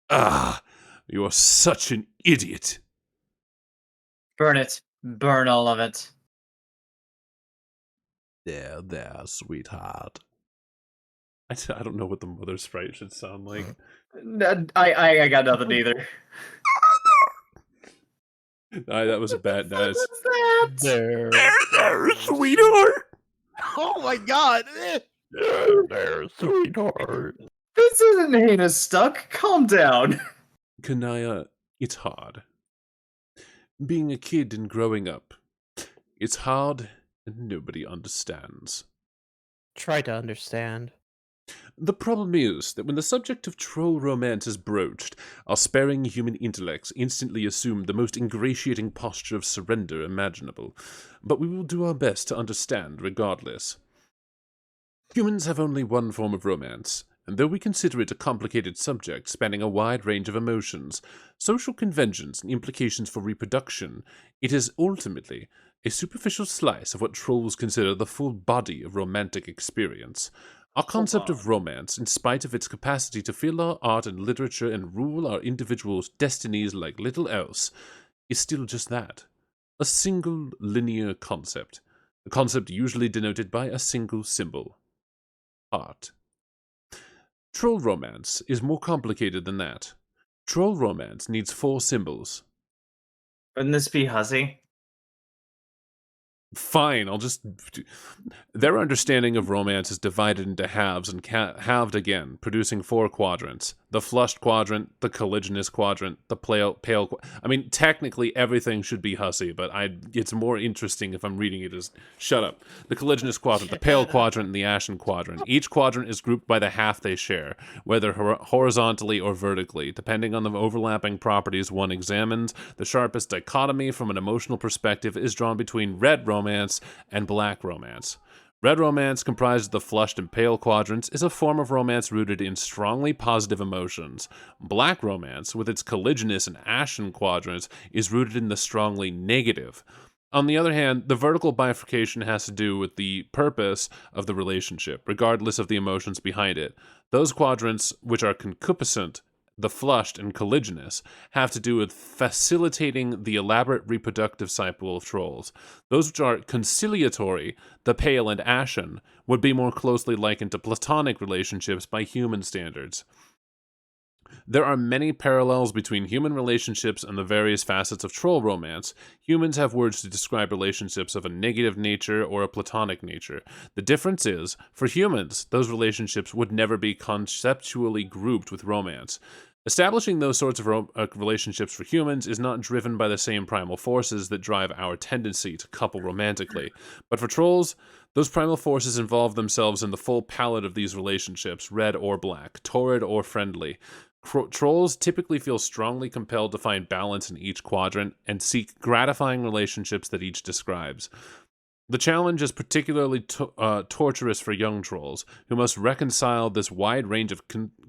Ah, you're such an idiot. burn it. Burn all of it. There, sweetheart. I don't know what the mother sprite should sound like. I got nothing either. That was a bad nice. What's that? There, sweetheart. Oh my god! There, sweetheart. This isn't heinous stuck. Calm down. Kanaya, it's hard. Being a kid and growing up, it's hard and nobody understands. Try to understand. The problem is that when the subject of troll romance is broached, our sparing human intellects instantly assume the most ingratiating posture of surrender imaginable. But we will do our best to understand regardless. Humans have only one form of romance, and though we consider it a complicated subject spanning a wide range of emotions, social conventions, and implications for reproduction, it is ultimately a superficial slice of what trolls consider the full body of romantic experience. Our concept of romance, in spite of its capacity to fill our art and literature and rule our individuals' destinies like little else, is still just that. A single linear concept. A concept usually denoted by a single symbol. Art. Troll romance is more complicated than that. Troll romance needs 4 symbols. Wouldn't this be Hussy? Fine, I'll just... Their understanding of romance is divided into halves and halved again, producing 4 quadrants. the flushed quadrant, the colliginous quadrant, the I mean, technically everything should be hussy, but it's more interesting if I'm reading it as shut up. The colliginous quadrant, the pale quadrant, and the ashen quadrant. Each quadrant is grouped by the half they share, whether horizontally or vertically, depending on the overlapping properties one examines. The sharpest dichotomy from an emotional perspective is drawn between red romance and black romance. Red romance, comprised of the flushed and pale quadrants, is a form of romance rooted in strongly positive emotions. Black romance, with its colliginous and ashen quadrants, is rooted in the strongly negative. On the other hand, the vertical bifurcation has to do with the purpose of the relationship, regardless of the emotions behind it. Those quadrants, which are concupiscent, the flushed and colliginous, have to do with facilitating the elaborate reproductive cycle of trolls. Those which are conciliatory, the pale and ashen, would be more closely likened to platonic relationships by human standards. There are many parallels between human relationships and the various facets of troll romance. Humans have words to describe relationships of a negative nature or a platonic nature. The difference is, for humans, those relationships would never be conceptually grouped with romance. Establishing those sorts of relationships for humans is not driven by the same primal forces that drive our tendency to couple romantically. But for trolls, those primal forces involve themselves in the full palette of these relationships, red or black, torrid or friendly. Trolls typically feel strongly compelled to find balance in each quadrant and seek gratifying relationships that each describes. The challenge is particularly torturous for young trolls, who must reconcile this wide range of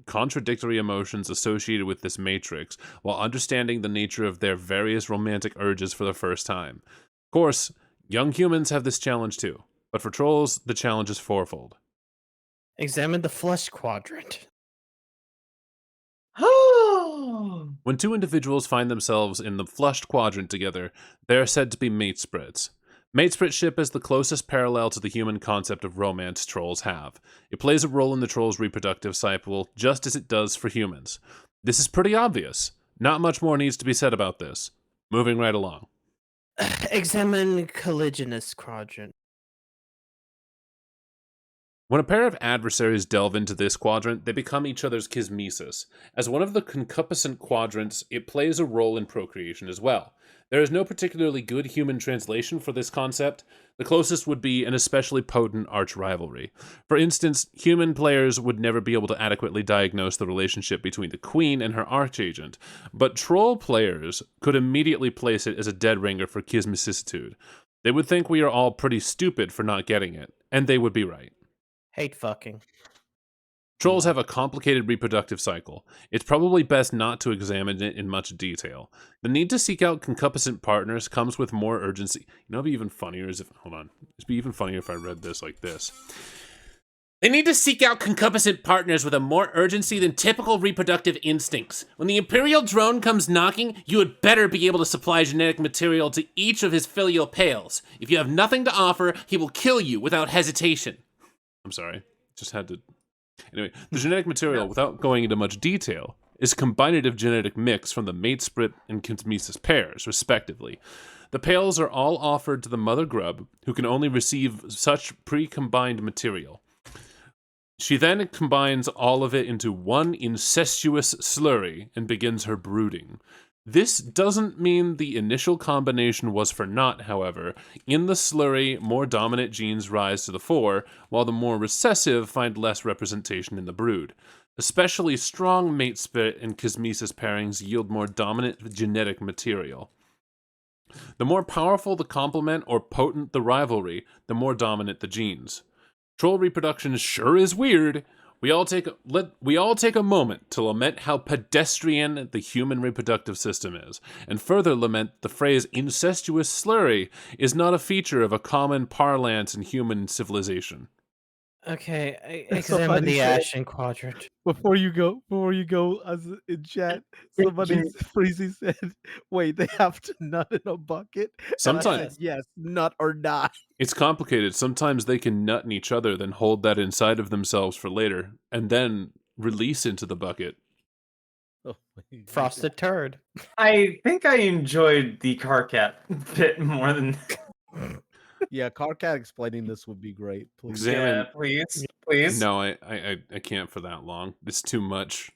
contradictory emotions associated with this matrix, while understanding the nature of their various romantic urges for the first time. Of course, young humans have this challenge too, but for trolls, the challenge is fourfold. Examine the flush quadrant. Oh. When two individuals find themselves in the flushed quadrant together, they are said to be matesprits. Matespritship is the closest parallel to the human concept of romance trolls have. It plays a role in the troll's reproductive cycle, just as it does for humans. This is pretty obvious. Not much more needs to be said about this. Moving right along. Examine colliginous quadrant. When a pair of adversaries delve into this quadrant, they become each other's kismesis. As one of the concupiscent quadrants, it plays a role in procreation as well. There is no particularly good human translation for this concept. The closest would be an especially potent arch-rivalry. For instance, human players would never be able to adequately diagnose the relationship between the queen and her archagent, but troll players could immediately place it as a dead ringer for kismicissitude. They would think we are all pretty stupid for not getting it, and they would be right. Hate fucking. Trolls have a complicated reproductive cycle. It's probably best not to examine it in much detail. The need to seek out concupiscent partners comes with more urgency. You know, it'd be even funnier is if, hold on, it'd be even funnier if I read this like this. They need to seek out concupiscent partners with a more urgency than typical reproductive instincts. When the Imperial drone comes knocking, you had better be able to supply genetic material to each of his filial pales. If you have nothing to offer, he will kill you without hesitation. I'm sorry, just had to... Anyway, the genetic material, without going into much detail, is a combinative genetic mix from the matesprit and kismesis pairs, respectively. The pales are all offered to the mother grub, who can only receive such pre-combined material. She then combines all of it into one incestuous slurry and begins her brooding. This doesn't mean the initial combination was for naught, however. In the slurry, more dominant genes rise to the fore, while the more recessive find less representation in the brood. Especially strong matesprit and kismesis pairings yield more dominant genetic material. The more powerful the complement or potent the rivalry, the more dominant the genes. Troll reproduction sure is weird. We all take a moment to lament how pedestrian the human reproductive system is, and further lament the phrase incestuous slurry is not a feature of a common parlance in human civilization. Okay, Somebody examine the said- ashen quadrant. Before you go, as in chat, somebody Freezy said, "Wait, they have to nut in a bucket." And I Sometimes. said, yes, nut or not. It's complicated. Sometimes they can nut in each other, then hold that inside of themselves for later, and then release into the bucket. Oh, my Frosted turd. I think I enjoyed the car cat bit more than. Yeah, Carcat explaining this would be great. Please. Examine. Yeah, please. No, I can't for that long. It's too much.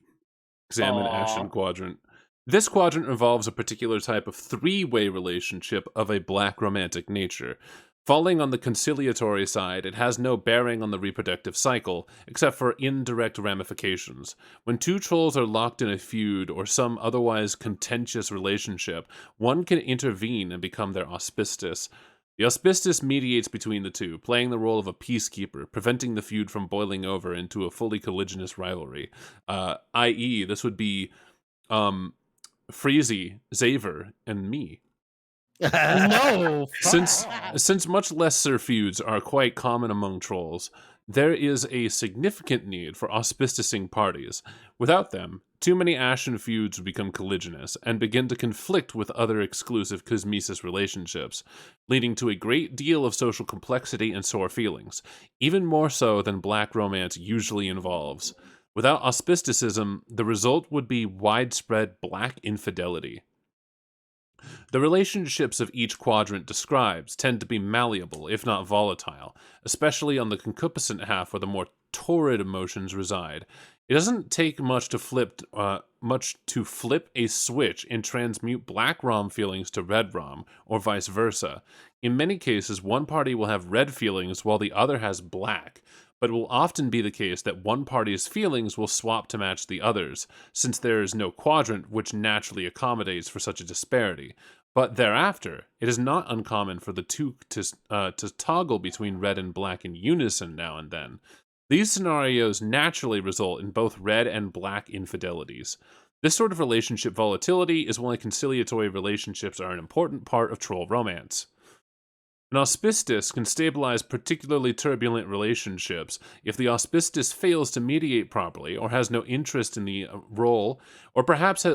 Examine action quadrant. This quadrant involves a particular type of three-way relationship of a black romantic nature. Falling on the conciliatory side, it has no bearing on the reproductive cycle, except for indirect ramifications. When two trolls are locked in a feud or some otherwise contentious relationship, one can intervene and become their auspicious. The auspicious mediates between the two, playing the role of a peacekeeper, preventing the feud from boiling over into a fully colliginous rivalry. I.e., this would be Freezy, Xaver, and me. No. Since much lesser feuds are quite common among trolls, there is a significant need for auspicing parties. Without them, too many ashen feuds would become colliginous and begin to conflict with other exclusive cosmesis relationships, leading to a great deal of social complexity and sore feelings, even more so than black romance usually involves. Without auspisticism, the result would be widespread black infidelity. The relationships of each quadrant describes tend to be malleable, if not volatile, especially on the concupiscent half where the more torrid emotions reside. It doesn't take much to flip a switch and transmute black rom feelings to red rom, or vice versa. In many cases, one party will have red feelings while the other has black, but it will often be the case that one party's feelings will swap to match the other's, since there is no quadrant which naturally accommodates for such a disparity. But thereafter, it is not uncommon for the two to toggle between red and black in unison now and then. These scenarios naturally result in both red and black infidelities. This sort of relationship volatility is why conciliatory relationships are an important part of troll romance. An auspicious can stabilize particularly turbulent relationships if the auspicious fails to mediate properly or has no interest in the role, or perhaps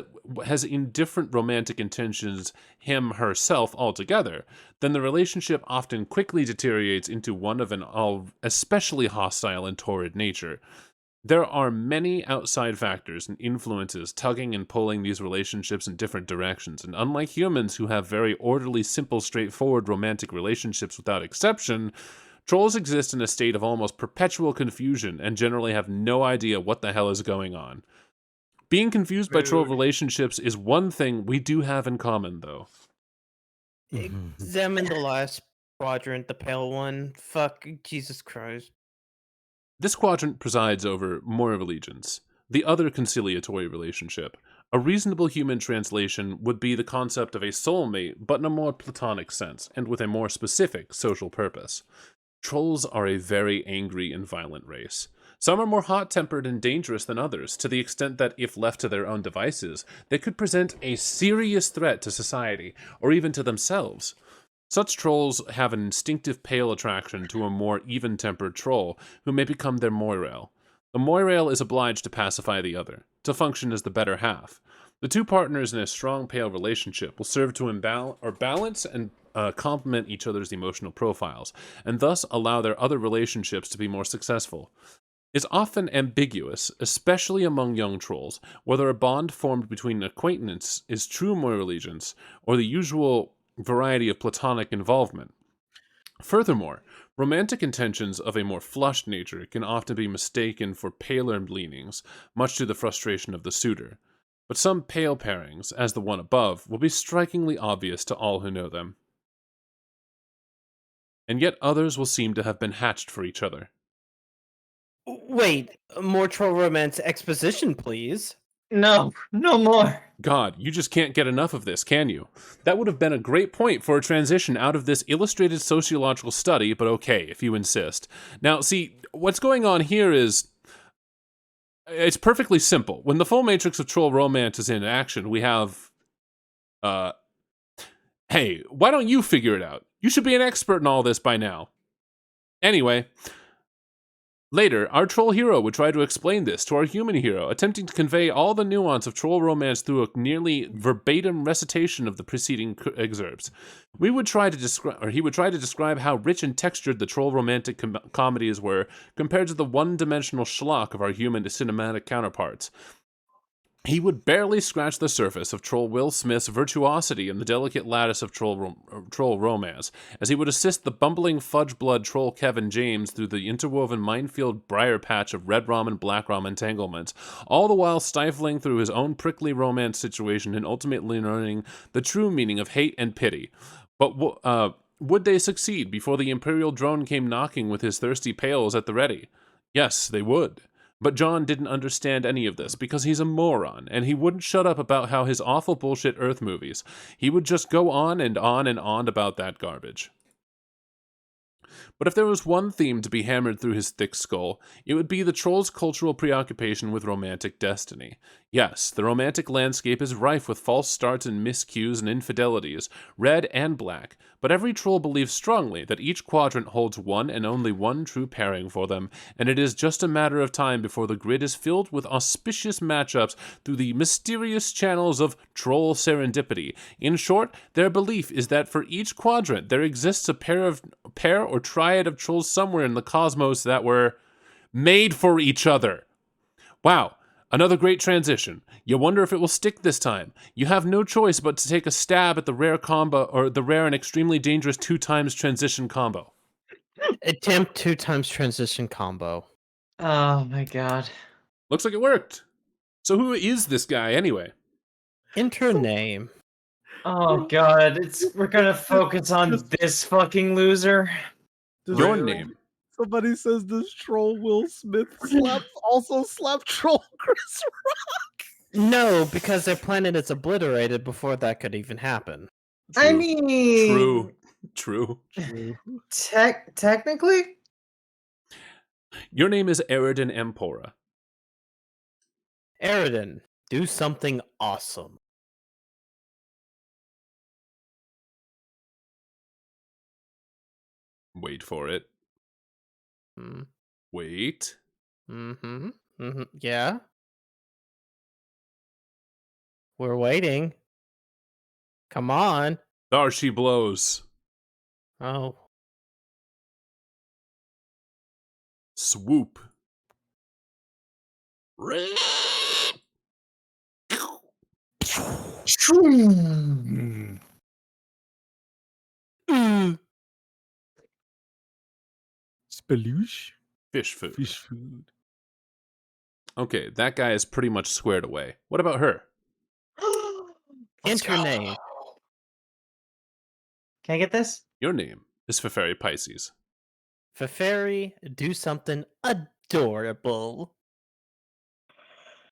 has indifferent romantic intentions herself altogether. Then the relationship often quickly deteriorates into one of an especially hostile and torrid nature. There are many outside factors and influences tugging and pulling these relationships in different directions, and unlike humans who have very orderly, simple, straightforward romantic relationships without exception, trolls exist in a state of almost perpetual confusion and generally have no idea what the hell is going on. Being confused by troll relationships is one thing we do have in common, though. Examine the last quadrant, the pale one. Fuck, Jesus Christ. This quadrant presides over moral allegiance, the other conciliatory relationship. A reasonable human translation would be the concept of a soulmate, but in a more platonic sense, and with a more specific social purpose. Trolls are a very angry and violent race. Some are more hot-tempered and dangerous than others, to the extent that if left to their own devices, they could present a serious threat to society, or even to themselves. Such trolls have an instinctive pale attraction to a more even-tempered troll, who may become their moirail. The moirail is obliged to pacify the other, to function as the better half. The two partners in a strong pale relationship will serve to balance and complement each other's emotional profiles, and thus allow their other relationships to be more successful. It's often ambiguous, especially among young trolls, whether a bond formed between acquaintance is true moral allegiance, or the usual variety of platonic involvement. Furthermore, romantic intentions of a more flushed nature can often be mistaken for paler leanings, much to the frustration of the suitor. But some pale pairings, as the one above, will be strikingly obvious to all who know them. And yet others will seem to have been hatched for each other. Wait, more troll romance exposition, please. No, no more. God, you just can't get enough of this, can you? That would have been a great point for a transition out of this illustrated sociological study, but okay, if you insist. Now, see, what's going on here is... it's perfectly simple. When the full matrix of troll romance is in action, we have... hey, why don't you figure it out? You should be an expert in all this by now. Anyway... later, our troll hero would try to explain this to our human hero, attempting to convey all the nuance of troll romance through a nearly verbatim recitation of the preceding excerpts. He would try to describe how rich and textured the troll romantic comedies were compared to the one-dimensional schlock of our human cinematic counterparts. He would barely scratch the surface of Troll Will Smith's virtuosity in the delicate lattice of troll romance, as he would assist the bumbling fudge-blood troll Kevin James through the interwoven minefield briar patch of red rom and black rom entanglements, all the while stifling through his own prickly romance situation and ultimately learning the true meaning of hate and pity. But would they succeed before the Imperial drone came knocking with his thirsty pails at the ready? Yes, they would. But John didn't understand any of this because he's a moron, and he wouldn't shut up about how his awful bullshit Earth movies. He would just go on and on and on about that garbage. But if there was one theme to be hammered through his thick skull, it would be the troll's cultural preoccupation with romantic destiny. Yes, the romantic landscape is rife with false starts and miscues and infidelities, red and black, but every troll believes strongly that each quadrant holds one and only one true pairing for them, and it is just a matter of time before the grid is filled with auspicious matchups through the mysterious channels of troll serendipity. In short, their belief is that for each quadrant there exists a pair or triad of trolls somewhere in the cosmos that were made for each other. Wow. Another great transition. You wonder if it will stick this time. You have no choice but to take a stab at the rare combo, or the rare and extremely dangerous 2x transition combo. Attempt 2x transition combo. Oh my god. Looks like it worked. So who is this guy anyway? Enter name. Oh god, we're gonna focus on this fucking loser. Your name. Somebody says this troll Will Smith also slapped troll Chris Rock. No, because their planet is obliterated before that could even happen. I True. mean, True. technically, Your name is Eridan Empora. Eridan, do something awesome. Wait for it. Hmm. Wait. Mm-hmm. Mm-hmm. Yeah. We're waiting. Come on. There she blows. Oh. Swoop. Spaloosh. Fish food. Fish food. Okay, that guy is pretty much squared away. What about her? Enter name. can I get this? Your name is Feferi Pisces. Feferi, do something adorable.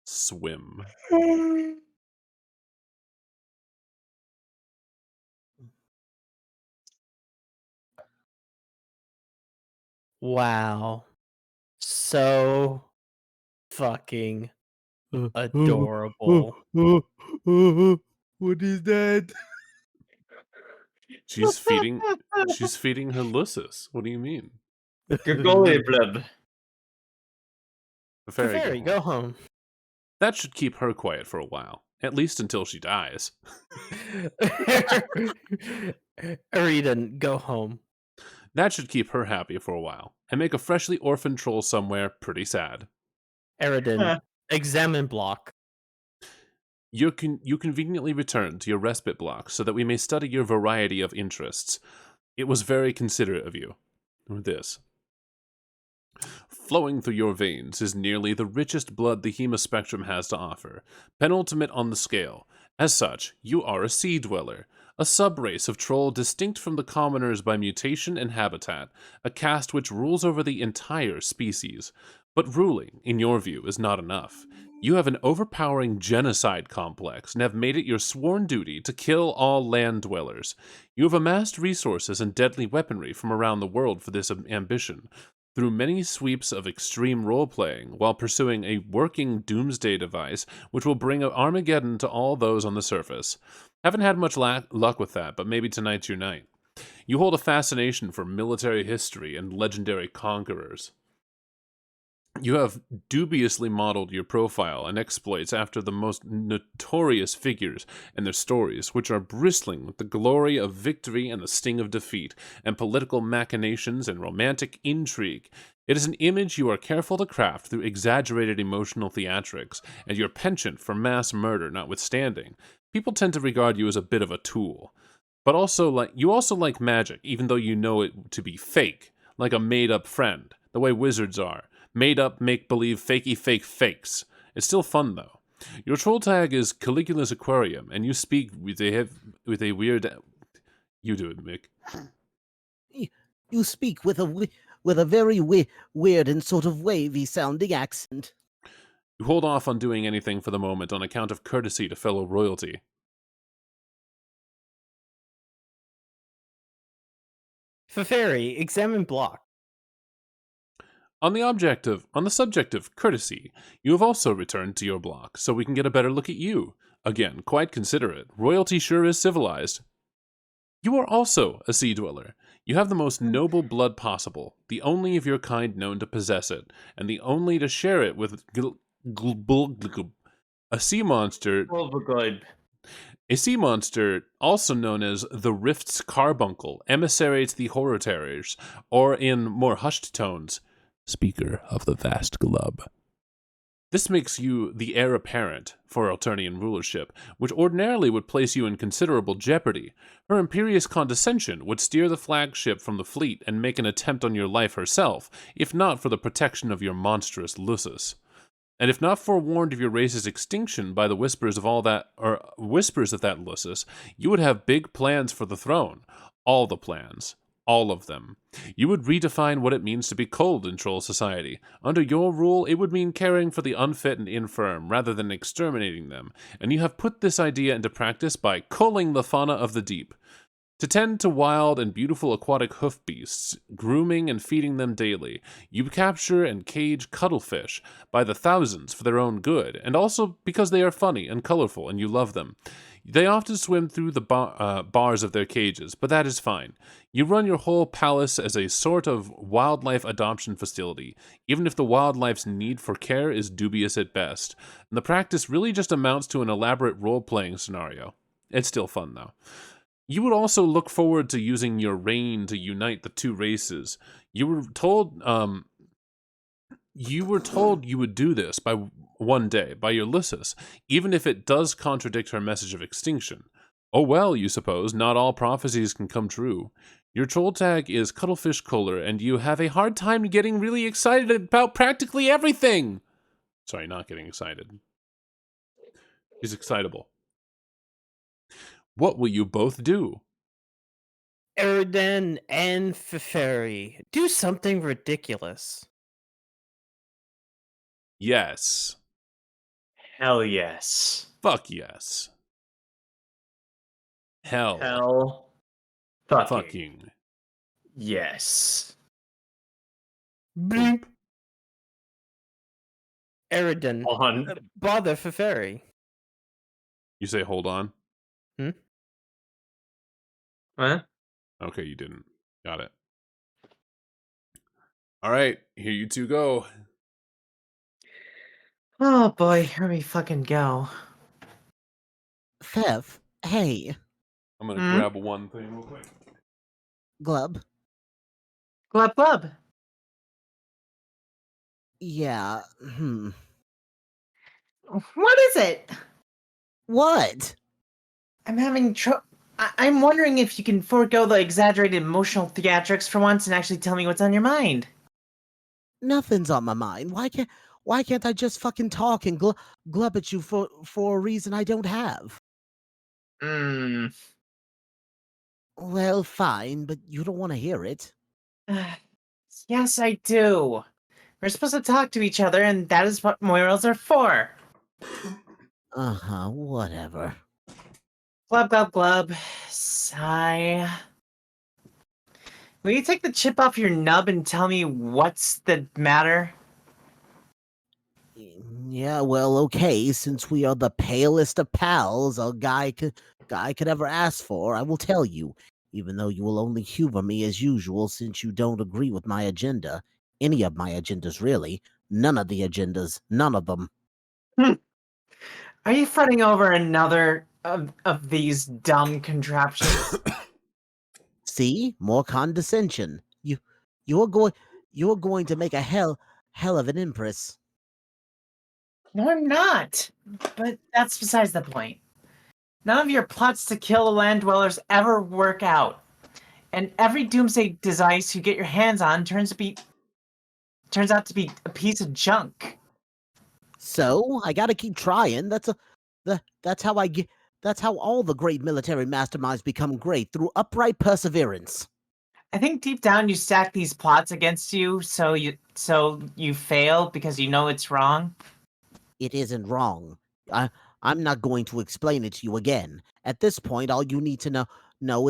Swim. Wow. So fucking adorable. What is that? She's feeding her Lucis. What do you mean? Gogoli blub. Feferi, go home. That should keep her quiet for a while. At least until she dies. Eridan, go home. That should keep her happy for a while. And make a freshly orphaned troll somewhere pretty sad. Eridan, examine block. You conveniently return to your respite block so that we may study your variety of interests. It was very considerate of you. This. Flowing through your veins is nearly the richest blood the hemaspectrum has to offer, penultimate on the scale. As such, you are a sea dweller, a subrace of troll distinct from the commoners by mutation and habitat, a caste which rules over the entire species. But ruling, in your view, is not enough. You have an overpowering genocide complex and have made it your sworn duty to kill all land dwellers. You have amassed resources and deadly weaponry from around the world for this ambition, through many sweeps of extreme role-playing, while pursuing a working doomsday device which will bring Armageddon to all those on the surface. Haven't had much luck with that, but maybe tonight's your night. You hold a fascination for military history and legendary conquerors. You have dubiously modeled your profile and exploits after the most notorious figures and their stories, which are bristling with the glory of victory and the sting of defeat, and political machinations and romantic intrigue. It is an image you are careful to craft through exaggerated emotional theatrics, and your penchant for mass murder notwithstanding. People tend to regard you as a bit of a tool. But you also like magic, even though you know it to be fake, like a made-up friend, the way wizards are. Made up, make believe, fakey fake fakes. It's still fun though. Your troll tag is Caligula's Aquarium, and you speak with a weird. You do it, Mick. You speak with a very weird and sort of wavy sounding accent. You hold off on doing anything for the moment on account of courtesy to fellow royalty. Feferi, examine block. On the subject of courtesy, you have also returned to your block, so we can get a better look at you. Again, quite considerate. Royalty sure is civilized. You are also a sea dweller. You have the most noble blood possible, the only of your kind known to possess it, and the only to share it with a sea monster. A sea monster, also known as the Rift's Carbuncle, emissaries the horror terrors, or in more hushed tones, Speaker of the Vast Glub. This makes you the heir apparent for Alternian rulership, which ordinarily would place you in considerable jeopardy. Her imperious condescension would steer the flagship from the fleet and make an attempt on your life herself, if not for the protection of your monstrous Lusus. And if not forewarned of your race's extinction by the whispers of that Lusus, you would have big plans for the throne. All the plans. All of them. You would redefine what it means to be cold in troll society. Under your rule, it would mean caring for the unfit and infirm, rather than exterminating them, and you have put this idea into practice by culling the fauna of the deep. To tend to wild and beautiful aquatic hoof beasts, grooming and feeding them daily, you capture and cage cuttlefish by the thousands for their own good, and also because they are funny and colorful and you love them. They often swim through the bars of their cages, but that is fine. You run your whole palace as a sort of wildlife adoption facility, even if the wildlife's need for care is dubious at best. And the practice really just amounts to an elaborate role-playing scenario. It's still fun, though. You would also look forward to using your reign to unite the two races. You were told you would do this by one day, by your Lysis, even if it does contradict her message of extinction. Oh well, you suppose, not all prophecies can come true. Your troll tag is Cuttlefish Kohler, and you have a hard time getting really excited about practically everything. Sorry, not getting excited. He's excitable. What will you both do? Eridan and Feferi, do something ridiculous. Yes. Hell yes. Fuck yes. Hell. Fucking. Yes. Bloop. Eridan, On. bother Feferi. You say hold on? What? Okay, you didn't. Got it. All right, here you two go. Oh boy, here we fucking go. Fef, hey, I'm gonna grab one thing real quick. Glub. Glub glub. Yeah, What is it? What? I'm having trouble. I'm wondering if you can forego the exaggerated emotional theatrics for once and actually tell me what's on your mind. Nothing's on my mind. Why can't I just fucking talk and glub at you for a reason I don't have? Well, fine, but you don't want to hear it. Yes, I do. We're supposed to talk to each other, and that is what morals are for. Whatever. Glub, glub, glub. Sigh. Will you take the chip off your nub and tell me what's the matter? Yeah, well, okay, since we are the palest of pals a guy could ever ask for, I will tell you, even though you will only humor me as usual since you don't agree with my agenda. Any of my agendas, really. None of the agendas. None of them. Are you fretting over another of these dumb contraptions? See? More condescension. You're going to make a hell of an empress. No, I'm not. But that's besides the point. None of your plots to kill the land dwellers ever work out. And every doomsday device you get your hands on turns out to be a piece of junk. So I gotta keep trying. That's how I get. That's how all the great military masterminds become great, through upright perseverance. I think deep down you stack these plots against you so you fail because you know it's wrong. It isn't wrong. I'm not going to explain it to you again. At this point, all you need to know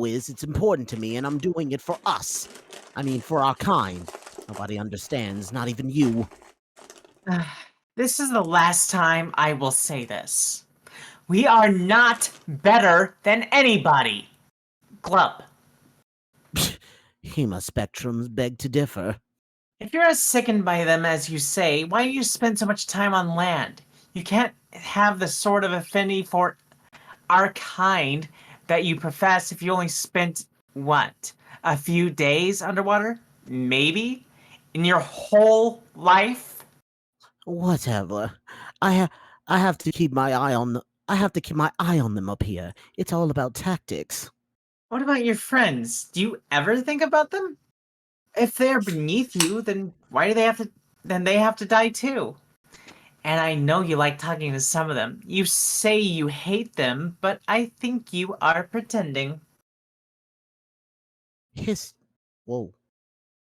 is it's important to me, and I'm doing it for us. I mean, for our kind. Nobody understands, not even you. This is the last time I will say this. We are not better than anybody. Glub. Hema spectrums beg to differ. If you're as sickened by them as you say, why do you spend so much time on land? You can't have the sort of affinity for our kind that you profess if you only spent, what, a few days underwater? Maybe? In your whole life? Whatever. I have to keep my eye on them up here. It's all about tactics. What about your friends? Do you ever think about them? If they're beneath you, then why do they have to die too? And I know you like talking to some of them. You say you hate them, but I think you are pretending.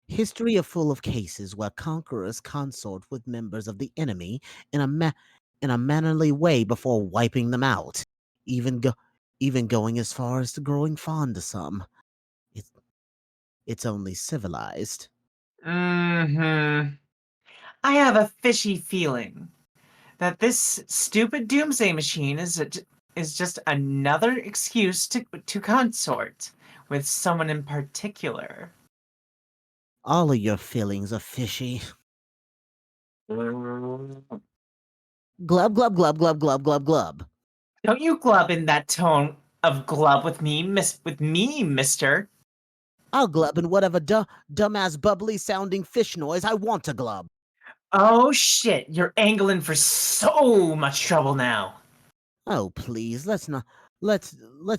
History are full of cases where conquerors consort with members of the enemy in a mannerly way before wiping them out, even going as far as to growing fond of some. It's only civilized. Mm-hmm. I have a fishy feeling that this stupid doomsday machine is just another excuse to consort with someone in particular. All of your feelings are fishy. Glub, glub, glub, glub, glub, glub, glub. Don't you glub in that tone of glub with me, mister. I'll glub in whatever dumbass bubbly sounding fish noise I want to glub. Oh shit, you're angling for so much trouble now. Oh please, let's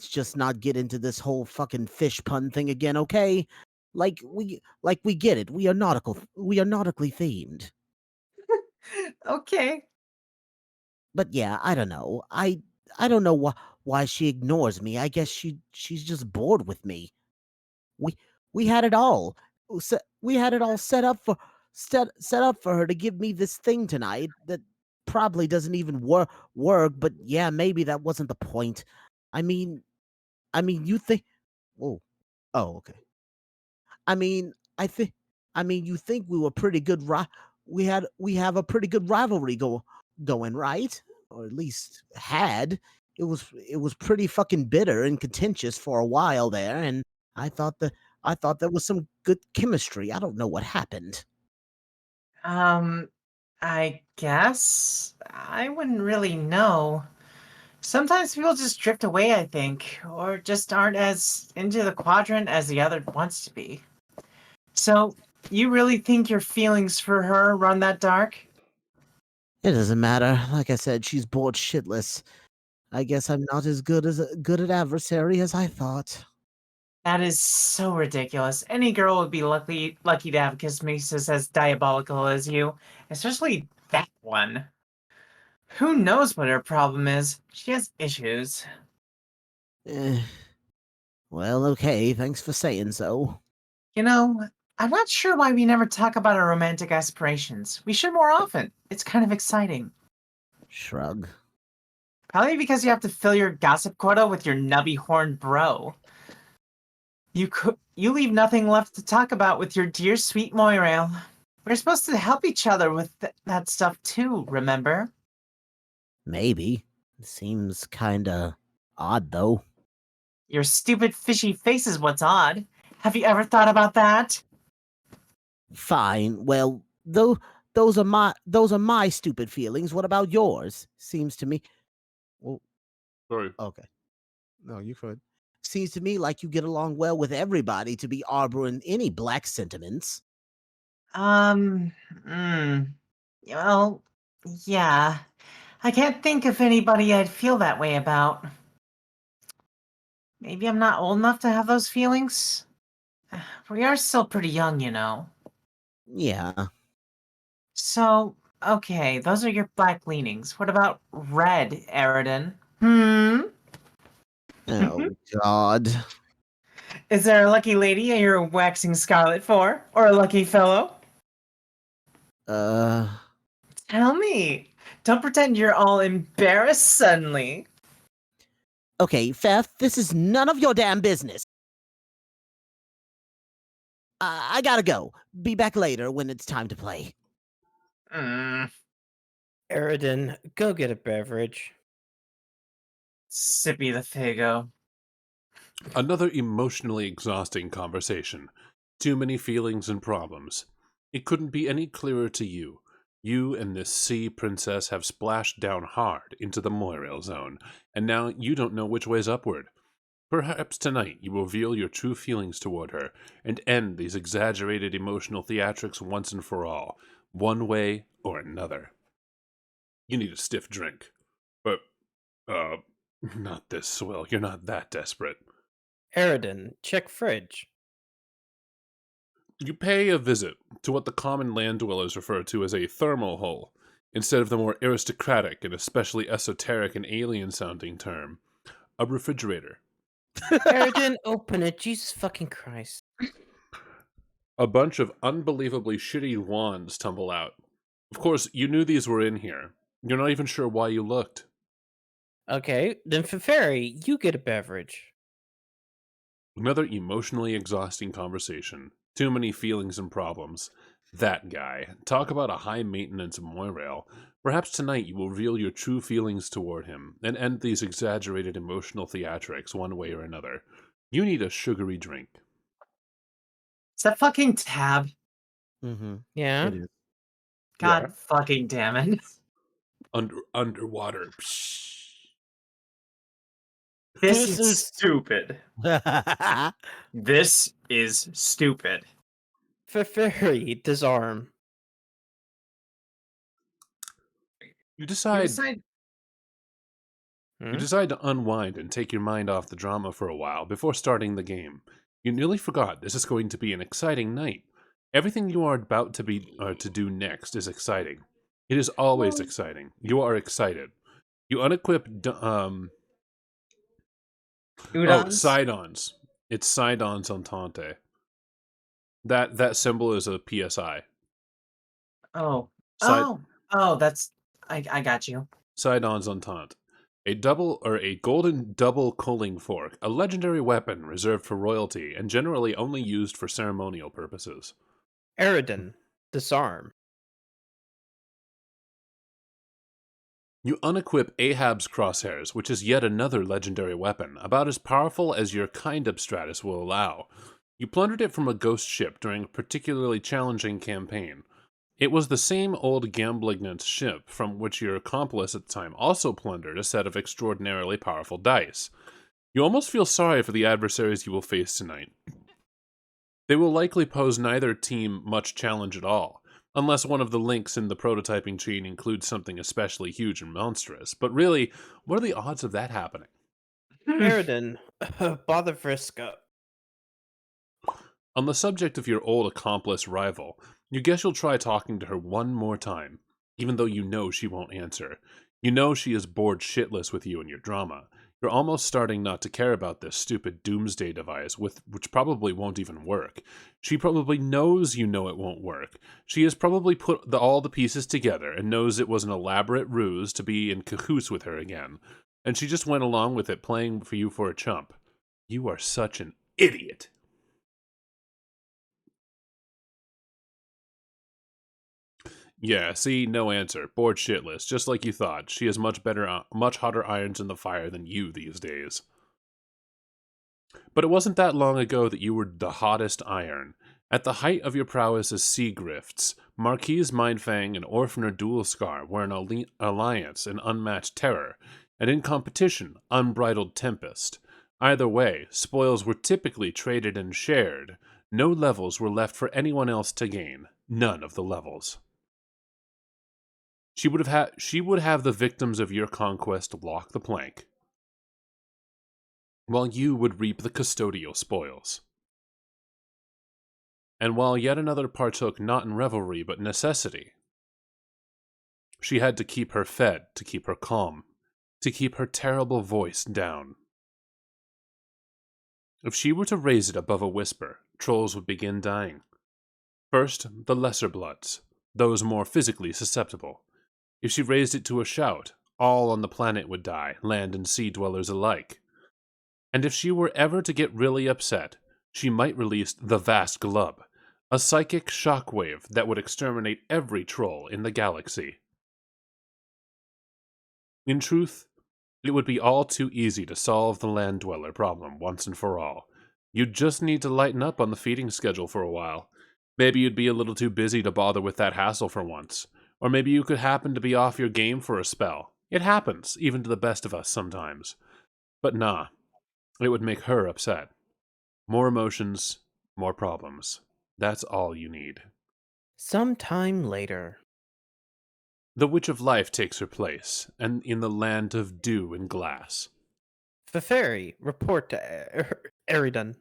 just not get into this whole fucking fish pun thing again, okay? Like we get it. We are nautically themed. Okay. But yeah, I don't know. I don't know why she ignores me. I guess she's just bored with me. We had it all. We had it all set up for her to give me this thing tonight that probably doesn't even work, but yeah, maybe that wasn't the point. I mean you think oh okay. You think we were pretty good we have a pretty good rivalry going, right? Or at least had. It was pretty fucking bitter and contentious for a while there, and I thought there was some good chemistry. I don't know what happened. I guess I wouldn't really know. Sometimes people just drift away, I think, or just aren't as into the quadrant as the other wants to be. So, you really think your feelings for her run that dark? It doesn't matter. Like I said, she's bored shitless. I guess I'm not as good at adversary as I thought. That is so ridiculous. Any girl would be lucky to have kisses as diabolical as you, especially that one. Who knows what her problem is? She has issues. Well, okay, thanks for saying so. You know, I'm not sure why we never talk about our romantic aspirations. We should more often. It's kind of exciting. Shrug. Probably because you have to fill your gossip quota with your nubby horned bro. You leave nothing left to talk about with your dear sweet Moirail. We're supposed to help each other with that stuff too, remember? Maybe. Seems kinda odd though. Your stupid fishy face is what's odd. Have you ever thought about that? Fine. Well, those are my stupid feelings. What about yours? Seems to me. Well, Sorry. okay. No, you could. Seems to me like you get along well with everybody to be harboring any black sentiments. Well, yeah. I can't think of anybody I'd feel that way about. Maybe I'm not old enough to have those feelings? We are still pretty young, you know. Yeah. So, okay, those are your black leanings. What about red, Eridan? Oh, God. Is there a lucky lady you're waxing scarlet for? Or a lucky fellow? Tell me. Don't pretend you're all embarrassed suddenly. Okay, Feth, this is none of your damn business. I gotta go. Be back later when it's time to play. Eridan, go get a beverage. Sippy the Fago. Another emotionally exhausting conversation. Too many feelings and problems. It couldn't be any clearer to you. You and this sea princess have splashed down hard into the Moirail zone, and now you don't know which way's upward. Perhaps tonight you will reveal your true feelings toward her, and end these exaggerated emotional theatrics once and for all, one way or another. You need a stiff drink. But, not this, Swill. You're not that desperate. Eridan, check fridge. You pay a visit to what the common land dwellers refer to as a thermal hole, instead of the more aristocratic and especially esoteric and alien-sounding term, a refrigerator. Eridan, open it. Jesus fucking Christ. A bunch of unbelievably shitty wands tumble out. Of course, you knew these were in here. You're not even sure why you looked. Okay, then for Fairy, you get a beverage. Another emotionally exhausting conversation. Too many feelings and problems. That guy. Talk about a high-maintenance Moirail. Perhaps tonight you will reveal your true feelings toward him, and end these exaggerated emotional theatrics one way or another. You need a sugary drink. Is that fucking Tab? Mm-hmm. Yeah? It is. God fucking damn it. Underwater. This is stupid. This is stupid. For Fairy, disarm. You decide Hmm? You decide to unwind and take your mind off the drama for a while before starting the game. You nearly forgot this is going to be an exciting night. Everything you are about to do next is exciting. It is always exciting. You are excited. You unequip Sidons. It's Sidons Entente. That symbol is a PSI. That's I got you. Sidons Entente. A golden double culling fork, a legendary weapon reserved for royalty and generally only used for ceremonial purposes. Eridan, disarm. You unequip Ahab's crosshairs, which is yet another legendary weapon, about as powerful as your kind stratus will allow. You plundered it from a ghost ship during a particularly challenging campaign. It was the same old Gamblignant ship from which your accomplice at the time also plundered a set of extraordinarily powerful dice. You almost feel sorry for the adversaries you will face tonight. They will likely pose neither team much challenge at all, unless one of the links in the prototyping chain includes something especially huge and monstrous. But really, what are the odds of that happening? Eridan, bother Vriska. On the subject of your old accomplice rival, you guess you'll try talking to her one more time, even though you know she won't answer. You know she is bored shitless with you and your drama. You're almost starting not to care about this stupid doomsday device, which probably won't even work. She probably knows you know it won't work. She has probably put all the pieces together and knows it was an elaborate ruse to be in cahoots with her again. And she just went along with it, playing for you for a chump. You are such an idiot. Yeah, see, no answer. Bored shitless, just like you thought. She has much hotter irons in the fire than you these days. But it wasn't that long ago that you were the hottest iron. At the height of your prowess as sea grifts, Marquise Mindfang and Orphaner Dualscar were an alliance in unmatched terror, and in competition, unbridled tempest. Either way, spoils were typically traded and shared. No levels were left for anyone else to gain. None of the levels. She would have the victims of your conquest lock the plank, while you would reap the custodial spoils. And while yet another partook not in revelry but necessity, she had to keep her fed, to keep her calm, to keep her terrible voice down. If she were to raise it above a whisper, trolls would begin dying. First, the lesser bloods, those more physically susceptible. If she raised it to a shout, all on the planet would die, land and sea dwellers alike. And if she were ever to get really upset, she might release the vast glub, a psychic shockwave that would exterminate every troll in the galaxy. In truth, it would be all too easy to solve the land dweller problem once and for all. You'd just need to lighten up on the feeding schedule for a while. Maybe you'd be a little too busy to bother with that hassle for once. Or maybe you could happen to be off your game for a spell. It happens, even to the best of us sometimes. But nah, it would make her upset. More emotions, more problems. That's all you need. Sometime later. The Witch of Life takes her place, and in the land of dew and glass. The fairy, report to Eridan.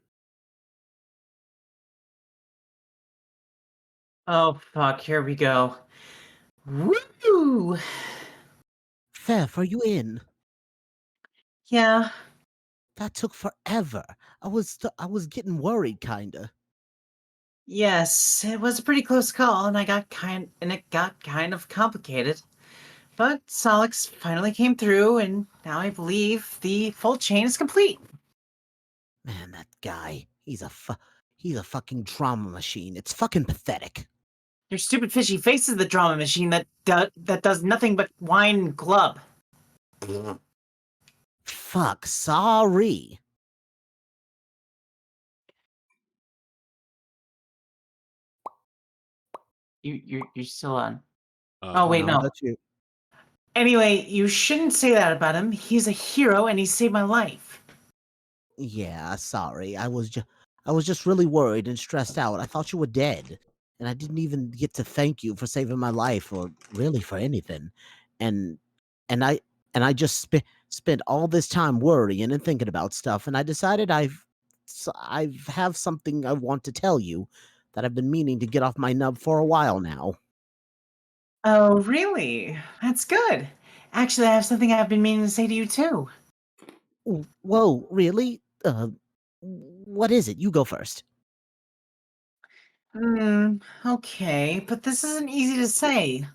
Oh fuck, here we go. Woo! Fev, are you in? Yeah. That took forever. I was getting worried, kinda. Yes, it was a pretty close call, and it got kind of complicated. But Solix finally came through, and now I believe the full chain is complete. Man, that guy, he's a fucking drama machine. It's fucking pathetic. Your stupid fishy face is the drama machine that does nothing but whine and glub. Fuck, sorry. You're still on. Oh wait, no. That's you. Anyway, you shouldn't say that about him. He's a hero, and he saved my life. Yeah, sorry. I was just really worried and stressed out. I thought you were dead, and I didn't even get to thank you for saving my life, or really for anything. And and I just spent all this time worrying and thinking about stuff, and I decided I have something I want to tell you that I've been meaning to get off my nub for a while now. Oh, really? That's good. Actually, I have something I've been meaning to say to you too. Whoa, really? What is it? You go first. Okay, but this isn't easy to say.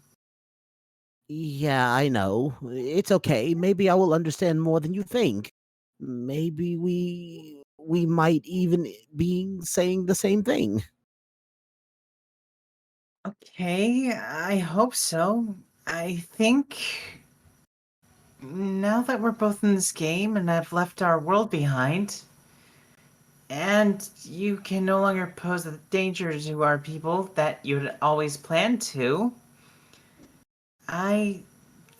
Yeah, I know. It's okay. Maybe I will understand more than you think. Maybe we might even be saying the same thing. Okay, I hope so. I think now that we're both in this game and I've left our world behind, and you can no longer pose a danger to our people that you had always planned to, I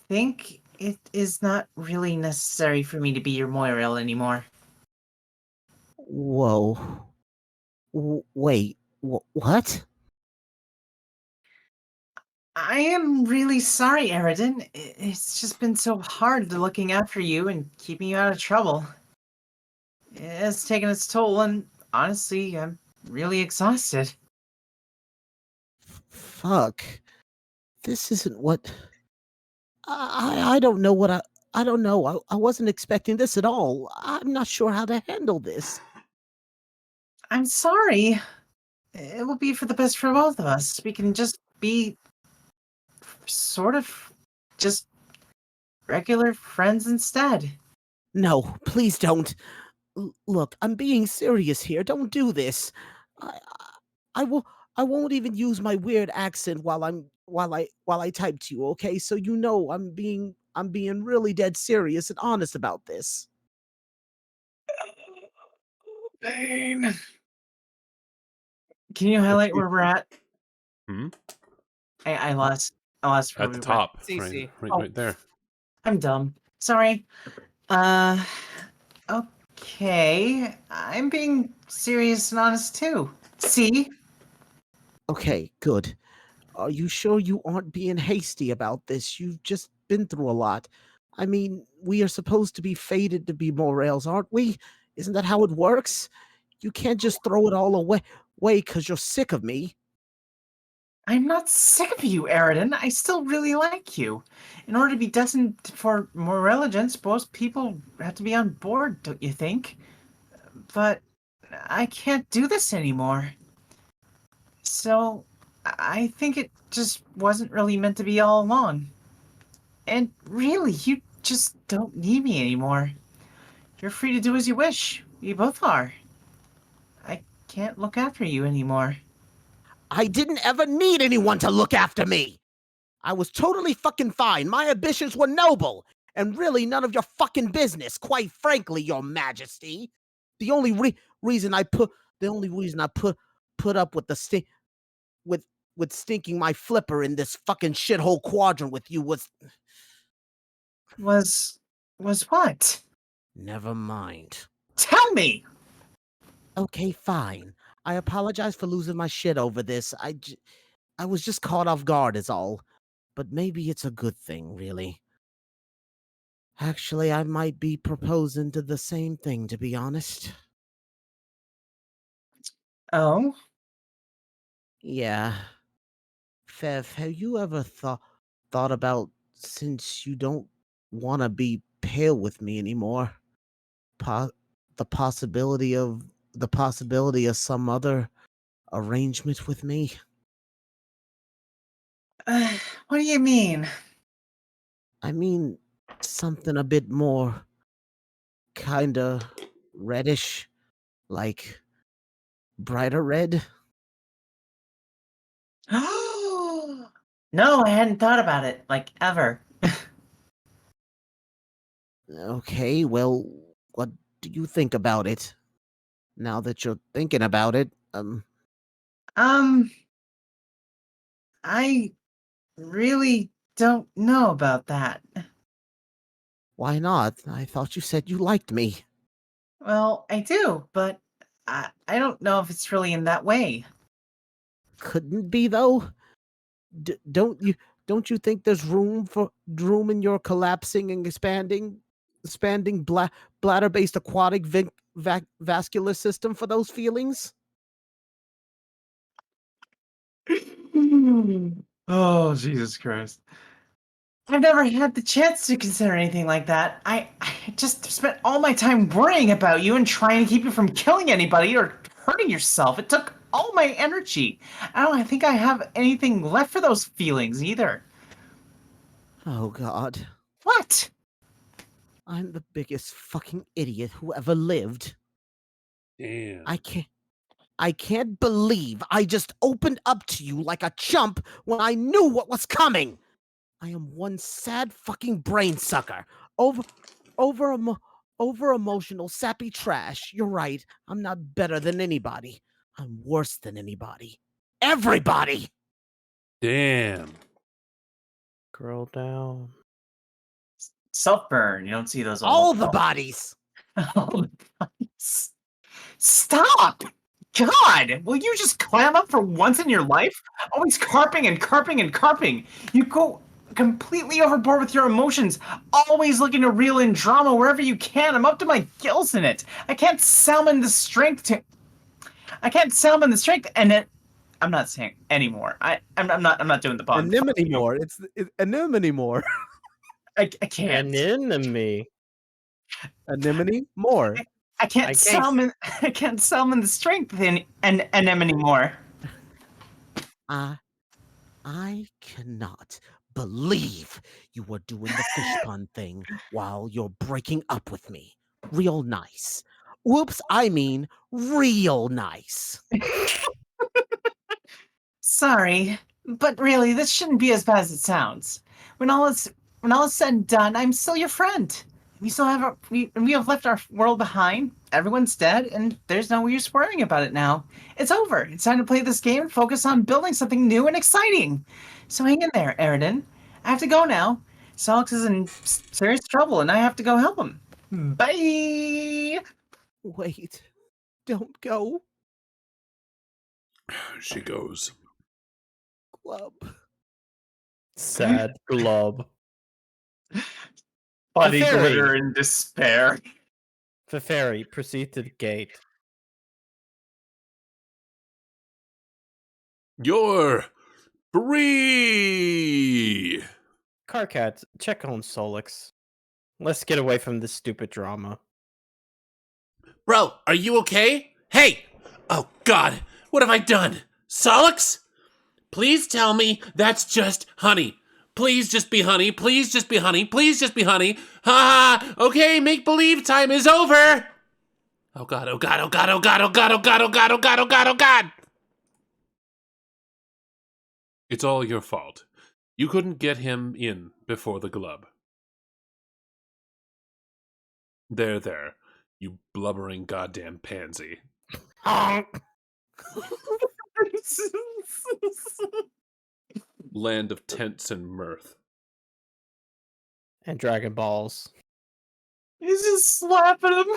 think it is not really necessary for me to be your Moiril anymore. Whoa. Wait. What? I am really sorry, Eridan. It's just been so hard looking after you and keeping you out of trouble. It's taken its toll, and honestly, I'm really exhausted. Fuck. This isn't what I don't know what I don't know. I wasn't expecting this at all. I'm not sure how to handle this. I'm sorry. It will be for the best for both of us. We can just be sort of just regular friends instead. No, please don't. Look, I'm being serious here. Don't do this. I, I will. I won't even use my weird accent while I type to you. Okay, so you know I'm being really dead serious and honest about this. Pain. Can you highlight where we're at? Hmm? I lost where At the we went. top, CC. right there. I'm dumb. Sorry. Okay. I'm being serious and honest too. See? Okay, good. Are you sure you aren't being hasty about this? You've just been through a lot. I mean, we are supposed to be fated to be morels, aren't we? Isn't that how it works? You can't just throw it all away because you're sick of me. I'm not sick of you, Aridin. I still really like you. In order to be destined for Morelligence, most people have to be on board, don't you think? But I can't do this anymore. So I think it just wasn't really meant to be all along. And really, you just don't need me anymore. You're free to do as you wish. We both are. I can't look after you anymore. I didn't ever need anyone to look after me. I was totally fucking fine. My ambitions were noble. And really none of your fucking business, quite frankly, your majesty. The only reason I put up with the with stinking my flipper in this fucking shithole quadrant with you was Was what? never mind. Tell me! Okay, fine. I apologize for losing my shit over this. I was just caught off guard is all. But maybe it's a good thing, really. Actually, I might be proposing to the same thing, to be honest. Oh? Yeah. Fev, have you ever thought about, since you don't want to be pale with me anymore, the possibility of some other arrangement with me? What do you mean? I mean, something a bit more kinda reddish, like brighter red. No, I hadn't thought about it, like, ever. Okay, well, what do you think about it? Now that you're thinking about it, I really don't know about that. why not? I thought you said you liked me. Well, I do, but I don't know if it's really in that way. Couldn't be though. Don't you think there's room in your collapsing and expanding bladder-based aquatic vascular system for those feelings? Oh, Jesus Christ. I've never had the chance to consider anything like that. I just spent all my time worrying about you and trying to keep you from killing anybody or hurting yourself. It took all my energy. I don't think I have anything left for those feelings either. Oh God, What? I'm the biggest fucking idiot who ever lived. Damn. I can't believe I just opened up to you like a chump when I knew what was coming. I am one sad fucking brain sucker. Over emotional sappy trash. You're right. I'm not better than anybody. I'm worse than anybody. Everybody. Damn. Girl down. Self-burn. You don't see those All the bodies. All the bodies. Stop! God! Will you just clam up for once in your life? Always carping and carping and carping. You go completely overboard with your emotions, always looking to reel in drama wherever you can. I'm up to my gills in it. I can't summon the strength and it I'm not saying anymore. I'm not doing the pun. Anemone more. It's anemone more. I can't. Anemone. Anemone more. I can't summon the strength in an anemone more. I cannot believe you were doing the fish pun thing while you're breaking up with me. Real nice. Whoops, I mean real nice. Sorry, but really, this shouldn't be as bad as it sounds. When all is said and done, I'm still your friend. We have left our world behind. everyone's dead, and there's no use worrying about it now. It's over. It's time to play this game and focus on building something new and exciting. So hang in there, Eridan. I have to go now. Solix is in serious trouble, and I have to go help him. Bye! Wait. Don't go, She goes. Club. Sad glub. Body fairy. glitter in despair. Fairy, proceed to the gate. You're free! Carcat, check on Solix. Let's get away from this stupid drama. Bro, are you okay? Hey! Oh god, what have I done? Solix? Please tell me that's just honey. Please just be honey. Please just be honey. Please just be honey. Ha ha! Okay, make believe time is over! Oh god, oh god, oh god, oh god, oh god, oh god, oh god, oh god, oh god, oh god! It's all your fault. You couldn't get him in before the glub. There, you blubbering goddamn pansy. Land of tents and mirth. And Dragon Balls. He's just slapping him.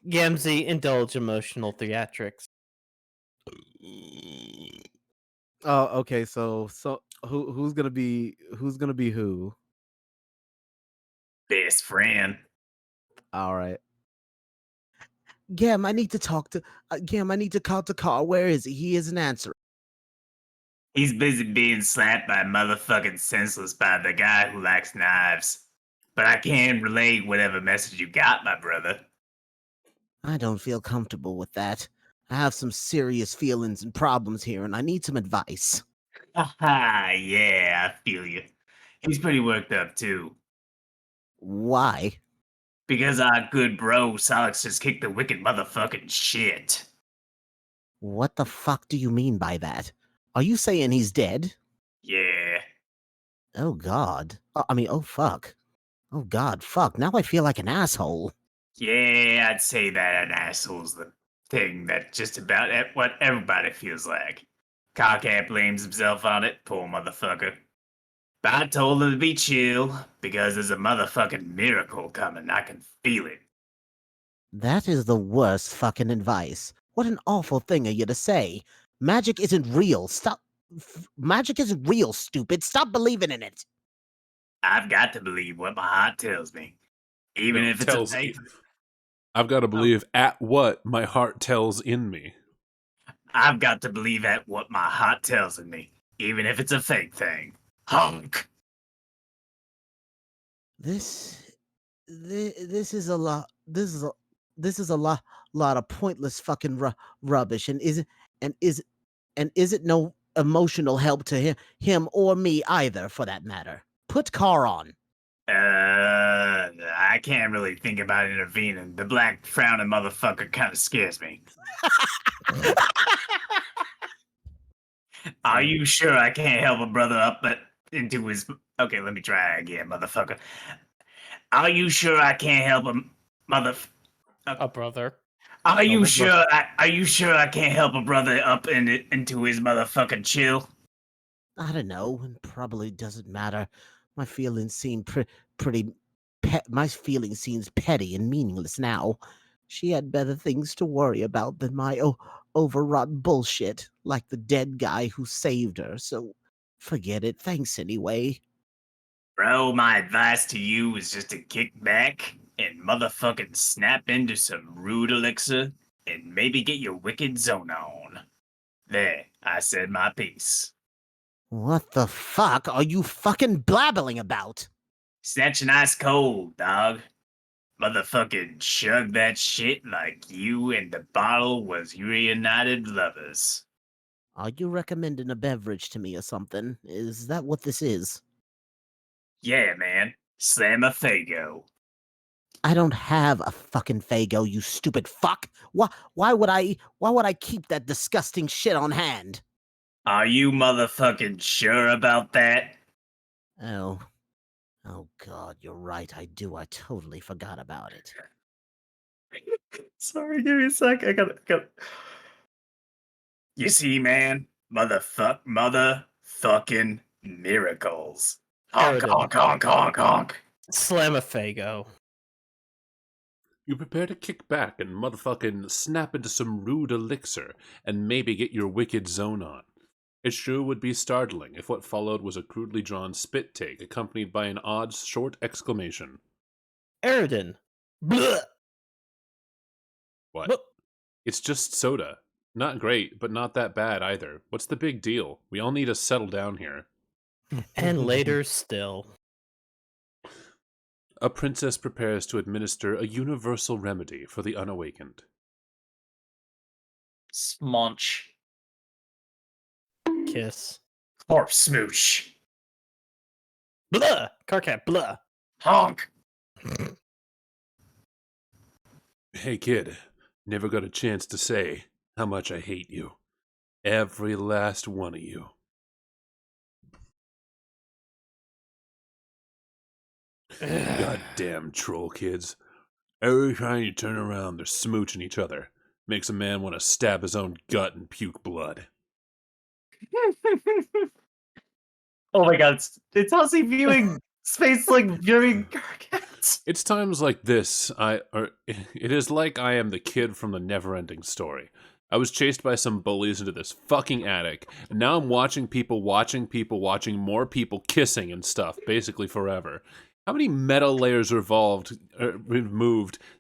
Yamzi, indulge emotional theatrics. Oh, okay. So who's gonna be who? Best friend. All right. Gam, I need to talk to Gam, I need to call to Carl. Where is he? He isn't answering. He's busy being slapped by motherfucking senseless by the guy who likes knives. But I can relay whatever message you got, my brother. I don't feel comfortable with that. I have some serious feelings and problems here, and I need some advice. Haha, yeah, I feel you. He's pretty worked up, too. Why? Because our good bro, Solix, just kicked the wicked motherfucking shit. What the fuck do you mean by that? Are you saying he's dead? Yeah. Oh god. Oh fuck. Oh god, fuck. Now I feel like an asshole. Yeah, I'd say that an asshole's the thing that just about what everybody feels like. Carcat blames himself on it, poor motherfucker. But I told him to be chill, because there's a motherfucking miracle coming. I can feel it. That is the worst fucking advice. What an awful thing of you to say. Magic isn't real. Magic isn't real, stupid. Stop believing in it. I've got to believe what my heart tells me. Even No, if it's a tells fake. me. I've got to believe at what my heart tells in me. I've got to believe at what my heart tells in me. Even if it's a fake thing. Honk! This is a lot. This is a lot of pointless fucking rubbish, and is it no emotional help to him or me either, for that matter. Put Car on. I can't really think about intervening. The black frowning motherfucker kind of scares me. Are you sure I can't help a brother up into his... Okay, let me try again, motherfucker. Are you sure I can't help A brother. Are you sure I can't help a brother up into his motherfucking chill? I don't know. It probably doesn't matter. My feelings seem my feelings seems petty and meaningless now. She had better things to worry about than my overwrought bullshit, like the dead guy who saved her. So forget it. Thanks anyway. Bro, my advice to you is just to kick back and motherfucking snap into some rude elixir and maybe get your wicked zone on. There, I said my piece. What the fuck are you fucking blabbling about? Snatching ice cold, dog. Motherfucking chug that shit like you and the bottle was reunited lovers. Are you recommending a beverage to me or something? Is that what this is? Yeah, man. Slam a Fago. I don't have a fucking Fago, you stupid fuck. Why would I keep that disgusting shit on hand? Are you motherfucking sure about that? Oh god, you're right. I do. I totally forgot about it. Sorry, give me a sec. I got. You see, man, motherfucking miracles. Honk, Eridan. honk, honk, honk, honk. Slamafago. You prepare to kick back and motherfucking snap into some rude elixir and maybe get your wicked zone on. It sure would be startling if what followed was a crudely drawn spit take accompanied by an odd short exclamation. Eridan. Bleh. What? Bleh. It's just soda. Not great, but not that bad either. What's the big deal? We all need to settle down here. And later still. A princess prepares to administer a universal remedy for the unawakened. Smunch. Kiss. Corpse smooch. Blah! Carcat, blah! Honk. Hey kid, never got a chance to say how much I hate you. Every last one of you. Goddamn troll kids. Every time you turn around, they're smooching each other. Makes a man want to stab his own gut and puke blood. Oh my god, it's Hussy viewing space like viewing Gargants. It's times like this, it is like I am the kid from the never-ending story. I was chased by some bullies into this fucking attic, and now I'm watching more people kissing and stuff, basically forever. How many meta layers removed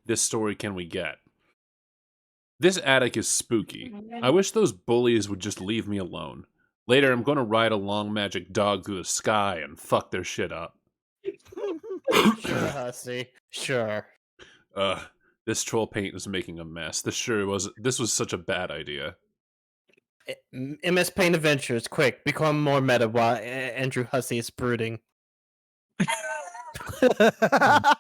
this story can we get? This attic is spooky. I wish those bullies would just leave me alone. Later, I'm gonna ride a long magic dog through the sky and fuck their shit up. Sure, Hussy. Sure. This troll paint is making a mess. This was such a bad idea. MS Paint Adventures, quick, become more meta while Andrew Hussey is brooding. God,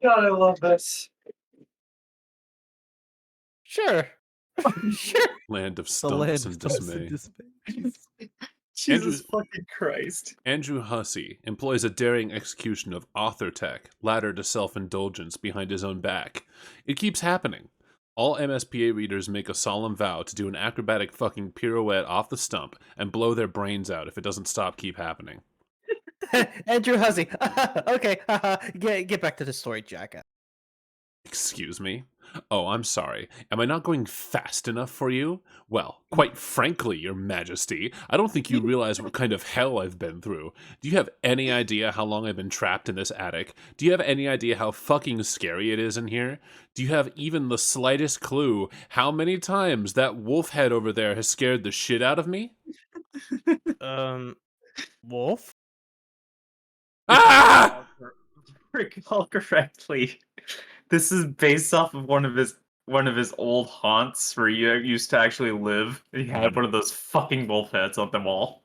I love this. Sure. Sure. Land of The stumps land and of stumps dismay. and dismay. Jesus fucking Christ. Andrew Hussey employs a daring execution of author tech, ladder to self-indulgence behind his own back. It keeps happening. All MSPA readers make a solemn vow to do an acrobatic fucking pirouette off the stump and blow their brains out if it doesn't keep happening. Andrew Hussey. Okay, get back to the story, Jack. Excuse me? Oh, I'm sorry. Am I not going fast enough for you? Well, quite frankly, Your Majesty, I don't think you realize what kind of hell I've been through. Do you have any idea how long I've been trapped in this attic? Do you have any idea how fucking scary it is in here? Do you have even the slightest clue how many times that wolf head over there has scared the shit out of me? Wolf? Ah! Recall correctly, this is based off of one of his old haunts where you used to actually live. He had one of those fucking wolf heads on the wall.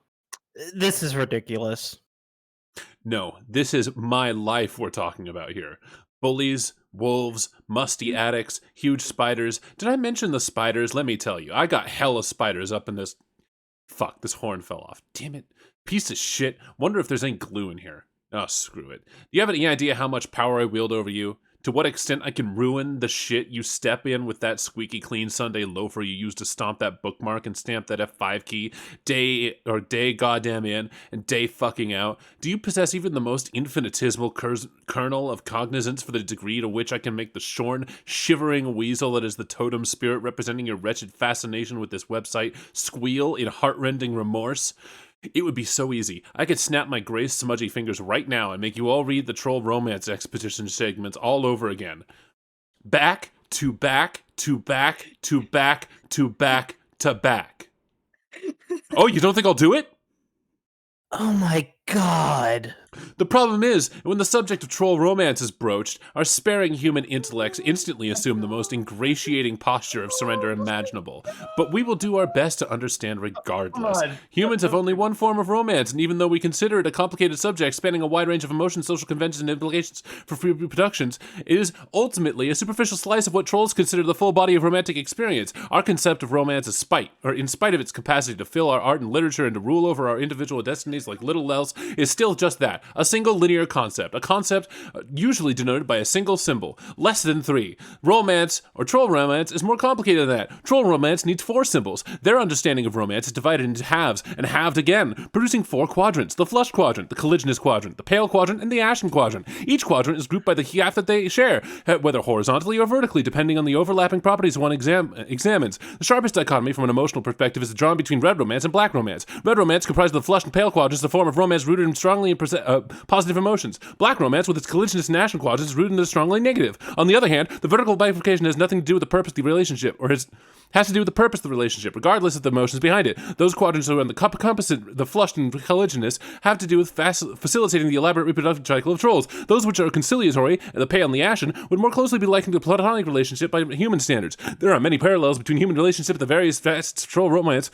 This is ridiculous. No, this is my life we're talking about here. Bullies, wolves, musty attics, huge spiders. Did I mention the spiders? Let me tell you, I got hella spiders up in this... Fuck, this horn fell off. Damn it. Piece of shit. Wonder if there's any glue in here. Oh, screw it. Do you have any idea how much power I wield over you? To what extent I can ruin the shit you step in with that squeaky clean Sunday loafer you used to stomp that bookmark and stamp that F5 key day goddamn in and day fucking out? Do you possess even the most infinitesimal kernel of cognizance for the degree to which I can make the shorn, shivering weasel that is the totem spirit representing your wretched fascination with this website squeal in heartrending remorse? It would be so easy. I could snap my gray smudgy fingers right now and make you all read the Troll Romance Expedition segments all over again. Back to back to back to back to back to back. Oh, you don't think I'll do it? Oh my god. The problem is, when the subject of troll romance is broached, our sparing human intellects instantly assume the most ingratiating posture of surrender imaginable. But we will do our best to understand regardless. God. Humans have only one form of romance, and even though we consider it a complicated subject spanning a wide range of emotions, social conventions, and implications for free reproductions, it is ultimately a superficial slice of what trolls consider the full body of romantic experience. Our concept of romance is in spite of its capacity to fill our art and literature and to rule over our individual destinies like little else, is still just that, a single linear concept, a concept usually denoted by a single symbol, less than 3. Romance, or troll romance, is more complicated than that. Troll romance needs 4 symbols. Their understanding of romance is divided into halves, and halved again, producing 4 quadrants: the flushed quadrant, the collisionist quadrant, the pale quadrant, and the ashen quadrant. Each quadrant is grouped by the half that they share, whether horizontally or vertically, depending on the overlapping properties one examines. The sharpest dichotomy from an emotional perspective is drawn between red romance and black romance. Red romance, comprised of the flushed and pale quadrants, is a form of romance rooted in strongly positive emotions. Black romance, with its collisionist and ashen quadrants, is rooted in the strongly negative. On the other hand, the vertical bifurcation has nothing to do with the purpose of the relationship, or has to do with the purpose of the relationship, regardless of the emotions behind it. Those quadrants are on the composite, the flushed and collisionist, have to do with facilitating the elaborate reproductive cycle of trolls. Those which are conciliatory, the pale and the ashen, would more closely be likened to a platonic relationship by human standards. There are many parallels between human relationships and the various fast troll romance.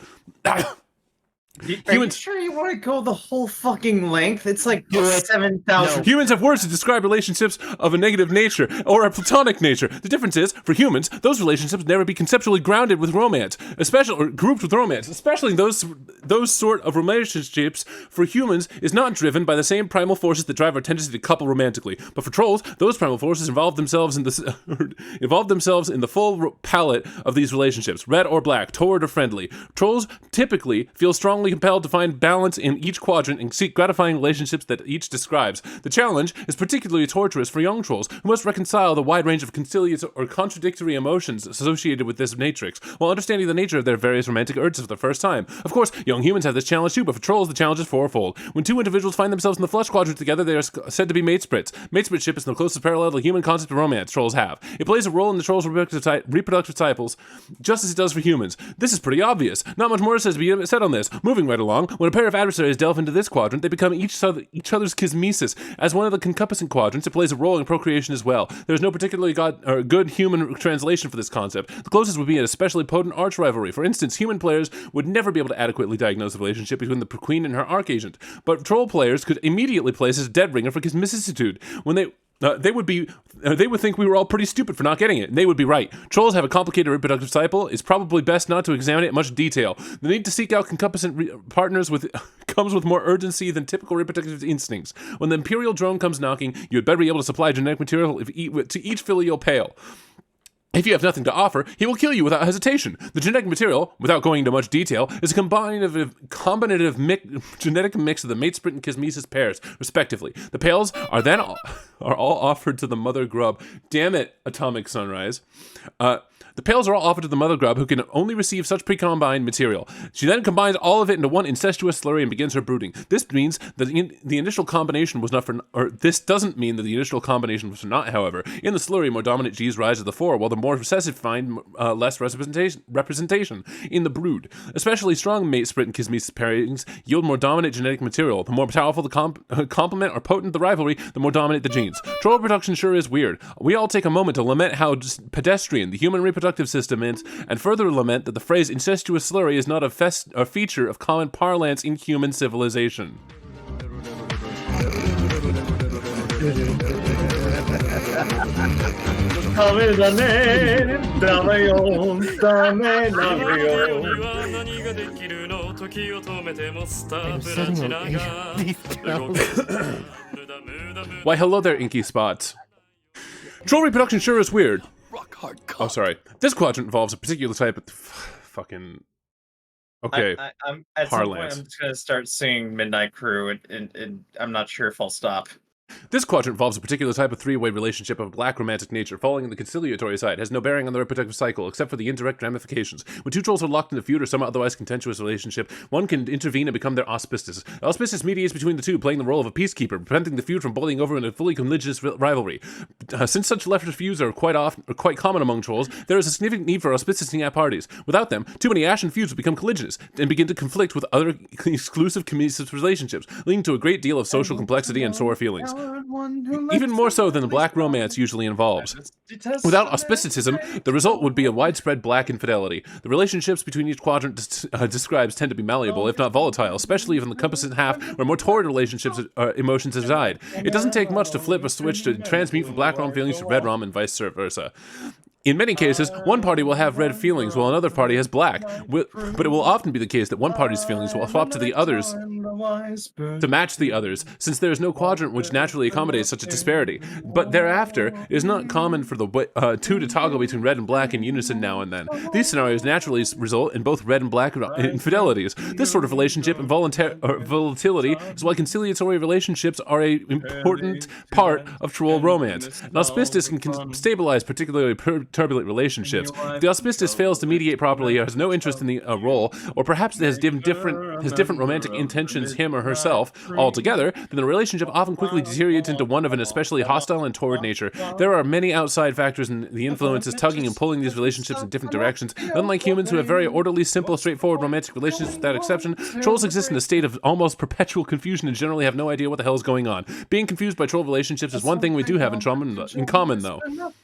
Are you sure you want to go the whole fucking length? It's like 7,000. Humans have words to describe relationships of a negative nature or a platonic nature. The difference is, for humans, those relationships never be conceptually grounded with romance, especially or grouped with romance. Especially those sort of relationships for humans is not driven by the same primal forces that drive our tendency to couple romantically. But for trolls, those primal forces involve themselves in the full palette of these relationships, red or black, toward or friendly. Trolls typically feel strongly compelled to find balance in each quadrant and seek gratifying relationships that each describes. The challenge is particularly torturous for young trolls, who must reconcile the wide range of conciliatory or contradictory emotions associated with this matrix, while understanding the nature of their various romantic urges for the first time. Of course, young humans have this challenge too, but for trolls, the challenge is fourfold. When 2 individuals find themselves in the flush quadrant together, they are said to be matesprits. Matespritship is the closest parallel to the human concept of romance trolls have. It plays a role in the trolls' reproductive cycles, just as it does for humans. This is pretty obvious. Not much more says to be said on this. Moving right along, when a pair of adversaries delve into this quadrant, they become each other's kismesis. As one of the concupiscent quadrants, it plays a role in procreation as well. There is no particularly good human translation for this concept. The closest would be an especially potent arch rivalry. For instance, human players would never be able to adequately diagnose the relationship between the queen and her archagent, but troll players could immediately place as dead ringer for kismissitude. When they would think we were all pretty stupid for not getting it, and they would be right. Trolls have a complicated reproductive cycle. It's probably best not to examine it in much detail. The need to seek out concupiscent partners comes with more urgency than typical reproductive instincts. When the imperial drone comes knocking, you had better be able to supply genetic material to each filial pale. If you have nothing to offer, he will kill you without hesitation. The genetic material, without going into much detail, is a combinative genetic mix of the matesprit and kismesis pairs, respectively. The pales are then all offered to the mother grub. Damn it, Atomic Sunrise. The pales are all offered to the mother grub, who can only receive such pre-combined material. She then combines all of it into one incestuous slurry and begins her brooding. This means that the initial combination was not this doesn't mean that the initial combination was not, however. In the slurry, more dominant G's rise to the fore, while the more recessive find less representation in the brood. Especially strong matesprit and kismesis pairings yield more dominant genetic material. The more powerful the complement or potent the rivalry, the more dominant the genes. Troll production sure is weird. We all take a moment to lament how pedestrian the human reproductive system is, and further lament that the phrase incestuous slurry is not a feature of common parlance in human civilization. Why, hello there, inky spots. Troll reproduction sure is weird. Oh, sorry. This quadrant involves a particular type of fucking. Okay. I'm at some point, I'm just gonna start singing Midnight Crew, and I'm not sure if I'll stop. This quadrant involves a particular type of three-way relationship of black romantic nature, falling in the conciliatory side, has no bearing on the reproductive cycle, except for the indirect ramifications. When 2 trolls are locked in a feud or some otherwise contentious relationship, one can intervene and become their auspicious. Auspicious mediates between the two, playing the role of a peacekeeper, preventing the feud from boiling over in a fully religious rivalry. Since such leftist feuds are quite common among trolls, there is a significant need for auspiciousing at parties. Without them, too many ashen feuds will become collisionist and begin to conflict with other exclusive communicative relationships, leading to a great deal of social complexity and sore feelings. Even more so than the black romance usually involves. Without auspicitism, the result would be a widespread black infidelity. The relationships between each quadrant describes tend to be malleable, if not volatile, especially if in the composite half where more torrid relationships emotions reside. It doesn't take much to flip a switch to transmute from black rom feelings to red rom and vice versa. In many cases, one party will have red feelings while another party has black, but it will often be the case that one party's feelings will swap to the others to match the others, since there is no quadrant which naturally accommodates such a disparity. But thereafter, it is not common for the two to toggle between red and black in unison now and then. These scenarios naturally result in both red and black infidelities. This sort of relationship and volatility is why conciliatory relationships are an important part of troll romance. An auspicious can stabilize particularly turbulent relationships. If the auspicious fails to mediate properly or has no interest in the role, or perhaps has different romantic intentions him or herself altogether, then the relationship often quickly deteriorates into one of an especially hostile and torrid nature. There are many outside factors in the influences tugging and pulling these relationships in different directions. Unlike humans who have very orderly, simple, straightforward romantic relationships without exception, trolls exist in a state of almost perpetual confusion and generally have no idea what the hell is going on. Being confused by troll relationships is one thing we do have in common, though.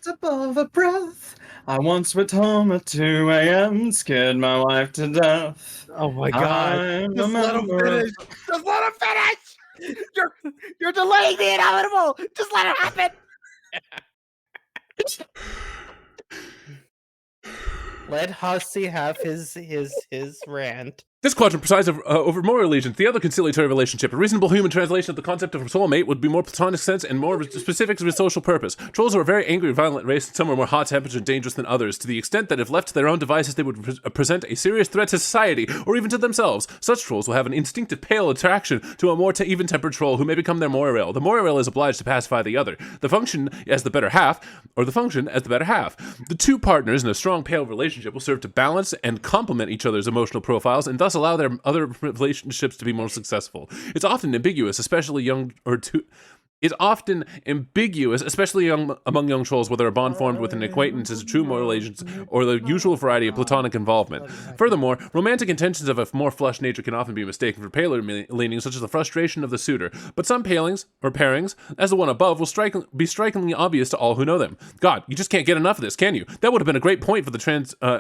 Above a breath. I once went home at 2 a.m. Scared my wife to death. Oh my god! Just let him finish. Just let him finish. You're delaying the inevitable. Just let it happen. Let Hussy have his rant. This quadrant presides over more allegiance. The other conciliatory relationship, a reasonable human translation of the concept of a soulmate, would be more platonic sense and more specific to its social purpose. Trolls are a very angry, violent race, and some are more hot-tempered and dangerous than others, to the extent that if left to their own devices, they would present a serious threat to society, or even to themselves. Such trolls will have an instinctive pale attraction to a more even-tempered troll who may become their moirail. The moirail is obliged to pacify the other. The function as the better half, or the function as the better half. The two partners in a strong pale relationship will serve to balance and complement each other's emotional profiles, and thus allow their other relationships to be more successful. It's often ambiguous, especially among young trolls, whether a bond formed with an acquaintance is a true moral agent or the usual variety of platonic involvement. Furthermore, romantic intentions of a more flushed nature can often be mistaken for paler leanings, such as the frustration of the suitor. But some pairings, as the one above, will be strikingly obvious to all who know them. God, you just can't get enough of this, can you? That would have been a great point for the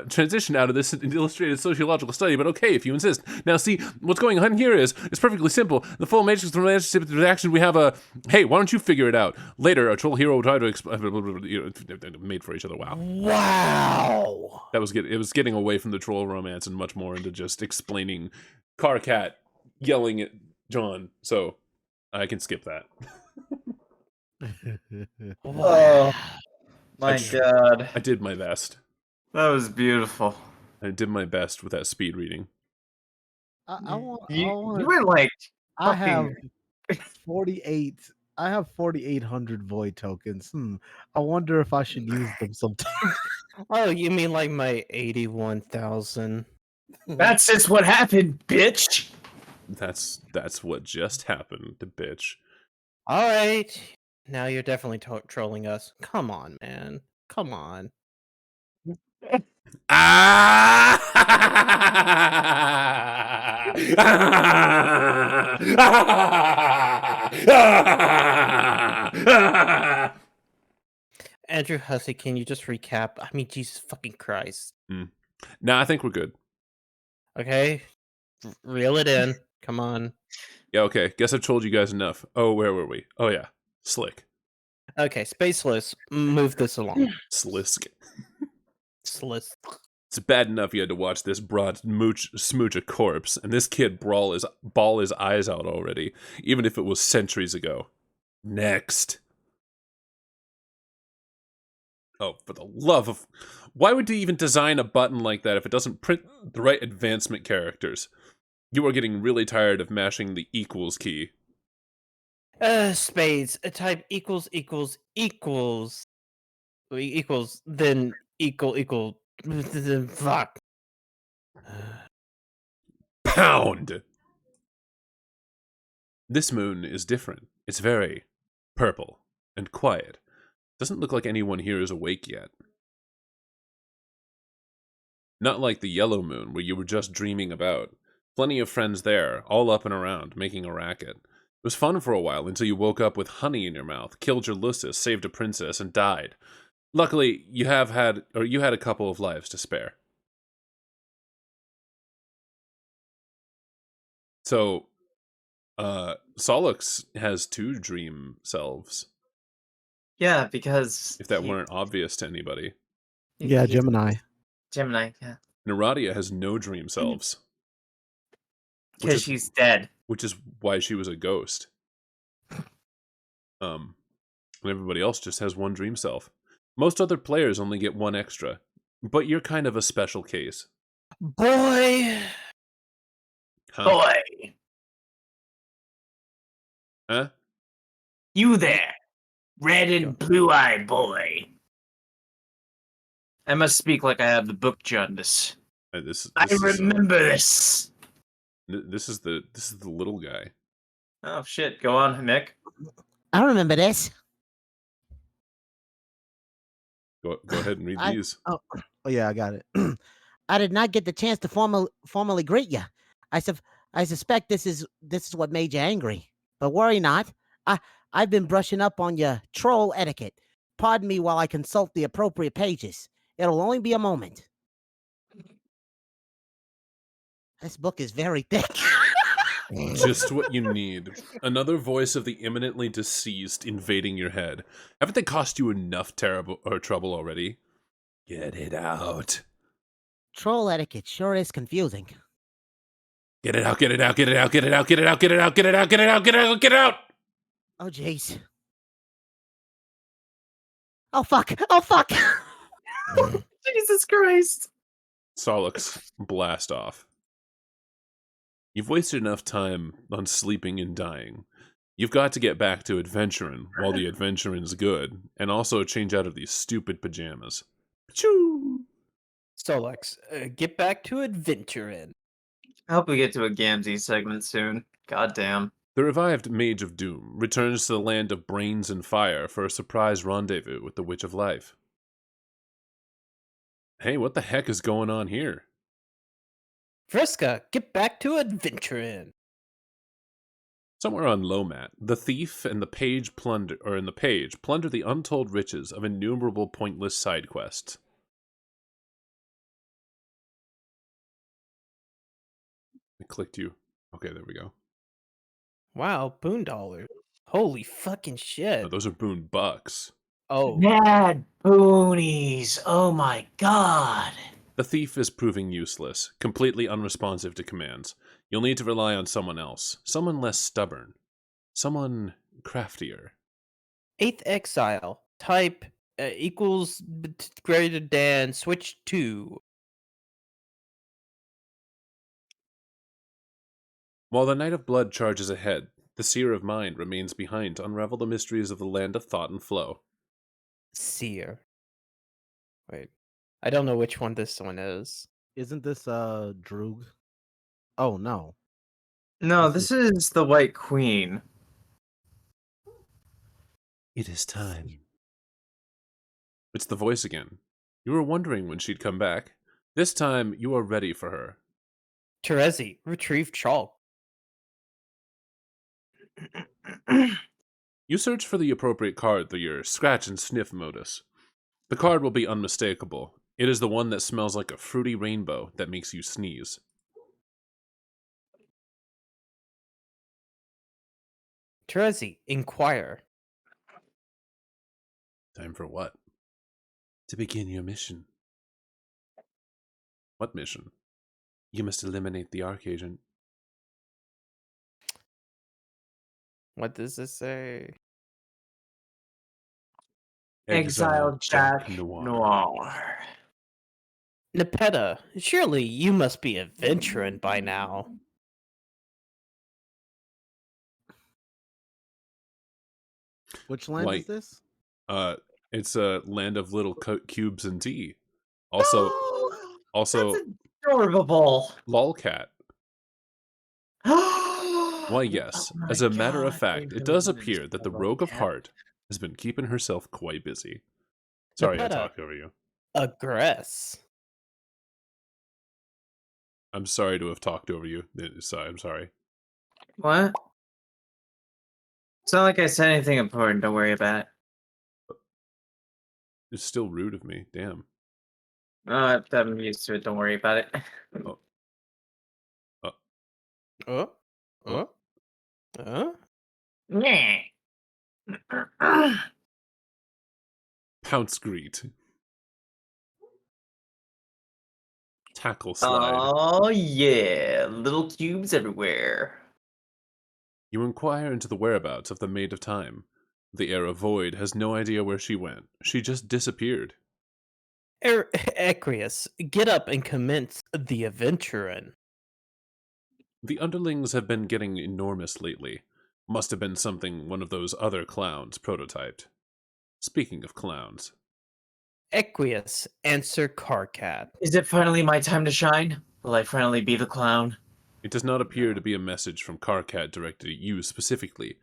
transition out of this illustrated sociological study, but okay, if you insist. Now see, what's going on here is, it's perfectly simple. The full matrix of relationship reaction, we have a, hey, why don't you figure it out? Later, a troll hero will try to made for each other. Wow. Wow. It was getting away from the troll romance and much more into just explaining Carcat yelling at John. So I can skip that. Oh my god. I did my best. That was beautiful. I did my best with that speed reading. You went like I have fucking 48. I have 4,800 void tokens. I wonder if I should use them sometime. Oh, you mean like my 81,000? That's just what happened, bitch. That's what just happened, bitch. All right. Now you're definitely trolling us. Come on, man. Come on. Andrew Hussey, can you just recap? I mean, Jesus fucking Christ. Nah, I think we're good. Okay. Reel it in. Come on. Yeah, okay. Guess I've told you guys enough. Oh, where were we? Oh, yeah. Slick. Okay, Spaceless, move this along. Slisk. Slisk. It's bad enough you had to watch this broad smooch a corpse, and this kid bawl his eyes out already, even if it was centuries ago. Next. Oh, for the love of... Why would you even design a button like that if it doesn't print the right advancement characters? You are getting really tired of mashing the equals key. Spades. Type equals, then equal. Fuck. Pound! This moon is different. It's very purple and quiet. Doesn't look like anyone here is awake yet. Not like the yellow moon where you were just dreaming about. Plenty of friends there, all up and around, making a racket. It was fun for a while until you woke up with honey in your mouth, killed your Lucis, saved a princess, and died. Luckily, you had a couple of lives to spare. So, Solix has 2 dream selves. Yeah, because If that weren't obvious to anybody. Yeah, Gemini. Gemini, yeah. Naradia has no dream selves. Because she's dead. Which is why she was a ghost. And everybody else just has one dream self. Most other players only get one extra, but you're kind of a special case. Boy! Huh? Boy, Huh? you there, red and blue-eyed boy. I must speak like I have the book jaundice. I remember this. This is the little guy. Oh shit! Go on, Mick. I remember this. Go ahead and read these. Oh yeah, I got it. I did not get the chance to formally greet you. I suspect this is what made you angry. But worry not. I've been brushing up on your troll etiquette. Pardon me while I consult the appropriate pages. It'll only be a moment. This book is very thick. Just what you need. Another voice of the imminently deceased invading your head. Haven't they cost you enough trouble already? Get it out. Troll etiquette sure is confusing. Get it out, get it out, get it out, get it out, get it out, get it out, get it out, get it out, get it out, get it out! Oh, jeez. Oh, fuck. Oh, fuck. Jesus Christ! Solix, blast off. You've wasted enough time on sleeping and dying. You've got to get back to adventuring while the adventuring's good, and also change out of these stupid pajamas. Choo! Solex, get back to adventuring. I hope we get to a Gamzee segment soon. God damn. The revived Mage of Doom returns to the land of brains and fire for a surprise rendezvous with the Witch of Life. Hey, what the heck is going on here? Vriska, get back to adventuring. Somewhere on Lomat, the thief and the page plunder the untold riches of innumerable pointless side quests. I clicked you. Okay, there we go. Wow, boon dollars. Holy fucking shit. No, those are boon bucks. Oh, Mad boonies. Oh my god. The thief is proving useless, completely unresponsive to commands. You'll need to rely on someone else, someone less stubborn, someone craftier. 8th exile. Type equals greater than switch to. While the Knight of Blood charges ahead, the Seer of Mind remains behind to unravel the mysteries of the land of thought and flow. Seer. Wait. I don't know which one this one is. Isn't this Droog? Oh no. No, this is the White Queen. It is time. It's the voice again. You were wondering when she'd come back. This time, you are ready for her. Terezi, retrieve chalk. You search for the appropriate card through your scratch and sniff modus. The card will be unmistakable. It is the one that smells like a fruity rainbow that makes you sneeze. Terezi, inquire. Time for what? To begin your mission. What mission? You must eliminate the Archagent. What does this say? Exile Jack Noir. Nepeta, surely you must be a veteran by now. Which land is this? It's a land of little cubes and tea. Also, That's adorable. lolcat. Why, yes. Oh As my a matter of God, fact, they it does really appear that the lolcat. Rogue of Heart has been keeping herself quite busy. Sorry, I Nepeta, talked over you. aggress. I'm sorry to have talked over you. I'm sorry. What? It's not like I said anything important. Don't worry about it. It's still rude of me. Damn. I'm used to it. Don't worry about it. Yeah. Pounce greet. tackle slide. Oh yeah, little cubes everywhere. You inquire into the whereabouts of the Maid of Time. The Heir of Void has no idea where she went. She just disappeared. Equius, get up and commence the adventuring. The underlings have been getting enormous lately. Must have been something one of those other clowns prototyped. Speaking of clowns. Equius, answer Carcat. Is it finally my time to shine? Will I finally be the clown? It does not appear to be a message from Carcat directed at you specifically.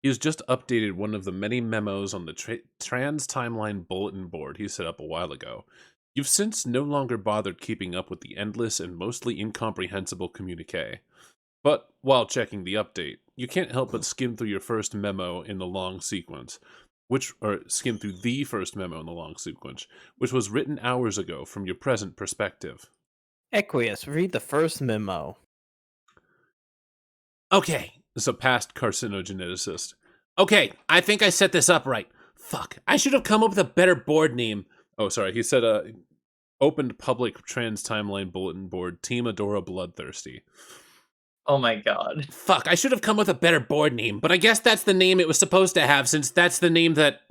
He has just updated one of the many memos on the trans-timeline bulletin board he set up a while ago. You've since no longer bothered keeping up with the endless and mostly incomprehensible communique. But while checking the update, you can't help but skim through your first memo in the long sequence, which was written hours ago from your present perspective. Equius, read the first memo. Okay. This is a past carcinogeneticist. Okay, I think I set this up right. Fuck, I should have come up with a better board name. Oh, sorry, he said opened public trans timeline bulletin board, Team Adora Bloodthirsty. Oh my god. Fuck, I should have come with a better board name, but I guess that's the name it was supposed to have since that's the name that,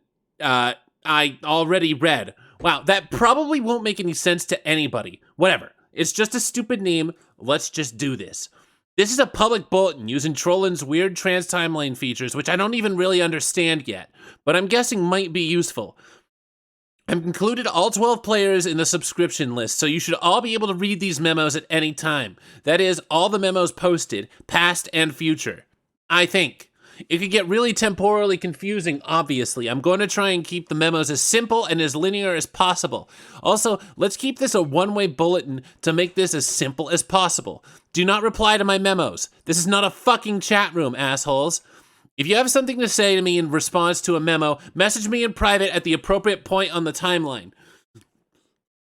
I already read. Wow, that probably won't make any sense to anybody. Whatever. It's just a stupid name. Let's just do this. This is a public bulletin using Trollin's weird trans timeline features, which I don't even really understand yet, but I'm guessing might be useful. I've included all 12 players in the subscription list, so you should all be able to read these memos at any time. That is, all the memos posted, past and future. I think. It could get really temporally confusing, obviously. I'm going to try and keep the memos as simple and as linear as possible. Also, let's keep this a one-way bulletin to make this as simple as possible. Do not reply to my memos. This is not a fucking chat room, assholes. If you have something to say to me in response to a memo, message me in private at the appropriate point on the timeline.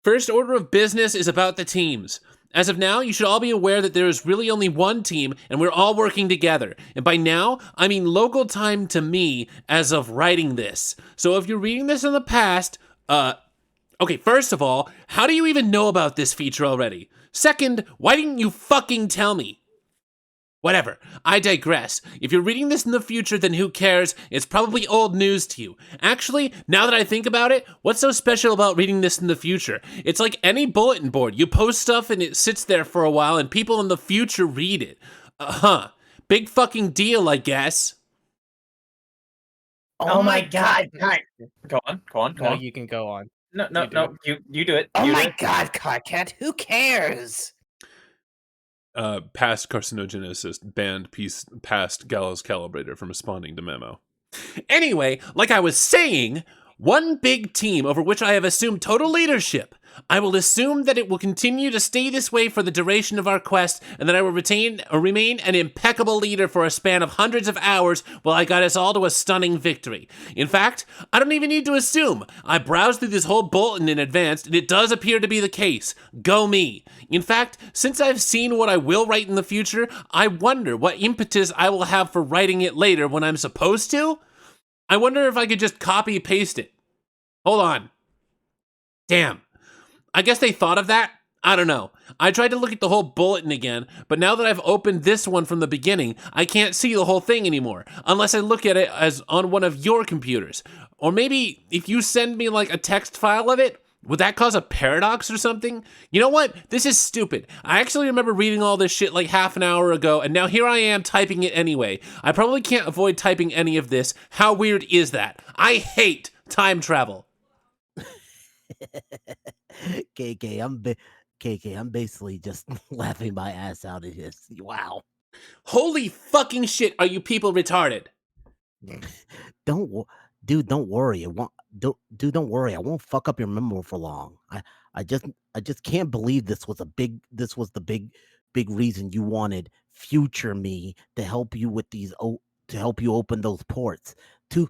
First order of business is about the teams. As of now, you should all be aware that there is really only one team, and we're all working together. And by now, I mean local time to me as of writing this. So if you're reading this in the past, okay, first of all, how do you even know about this feature already? Second, why didn't you fucking tell me? Whatever, I digress. If you're reading this in the future, then who cares? It's probably old news to you. Actually, now that I think about it, what's so special about reading this in the future? It's like any bulletin board. You post stuff and it sits there for a while and people in the future read it. Big fucking deal, I guess. Oh my god. Go on. No, you can go on. No, you do it. Oh You do my it. god, Carcat, who cares? Past carcinogenicist banned past Gallows Calibrator from responding to memo. Anyway, like I was saying, one big team over which I have assumed total leadership. I will assume that it will continue to stay this way for the duration of our quest, and that I will remain an impeccable leader for a span of hundreds of hours while I got us all to a stunning victory. In fact, I don't even need to assume. I browsed through this whole bulletin in advance, and it does appear to be the case. Go me. In fact, since I've seen what I will write in the future, I wonder what impetus I will have for writing it later when I'm supposed to? I wonder if I could just copy-paste it. Hold on. Damn. I guess they thought of that? I don't know. I tried to look at the whole bulletin again, but now that I've opened this one from the beginning, I can't see the whole thing anymore, unless I look at it as on one of your computers. Or maybe if you send me like a text file of it, would that cause a paradox or something? You know what? This is stupid. I actually remember reading all this shit like half an hour ago, and now here I am typing it anyway. I probably can't avoid typing any of this. How weird is that? I hate time travel. KK, I'm basically just laughing my ass out at this. Wow. Holy fucking shit, are you people retarded? Don't worry. Don't worry. I won't fuck up your memo for long. I just can't believe this was the big reason you wanted future me to help you with to help you open those ports to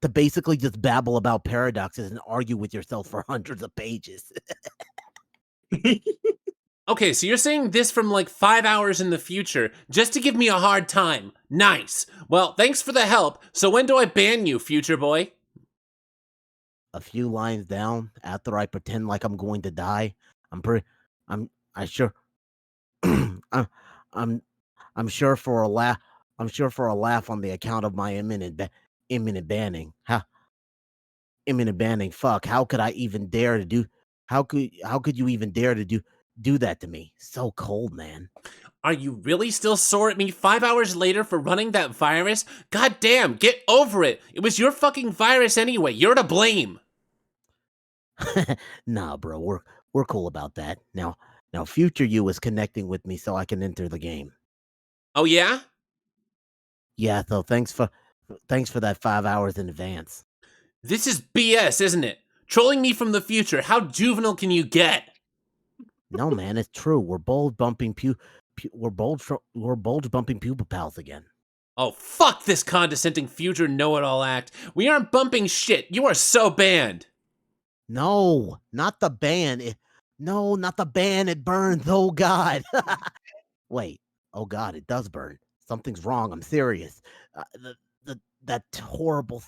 to basically just babble about paradoxes and argue with yourself for hundreds of pages. Okay, so you're saying this from like 5 hours in the future just to give me a hard time. Nice. Well, thanks for the help. So when do I ban you, future boy? A few lines down after I pretend like I'm going to die. I'm I sure I'm I'm I'm sure for a laugh on the account of my imminent banning. Imminent banning. Fuck. How could I even dare to do how could you even dare to do that to me? So cold, man. Are you really still sore at me 5 hours later for running that virus? God damn, get over it. It was your fucking virus anyway. You're to blame. Nah, bro. We're cool about that. Now future you is connecting with me so I can enter the game. Oh yeah? Yeah, so thanks for that 5 hours in advance. This is BS, isn't it? Trolling me from the future. How juvenile can you get? No, man, it's true. We're bulge bumping bumping pupil pals again. Oh, fuck this condescending future know-it-all act. We aren't bumping shit. You are so banned. No, not the ban. No, not the ban. It burns. Oh God. Wait. Oh God, it does burn. Something's wrong. I'm serious. That horrible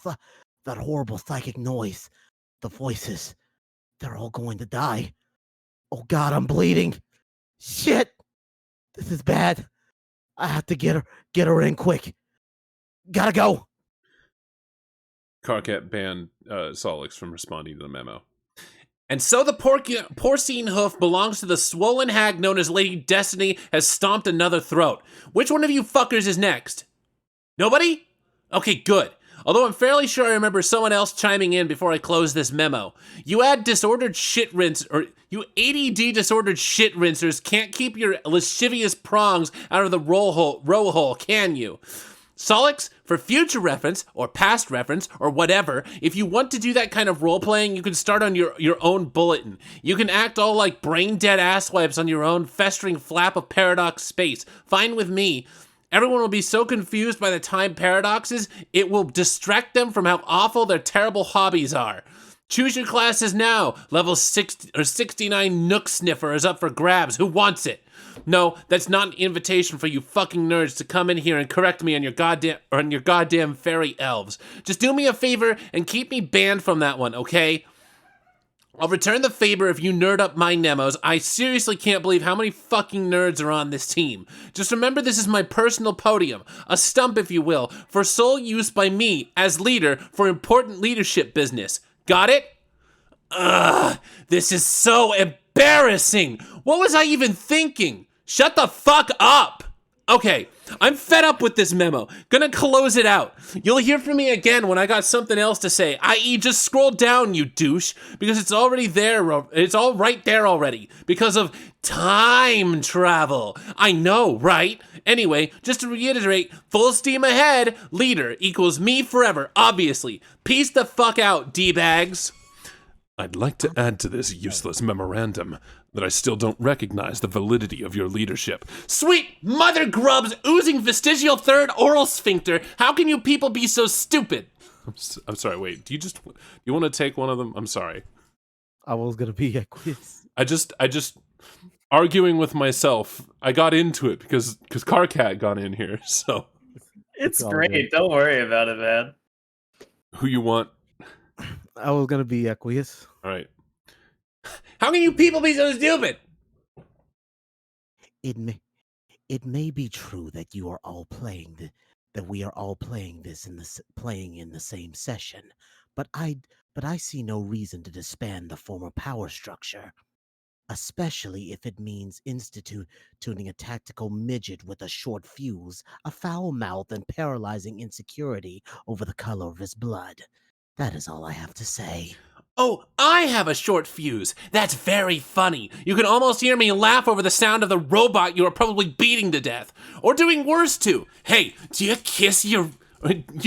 psychic noise. The voices. They're all going to die. Oh God, I'm bleeding. Shit. This is bad. I have to get her in quick. Gotta go. Carcat banned Solix from responding to the memo. And so the porcine hoof belongs to the swollen hag known as Lady Destiny has stomped another throat. Which one of you fuckers is next? Nobody? Okay, good. Although I'm fairly sure I remember someone else chiming in before I close this memo. You ADD disordered shit rinsers can't keep your lascivious prongs out of the row hole, can you? Solix, for future reference, or past reference, or whatever, if you want to do that kind of role-playing, you can start on your own bulletin. You can act all like brain-dead asswipes on your own festering flap of paradox space. Fine with me. Everyone will be so confused by the time paradoxes, it will distract them from how awful their terrible hobbies are. Choose your classes now. Level 69 Nook Sniffer is up for grabs. Who wants it? No, that's not an invitation for you fucking nerds to come in here and correct me on your goddamn fairy elves. Just do me a favor and keep me banned from that one, okay? I'll return the favor if you nerd up my nemos. I seriously can't believe how many fucking nerds are on this team. Just remember this is my personal podium, a stump if you will, for sole use by me as leader for important leadership business. Got it? Ugh, this is so embarrassing. What was I even thinking? Shut the fuck up. Okay, I'm fed up with this memo. Gonna close it out. You'll hear from me again when I got something else to say, i.e. just scroll down, you douche, because it's already there. It's all right there already, because of time travel. I know, right? Anyway, just to reiterate, full steam ahead, leader equals me forever, obviously. Peace the fuck out, D-bags. I'd like to add to this useless memorandum that I still don't recognize the validity of your leadership. Sweet mother grubs oozing vestigial third oral sphincter. How can you people be so stupid? I'm sorry, wait, do you want to take one of them? I'm sorry. I was gonna be a quiz. I just arguing with myself. I got into it because Carcat got in here, so. It's all great. good. Don't worry about it, man. Who you want? I was gonna be Aqueous. All right. How can you people be so stupid? It may be true that you are all playing that we are all playing this playing in the same session, but I see no reason to disband the former power structure, especially if it means instituting a tactical midget with a short fuse, a foul mouth, and paralyzing insecurity over the color of his blood. That is all I have to say. Oh, I have a short fuse. That's very funny. You can almost hear me laugh over the sound of the robot you are probably beating to death. Or doing worse too. Hey, you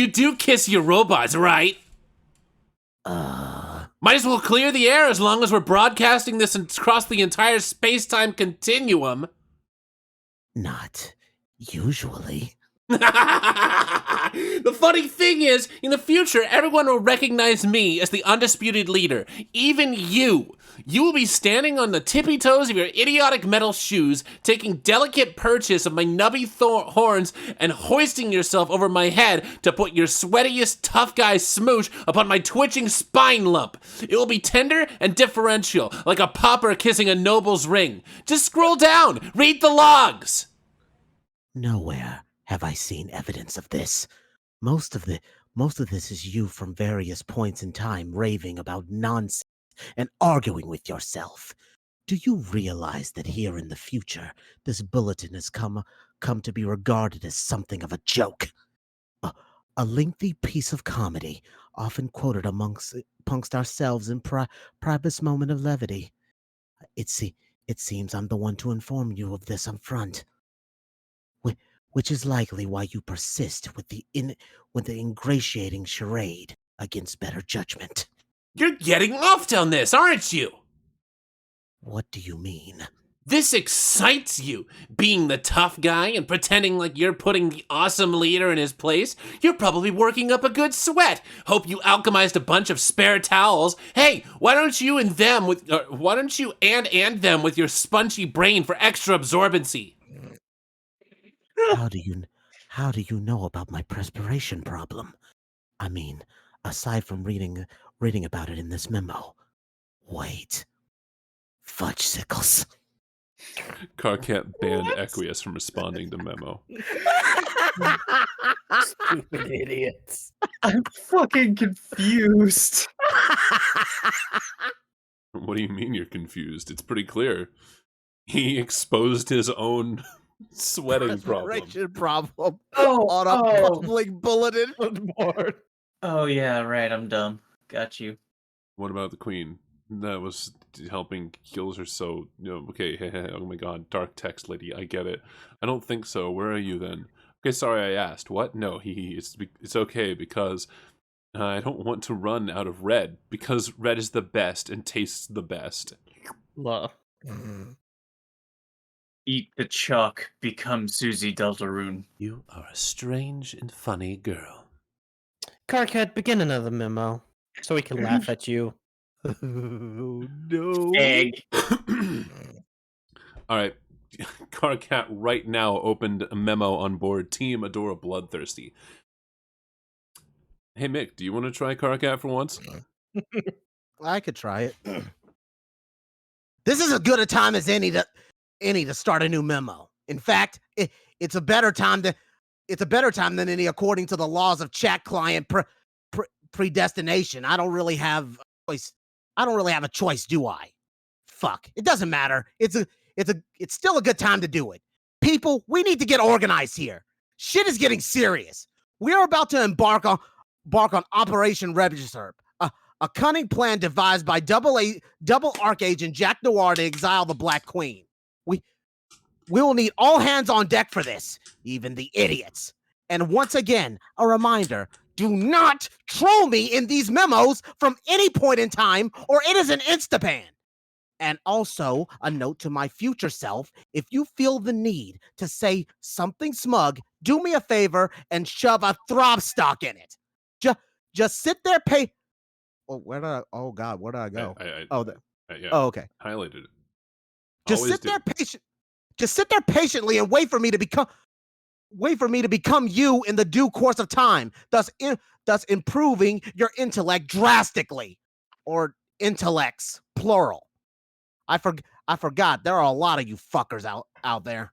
do kiss your robots, right? Might as well clear the air as long as we're broadcasting this across the entire space-time continuum. Not usually. The funny thing is, in the future, everyone will recognize me as the undisputed leader. Even you. You will be standing on the tippy toes of your idiotic metal shoes, taking delicate purchase of my nubby horns, and hoisting yourself over my head to put your sweatiest tough guy smooch upon my twitching spine lump. It will be tender and differential, like a pauper kissing a noble's ring. Just scroll down, read the logs. Nowhere have I seen evidence of this. Most of this is you from various points in time raving about nonsense and arguing with yourself. Do you realize that here in the future, this bulletin has come to be regarded as something of a joke? A lengthy piece of comedy, often quoted amongst ourselves in private moment of levity. It seems I'm the one to inform you of this up front. Which is likely why you persist with the ingratiating charade against better judgment. You're getting off on this, aren't you? What do you mean? This excites you, being the tough guy and pretending like you're putting the awesome leader in his place. You're probably working up a good sweat. Hope you alchemized a bunch of spare towels. Hey, why don't you and them with your spongy brain for extra absorbency? How do you know about my perspiration problem? I mean, aside from reading about it in this memo. Wait. Fudgesicles. Carcat banned Equius from responding to memo. Stupid idiots. I'm fucking confused. What do you mean you're confused? It's pretty clear. He exposed his own sweating problem. Perspiration problem. Oh, On a public bulletin board. Oh yeah, right. I'm dumb. Got you. What about the queen? That was helping heal her, so, okay, oh my god, dark text lady, I get it. I don't think so, where are you then? Okay, sorry I asked, what? No, it's okay, because I don't want to run out of red, because red is the best and tastes the best. Love. Eat the chalk, become Susie Deltarune. You are a strange and funny girl. Carcat, begin another memo, so we can laugh at you. Oh, no. Egg. Alright, Carcat right now opened a memo on board Team Adora Bloodthirsty. Hey Mick, do you want to try Carcat for once? I could try it. This is as good a time as any to start a new memo. In fact, it's a better time than any according to the laws of chat client predestination. I don't really have a choice, do I? Fuck. It doesn't matter. It's still a good time to do it. People, we need to get organized here. Shit is getting serious. We are about to embark on Operation Register, a cunning plan devised by double arc agent Jack Noir to exile the Black Queen. We will need all hands on deck for this, even the idiots. And once again, a reminder, do not troll me in these memos from any point in time, or it is an instaban. And also, a note to my future self, if you feel the need to say something smug, do me a favor and shove a Vstuck in it. Just sit there, oh God, where did I go? Yeah, okay. Highlighted it. Just Always sit do. there Just sit there patiently and wait for me to become you in the due course of time, thus improving your intellect drastically, or intellects plural. I forgot there are a lot of you fuckers out there.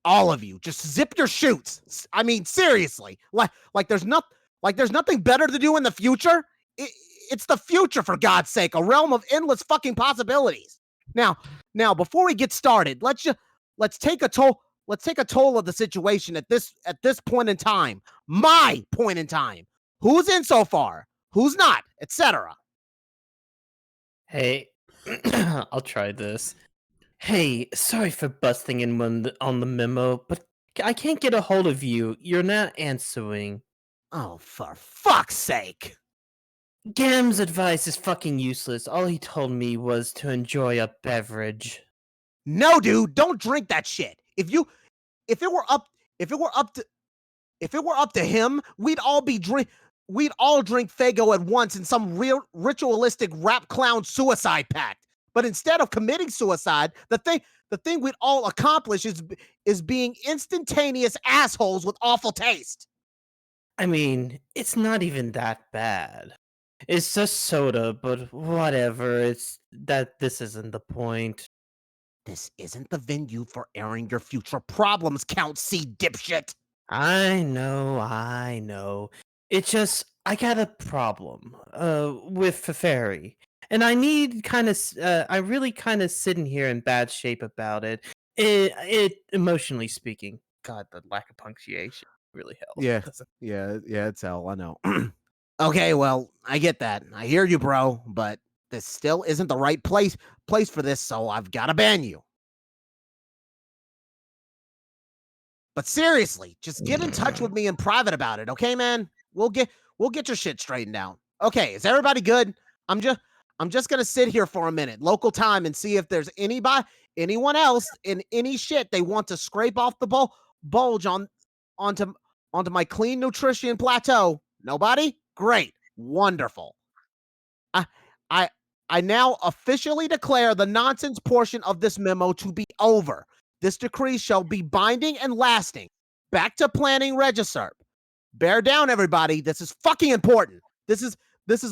All of you, just zip your shoots. I mean, seriously, like there's nothing better to do in the future. It's the future, for God's sake, a realm of endless fucking possibilities. Now, before we get started, let's take a toll of the situation at this point in time. My point in time. Who's in so far? Who's not? Etc. Hey, I'll try this. Hey, sorry for busting in on the memo, but I can't get a hold of you. You're not answering. Oh, for fuck's sake. Gam's advice is fucking useless. All he told me was to enjoy a beverage. No, dude, don't drink that shit. If it were up If it were up to him, we'd all drink Faygo at once in some real ritualistic rap clown suicide pact. But instead of committing suicide, the thing we'd all accomplish is being instantaneous assholes with awful taste. I mean, it's not even that bad. It's just soda, but whatever. This isn't the point. This isn't the venue for airing your future problems, Count C, dipshit. I know. It's just I got a problem with Fairy, and I need I really kind of sitting here in bad shape about it. It emotionally speaking. God, the lack of punctuation really helps. Yeah, it's hell, I know. Okay, well, I get that. I hear you, bro, but this still isn't the right place for this, so I've got to ban you. But seriously, just get in touch with me in private about it, okay, man? We'll get your shit straightened out. Okay, is everybody good? I'm just gonna sit here for a minute, local time, and see if there's anyone else in any shit they want to scrape off the bulge onto my clean nutrition plateau. Nobody? Great. Wonderful. I now officially declare the nonsense portion of this memo to be over. This decree shall be binding and lasting. Back to planning Regiserp. Bear down, everybody. This is fucking important. This is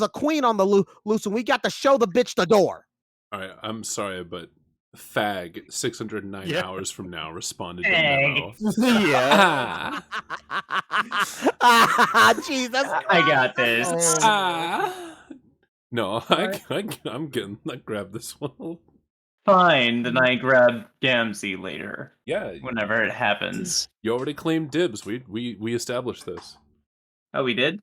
a queen on the loose, and we got to show the bitch the door. All right, I'm sorry, but Fag 609 hours from now responded to the Fag. memo. Yeah. Jesus. I got this. No, I'm getting. I grab this one. Fine, then I grab Gamzee later. Yeah, Whenever it happens. you already claimed dibs. We established this. Oh, we did?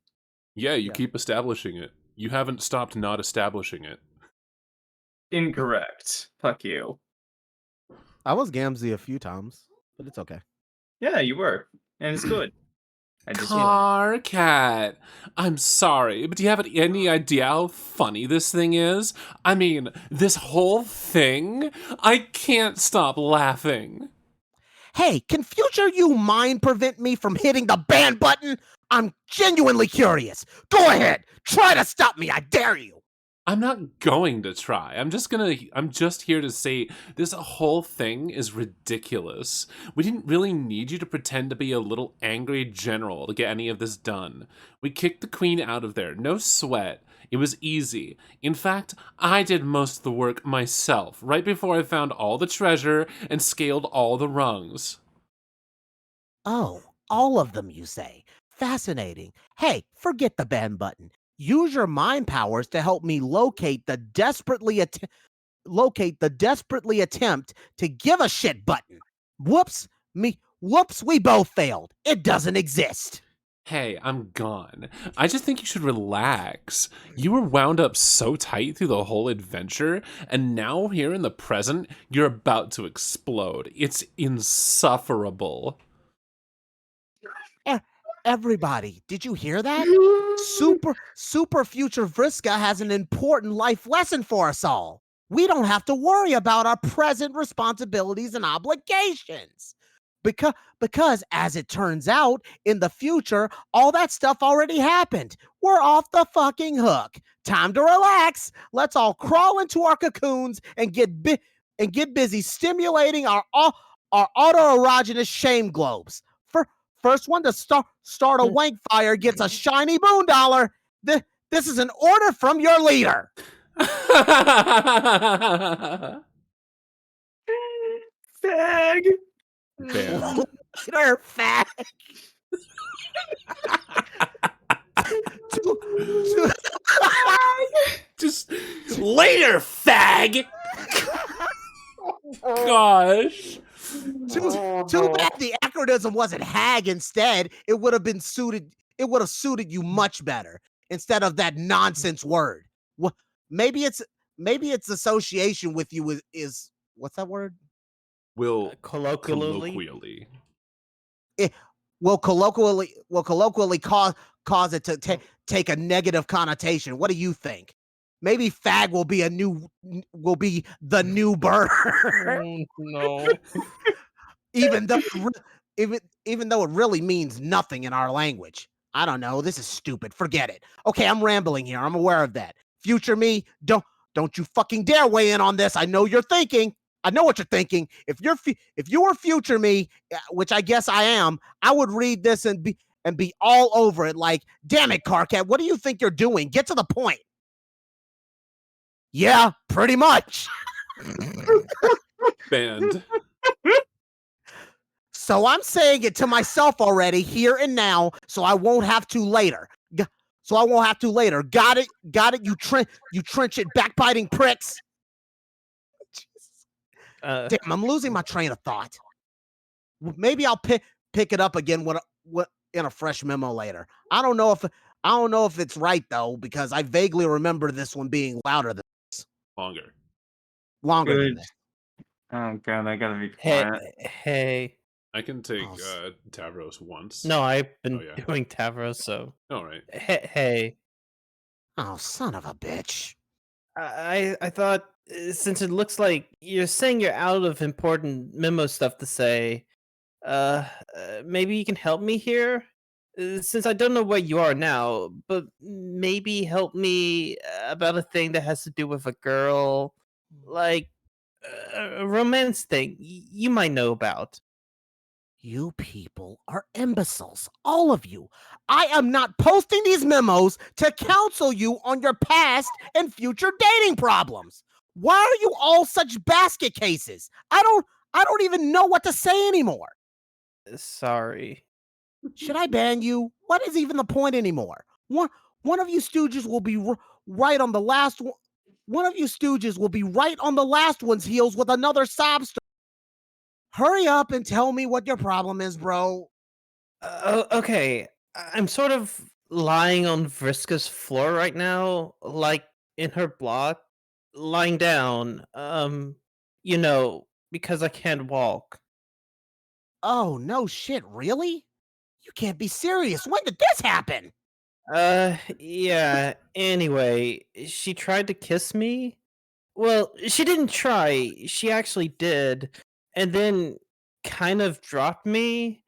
Yeah, you keep establishing it. You haven't stopped not establishing it. Incorrect. Fuck you. I was Gamzee a few times, but it's okay. Yeah, you were. And it's good. I just Car Cat, I'm sorry, but do you have any idea how funny this thing is? I mean, this whole thing? I can't stop laughing. Hey, can future you mind prevent me from hitting the ban button? I'm genuinely curious. Go ahead. Try to stop me. I dare you. I'm not going to try. I'm just here to say this whole thing is ridiculous. We didn't really need you to pretend to be a little angry general to get any of this done. We kicked the queen out of there, no sweat. It was easy. In fact, I did most of the work myself, right before I found all the treasure and scaled all the rungs. Oh, all of them, you say? Fascinating. Hey, forget the ban button. Use your mind powers to help me locate the desperately attempt to give a shit button. Whoops, we both failed. It doesn't exist. Hey, I'm gone. I just think you should relax. You were wound up so tight through the whole adventure, and now here in the present, you're about to explode. It's insufferable. Everybody, did you hear that? Super Future Vriska has an important life lesson for us all. We don't have to worry about our present responsibilities and obligations. Because as it turns out, in the future, all that stuff already happened. We're off the fucking hook. Time to relax. Let's all crawl into our cocoons and get busy stimulating our autoerogenous shame globes. First one to start a wank fire gets a shiny boondollar. This is an order from your leader. Fag! Bam. Leader, fag. Just later, fag! Gosh. Too bad the acronym wasn't hag instead. It would have suited you much better instead of that nonsense word. Well, maybe its association with you is what's that word? Will Colloquially. Will colloquially cause it to take a negative connotation. What do you think? Maybe fag will be the new bird. No. even even though it really means nothing in our language. I don't know. This is stupid. Forget it. Okay, I'm rambling here. I'm aware of that. Future me, don't you fucking dare weigh in on this. I know you're thinking. I know what you're thinking. If you were future me, which I guess I am, I would read this and be all over it. Like, damn it, Carcat, what do you think you're doing? Get to the point. Yeah, pretty much. Banned. So I'm saying it to myself already, here and now, so I won't have to later. Got it? You trench it, backbiting pricks. Damn, I'm losing my train of thought. Maybe I'll pick it up again what in a fresh memo later. I don't know if it's right though, because I vaguely remember this one being louder than this. Longer than Good. this. Oh god, I gotta be Hey, quiet. hey. I can take Tavros once. No, I've been Oh, yeah. doing Tavros, so. All right. Hey. Oh, son of a bitch. I thought, since it looks like you're saying you're out of important memo stuff to say, maybe you can help me here? Since I don't know where you are now, but maybe help me about a thing that has to do with a girl, like a romance thing you might know about. You people are imbeciles, all of you. I am not posting these memos to counsel you on your past and future dating problems. Why are you all such basket cases? I don't even know what to say anymore. Sorry. Should I ban you? What is even the point anymore? One of you stooges will be right on the last one. One of you stooges will be right on the last one's heels with another sob story. Hurry up and tell me what your problem is, bro. Okay. I'm sort of lying on Vriska's floor right now, like in her block, lying down. Because I can't walk. Oh, no shit, really? You can't be serious. When did this happen? Yeah. Anyway, she tried to kiss me. Well, she didn't try. She actually did. And then kind of dropped me.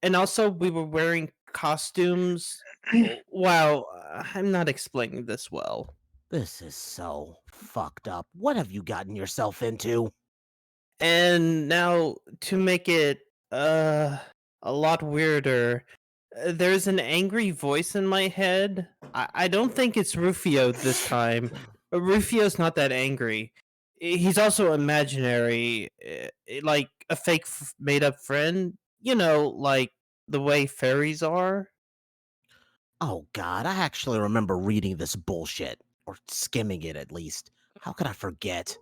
And also, we were wearing costumes. Wow, I'm not explaining this well. This is so fucked up. What have you gotten yourself into? And now, to make it a lot weirder, there's an angry voice in my head. I don't think it's Rufio this time. Rufio's not that angry. He's also imaginary, like a fake made up friend. Like the way fairies are. Oh god, I actually remember reading this bullshit. Or skimming it at least. How could I forget?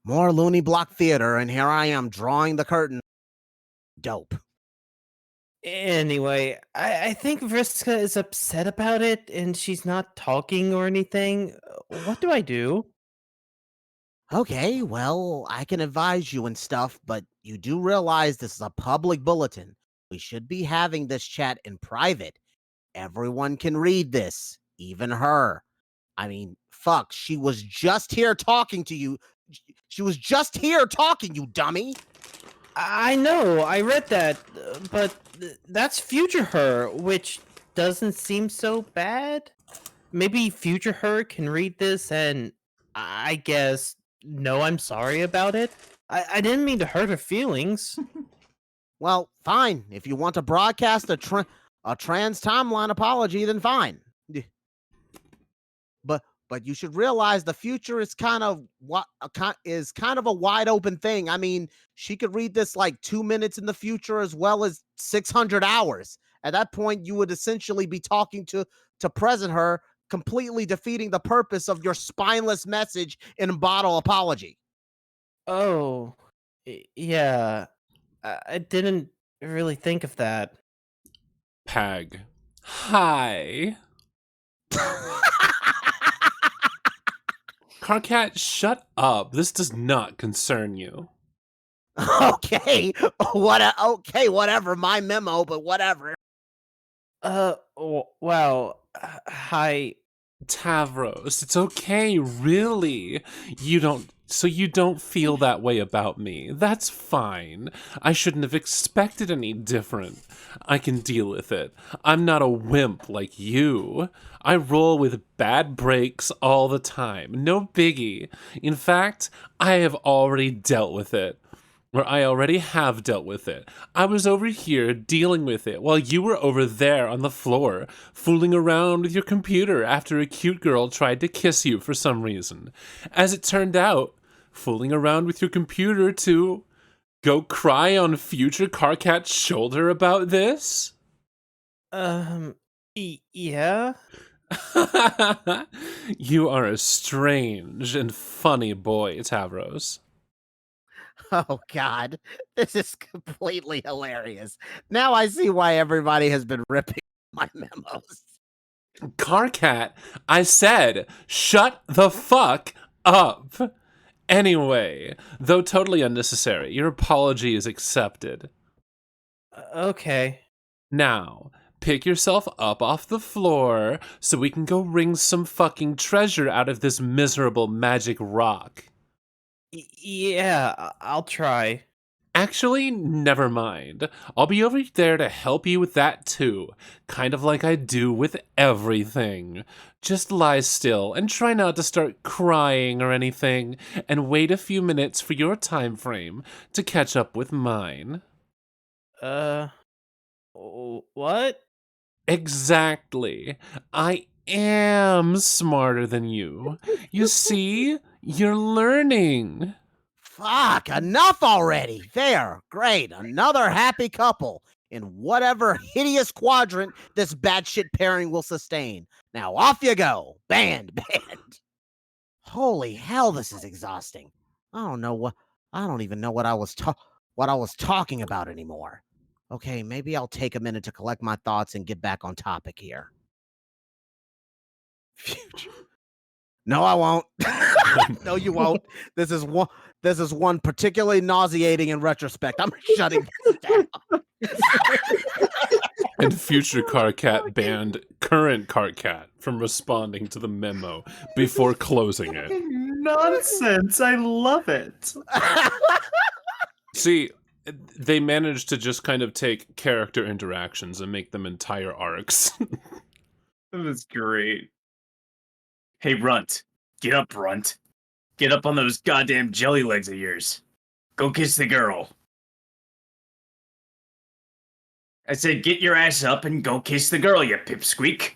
More Looney Block Theater, and here I am drawing the curtain. Dope. Anyway, I think Vriska is upset about it, and she's not talking or anything. What do I do? Okay, well, I can advise you and stuff, but you do realize this is a public bulletin. We should be having this chat in private. Everyone can read this, even her. I mean, fuck, she was just here talking to you. She was just here talking, you dummy. I know, I read that, but that's future her, which doesn't seem so bad. Maybe future her can read this and, I guess, know I'm sorry about it. I didn't mean to hurt her feelings. Well, fine. If you want to broadcast a trans timeline apology, then fine. But you should realize the future is kind of a wide open thing. I mean, she could read this like 2 minutes in the future as well as 600 hours. At that point, you would essentially be talking to present her, completely defeating the purpose of your spineless message in bottle apology. Oh, yeah. I didn't really think of that. Pag. Hi. Carcat, shut up. This does not concern you. Okay, whatever. My memo, but whatever. Wow. Hi. Tavros, it's okay, really. You don't So you don't feel that way about me. That's fine. I shouldn't have expected any different. I can deal with it. I'm not a wimp like you. I roll with bad breaks all the time. No biggie. In fact, I have already dealt with it. Or I already have dealt with it. I was over here dealing with it while you were over there on the floor, fooling around with your computer after a cute girl tried to kiss you for some reason. As it turned out, fooling around with your computer to go cry on future Carcat's shoulder about this? Yeah. You are a strange and funny boy, Tavros. Oh God, this is completely hilarious. Now I see why everybody has been ripping my memos. Carcat, I said, shut the fuck up. Anyway, though totally unnecessary, your apology is accepted. Okay. Now, pick yourself up off the floor so we can go wring some fucking treasure out of this miserable magic rock. Yeah, I'll try. Actually, never mind. I'll be over there to help you with that too, kind of like I do with everything. Just lie still and try not to start crying or anything, and wait a few minutes for your time frame to catch up with mine. What? Exactly. I am smarter than you. You see? You're learning. Fuck, enough already. There, great. Another happy couple in whatever hideous quadrant this batshit pairing will sustain. Now off you go. Band. Holy hell, this is exhausting. I don't even know what I was talking about anymore. Okay, maybe I'll take a minute to collect my thoughts and get back on topic here. Future. No, I won't. No, you won't. This is one particularly nauseating in retrospect. I'm shutting this down. And future Carcat banned current Carcat from responding to the memo before closing it. Nonsense. I love it. See, they managed to just kind of take character interactions and make them entire arcs. That was great. Hey, Runt. Get up, Runt. Get up on those goddamn jelly legs of yours. Go kiss the girl. I said get your ass up and go kiss the girl, you pipsqueak.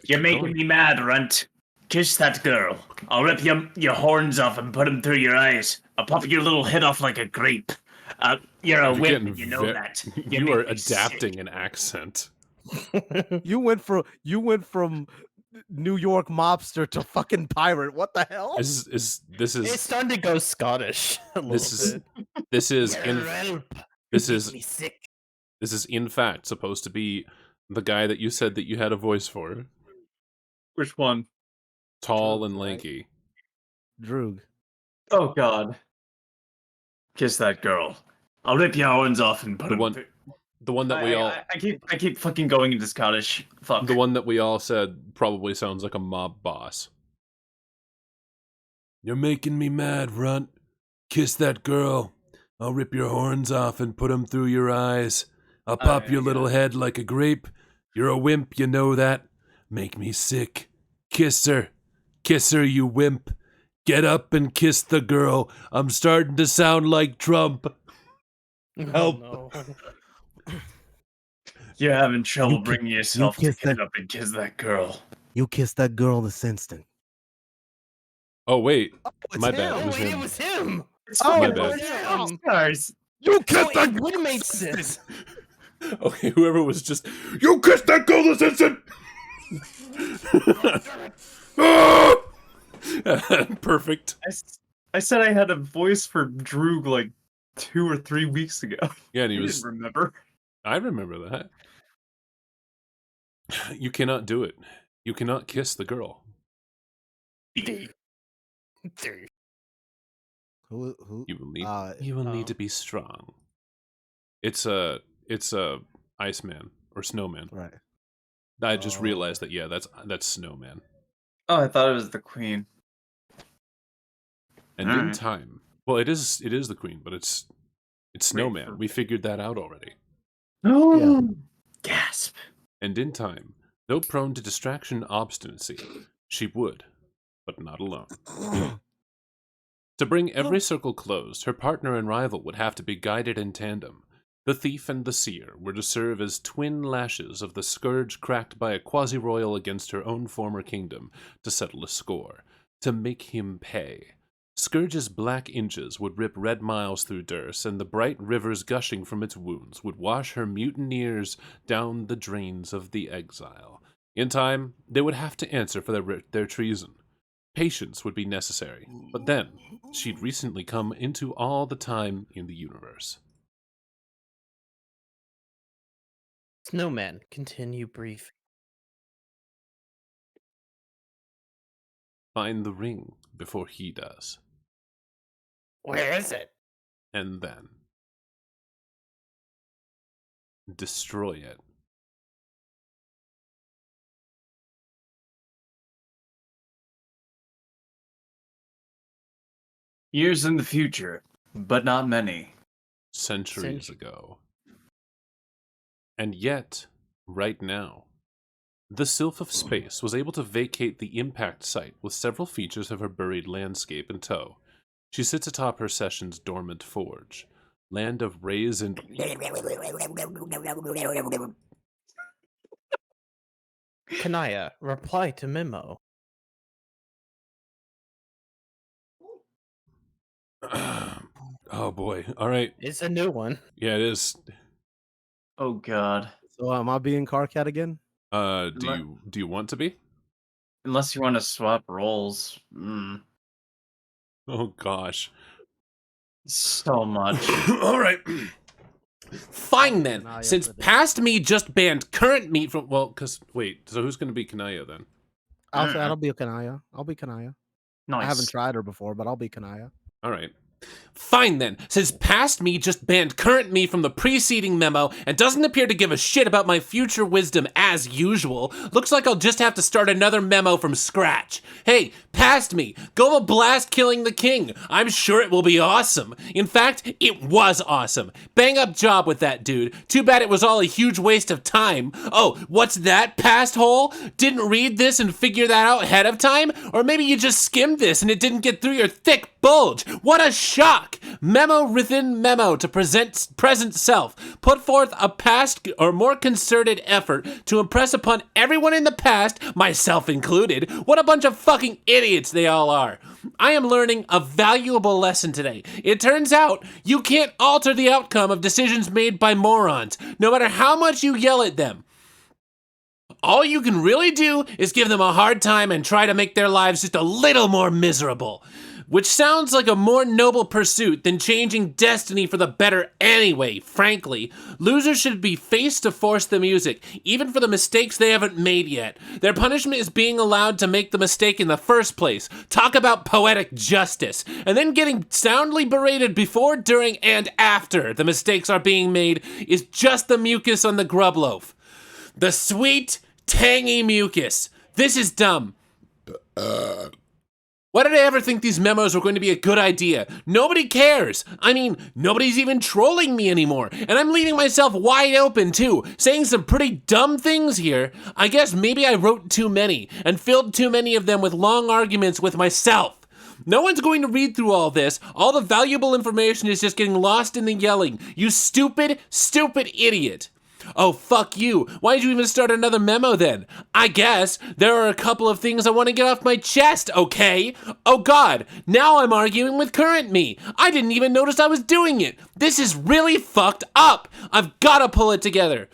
You're making me mad, Runt. Kiss that girl. I'll rip your horns off and put them through your eyes. I'll pop your little head off like a grape. You're a wimp, and you know that. You are adapting an accent. You went from New York mobster to fucking pirate. What the hell? This is It's starting to go Scottish. this is in fact supposed to be the guy that you said that you had a voice for. Which one? Tall and lanky. Droog. Oh, God. Kiss that girl. I'll rip your horns off and put them... The one that we all... I keep fucking going into Scottish. Fuck. The one that we all said probably sounds like a mob boss. You're making me mad, Runt. Kiss that girl. I'll rip your horns off and put them through your eyes. I'll pop your little head like a grape. You're a wimp, you know that. Make me sick. Kiss her. Kiss her, you wimp. Get up and kiss the girl. I'm starting to sound like Trump. Help. No. You're having trouble bringing yourself to kiss get up and kiss that girl. You kiss that girl this instant. Oh, wait. it's My him. bad. It was Wait, him. it was him. My Oh, bad. stars. You kiss So that it would make sense. Okay, whoever was just... You kissed that girl this instant! Ah! Perfect. I said I had a voice for Droog like 2 or 3 weeks ago. Yeah, and he You was... didn't remember. I remember that. You cannot do it. You cannot kiss the girl. Who? You will need. Uh, you will need to be strong. It's a Iceman or Snowman. Right. I just Oh. realized that. Yeah, that's Snowman. Oh, I thought it was the queen. And in Alright. time, well, it is the queen, but it's Snowman. We figured that out already. Oh, gasp. And in time, though prone to distraction and obstinacy, she would, but not alone. To bring every circle closed, her partner and rival would have to be guided in tandem. The thief and the seer were to serve as twin lashes of the scourge cracked by a quasi-royal against her own former kingdom to settle a score, to make him pay. Scourge's black inches would rip red miles through Durst, and the bright rivers gushing from its wounds would wash her mutineers down the drains of the exile. In time, they would have to answer for their treason. Patience would be necessary, but then, she'd recently come into all the time in the universe. Snowman, continue brief. Find the ring before he does. Where is it? And then destroy it. Years in the future, but not many. Centuries ago. And yet, right now, the Sylph of Space was able to vacate the impact site with several features of her buried landscape in tow. She sits atop her session's dormant forge, land of rays and... Kanaya, reply to memo. Oh boy. All right. It's a new one. Yeah, it is. Oh god. So am I being Carcat again? Do you want to be? Unless you want to swap roles. Oh gosh. So much. All right. Fine then, Kanaya since for this. past me just banned current me from, well, because, Wait, so who's going to be Kanaya then? I'll be Kanaya. I'll be Kanaya. Nice. I haven't tried her before, but I'll be Kanaya. All right. Fine then, since past me just banned current me from the preceding memo and doesn't appear to give a shit about my future wisdom as usual, looks like I'll just have to start another memo from scratch. Hey, past me, go a blast killing the king. I'm sure it will be awesome. In fact, it was awesome. Bang up job with that dude. Too bad it was all a huge waste of time. Oh, what's that, past hole? Didn't read this and figure that out ahead of time? Or maybe you just skimmed this and it didn't get through your thick bulge. What a shock! Memo within memo to present present self. Put forth a past or more concerted effort to impress upon everyone in the past, myself included, what a bunch of fucking idiots they all are. I am learning a valuable lesson today. It turns out you can't alter the outcome of decisions made by morons, no matter how much you yell at them. All you can really do is give them a hard time and try to make their lives just a little more miserable. Which sounds like a more noble pursuit than changing destiny for the better anyway, frankly. Losers should be faced to force the music, even for the mistakes they haven't made yet. Their punishment is being allowed to make the mistake in the first place. Talk about poetic justice. And then getting soundly berated before, during, and after the mistakes are being made is just the mucus on the grub loaf. The sweet, tangy mucus. This is dumb. Why did I ever think these memos were going to be a good idea? Nobody cares. I mean, nobody's even trolling me anymore. And I'm leaving myself wide open too, saying some pretty dumb things here. I guess maybe I wrote too many and filled too many of them with long arguments with myself. No one's going to read through all this. All the valuable information is just getting lost in the yelling. You stupid, stupid idiot. Oh, fuck you. Why'd you even start another memo then? I guess there are a couple of things I want to get off my chest, okay? Oh god, now I'm arguing with current me. I didn't even notice I was doing it. This is really fucked up. I've got to pull it together.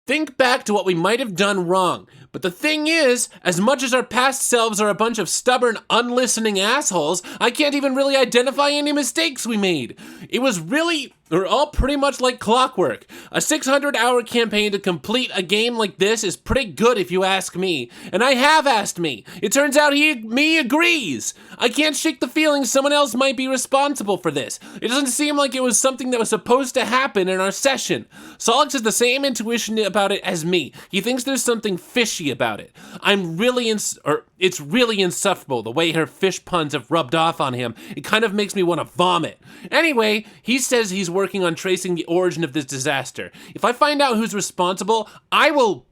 Think back to what we might have done wrong. But the thing is, as much as our past selves are a bunch of stubborn, unlistening assholes, I can't even really identify any mistakes we made. It was really They're all pretty much like clockwork. A 600-hour campaign to complete a game like this is pretty good if you ask me. And I have asked me. It turns out me agrees. I can't shake the feeling someone else might be responsible for this. It doesn't seem like it was something that was supposed to happen in our session. Solix has the same intuition about it as me. He thinks there's something fishy about it. It's really insufferable the way her fish puns have rubbed off on him. It kind of makes me want to vomit. Anyway, he says he's working on tracing the origin of this disaster. If I find out who's responsible, I don't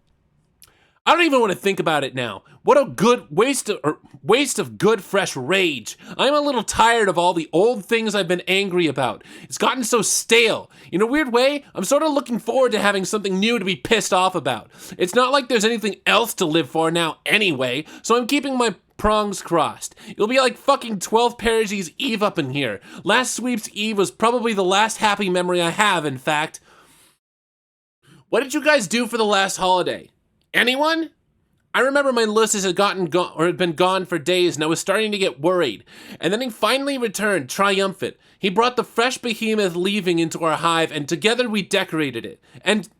even want to think about it now. What a good waste of good fresh rage. I'm a little tired of all the old things I've been angry about. It's gotten so stale. In a weird way, I'm sort of looking forward to having something new to be pissed off about. It's not like there's anything else to live for now anyway, so I'm keeping my prongs crossed. It'll be like fucking 12 Parisi's Eve up in here. Last sweep's Eve was probably the last happy memory I have, in fact. What did you guys do for the last holiday? Anyone? I remember my Ulysses had been gone for days, and I was starting to get worried. And then he finally returned, triumphant. He brought the fresh behemoth leaving into our hive, and together we decorated it. And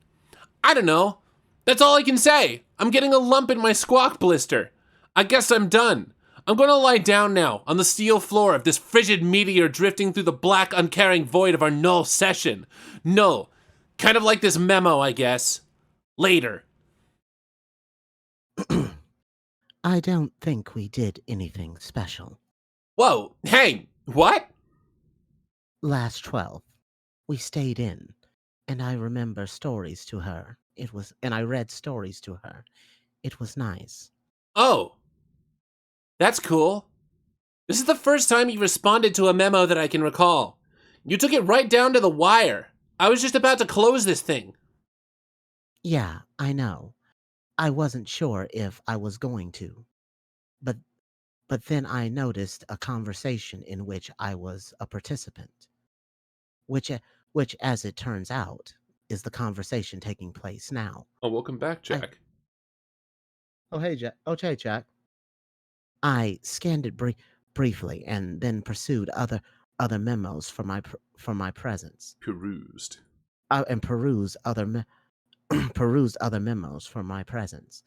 I don't know. That's all I can say. I'm getting a lump in my squawk blister. I guess I'm done. I'm gonna lie down now, on the steel floor of this frigid meteor drifting through the black, uncaring void of our null session. Null. Kind of like this memo, I guess. Later. I don't think we did anything special. Whoa, hey, what? Last 12, we stayed in, and I remember stories to her. And I read stories to her. It was nice. Oh. That's cool. This is the first time you responded to a memo that I can recall. You took it right down to the wire. I was just about to close this thing. Yeah, I know. I wasn't sure if I was going to. But then I noticed a conversation in which I was a participant. Which as it turns out, is the conversation taking place now. Oh, welcome back, Jack. Oh, hey, Jack. Oh, hey, Jack. I scanned it briefly and then pursued other memos for my presence. Perused. And perused other memos for my presence.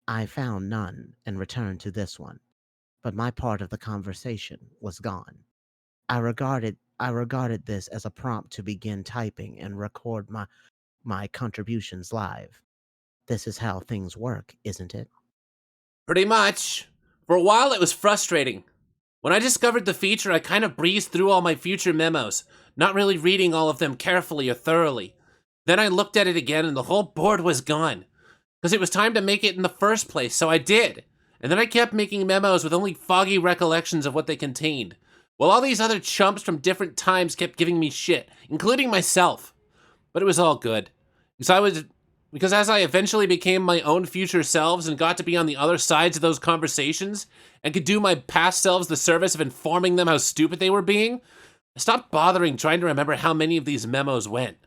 I found none and returned to this one, but my part of the conversation was gone. I regarded this as a prompt to begin typing and record my contributions live. This is how things work, isn't it? Pretty much. For a while, it was frustrating. When I discovered the feature, I kind of breezed through all my future memos, not really reading all of them carefully or thoroughly. Then I looked at it again and the whole board was gone. Because it was time to make it in the first place, so I did. And then I kept making memos with only foggy recollections of what they contained. While all these other chumps from different times kept giving me shit, including myself. But it was all good. Because as I eventually became my own future selves and got to be on the other sides of those conversations, and could do my past selves the service of informing them how stupid they were being, I stopped bothering trying to remember how many of these memos went.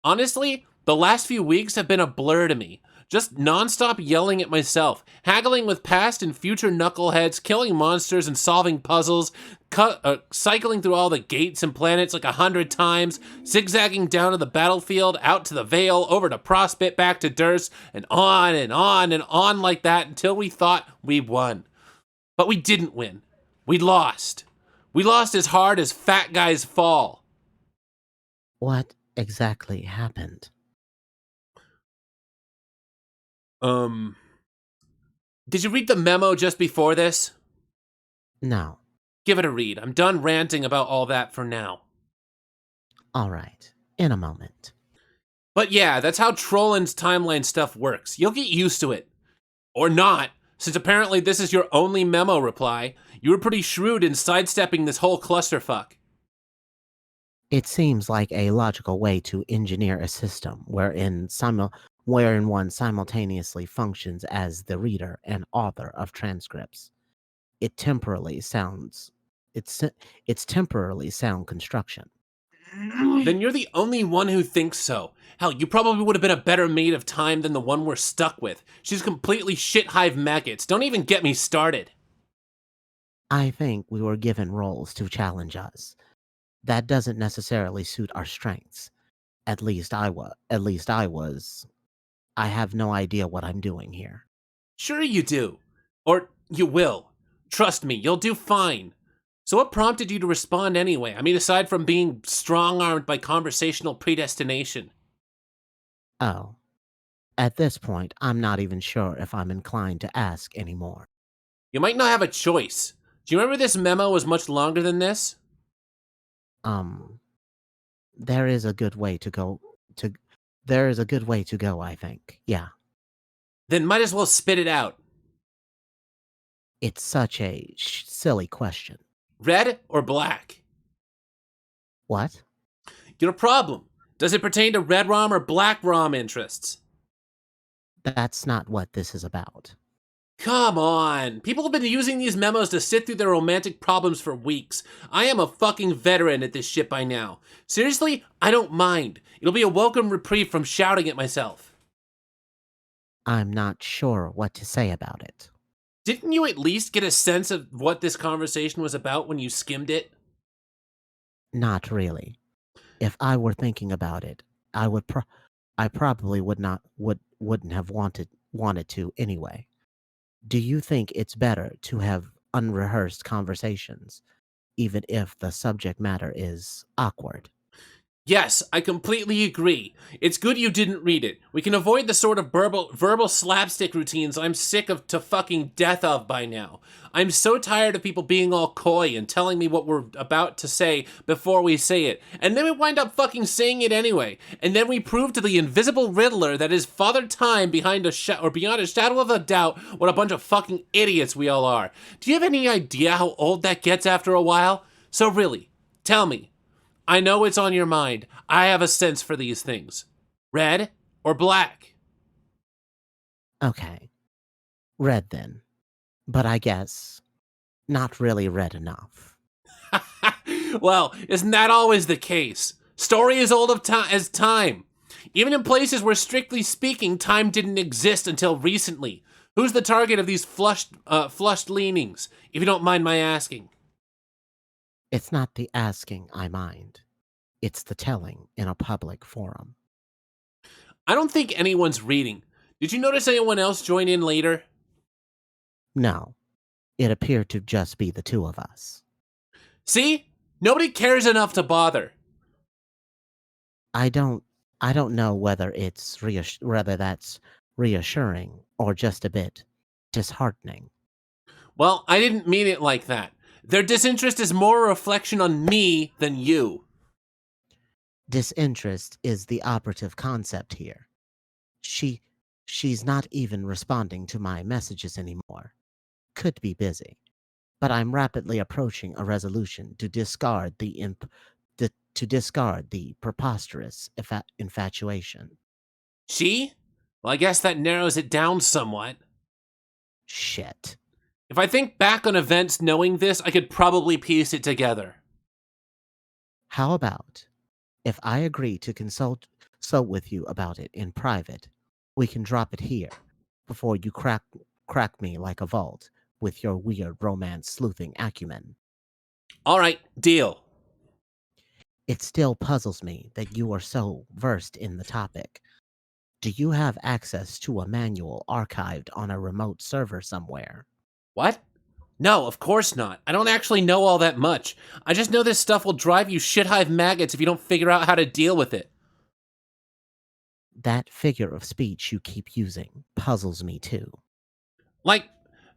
Honestly, the last few weeks have been a blur to me. Just nonstop yelling at myself, haggling with past and future knuckleheads, killing monsters and solving puzzles, cycling through all the gates and planets like 100 times, zigzagging down to the battlefield, out to the Vale, over to Prospit, back to Durst, and on and on and on like that until we thought we won. But we didn't win. We lost. We lost as hard as fat guys fall. What exactly happened? Did you read the memo just before this? No. Give it a read. I'm done ranting about all that for now. All right. In a moment. But yeah, that's how Trollin's timeline stuff works. You'll get used to it. Or not, since apparently this is your only memo reply. You were pretty shrewd in sidestepping this whole clusterfuck. It seems like a logical way to engineer a system wherein one simultaneously functions as the reader and author of transcripts. It's temporarily sound construction. Then you're the only one who thinks so. Hell, you probably would have been a better maid of time than the one we're stuck with. She's completely shit hive maggots. Don't even get me started. I think we were given roles to challenge us. That doesn't necessarily suit our strengths. At least I was. I have no idea what I'm doing here. Sure you do. Or you will. Trust me, you'll do fine. So what prompted you to respond anyway? I mean, aside from being strong-armed by conversational predestination. Oh. At this point, I'm not even sure if I'm inclined to ask anymore. You might not have a choice. Do you remember this memo was much longer than this? There is a good way to go, I think. Yeah. Then might as well spit it out. It's such a silly question. Red or black? What? Your problem. Does it pertain to red ROM or black ROM interests? That's not what this is about. Come on. People have been using these memos to sit through their romantic problems for weeks. I am a fucking veteran at this shit by now. Seriously, I don't mind. It'll be a welcome reprieve from shouting at myself. I'm not sure what to say about it. Didn't you at least get a sense of what this conversation was about when you skimmed it? Not really. If I were thinking about it, I probably wouldn't have wanted to anyway. Do you think it's better to have unrehearsed conversations, even if the subject matter is awkward? Yes, I completely agree. It's good you didn't read it. We can avoid the sort of verbal slapstick routines I'm sick of to fucking death of by now. I'm so tired of people being all coy and telling me what we're about to say before we say it, and then we wind up fucking saying it anyway, and then we prove to the invisible Riddler that is Father Time beyond a shadow of a doubt what a bunch of fucking idiots we all are. Do you have any idea how old that gets after a while? So really, tell me. I know it's on your mind. I have a sense for these things. Red or black? Okay. Red then. But I guess not really red enough. Well, isn't that always the case? Story as old as time. Even in places where, strictly speaking, time didn't exist until recently. Who's the target of these flushed leanings, if you don't mind my asking? It's not the asking I mind. It's the telling in a public forum. I don't think anyone's reading. Did you notice anyone else join in later? No. It appeared to just be the two of us. See? Nobody cares enough to bother. I don't know whether that's reassuring or just a bit disheartening. Well, I didn't mean it like that. Their disinterest is more a reflection on me than you. Disinterest is the operative concept here. She's not even responding to my messages anymore. Could be busy. But I'm rapidly approaching a resolution to discard the preposterous infatuation. She? Well, I guess that narrows it down somewhat. Shit. If I think back on events knowing this, I could probably piece it together. How about if I agree to consult with you about it in private, we can drop it here before you crack me like a vault with your weird romance sleuthing acumen. All right, deal. It still puzzles me that you are so versed in the topic. Do you have access to a manual archived on a remote server somewhere? What? No, of course not. I don't actually know all that much. I just know this stuff will drive you shit-hive maggots if you don't figure out how to deal with it. That figure of speech you keep using puzzles me too. Like,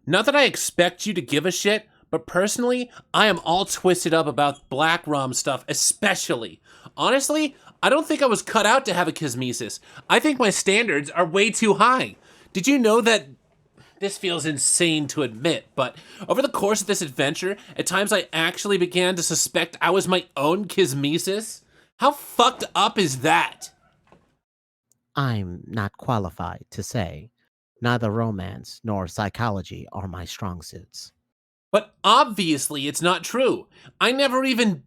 not that I expect you to give a shit, but personally, I am all twisted up about Black ROM stuff, especially. Honestly, I don't think I was cut out to have a kismesis. I think my standards are way too high. Did you know that... This feels insane to admit, but over the course of this adventure, at times I actually began to suspect I was my own kismesis? How fucked up is that? I'm not qualified to say. Neither romance nor psychology are my strong suits. But obviously it's not true. I never even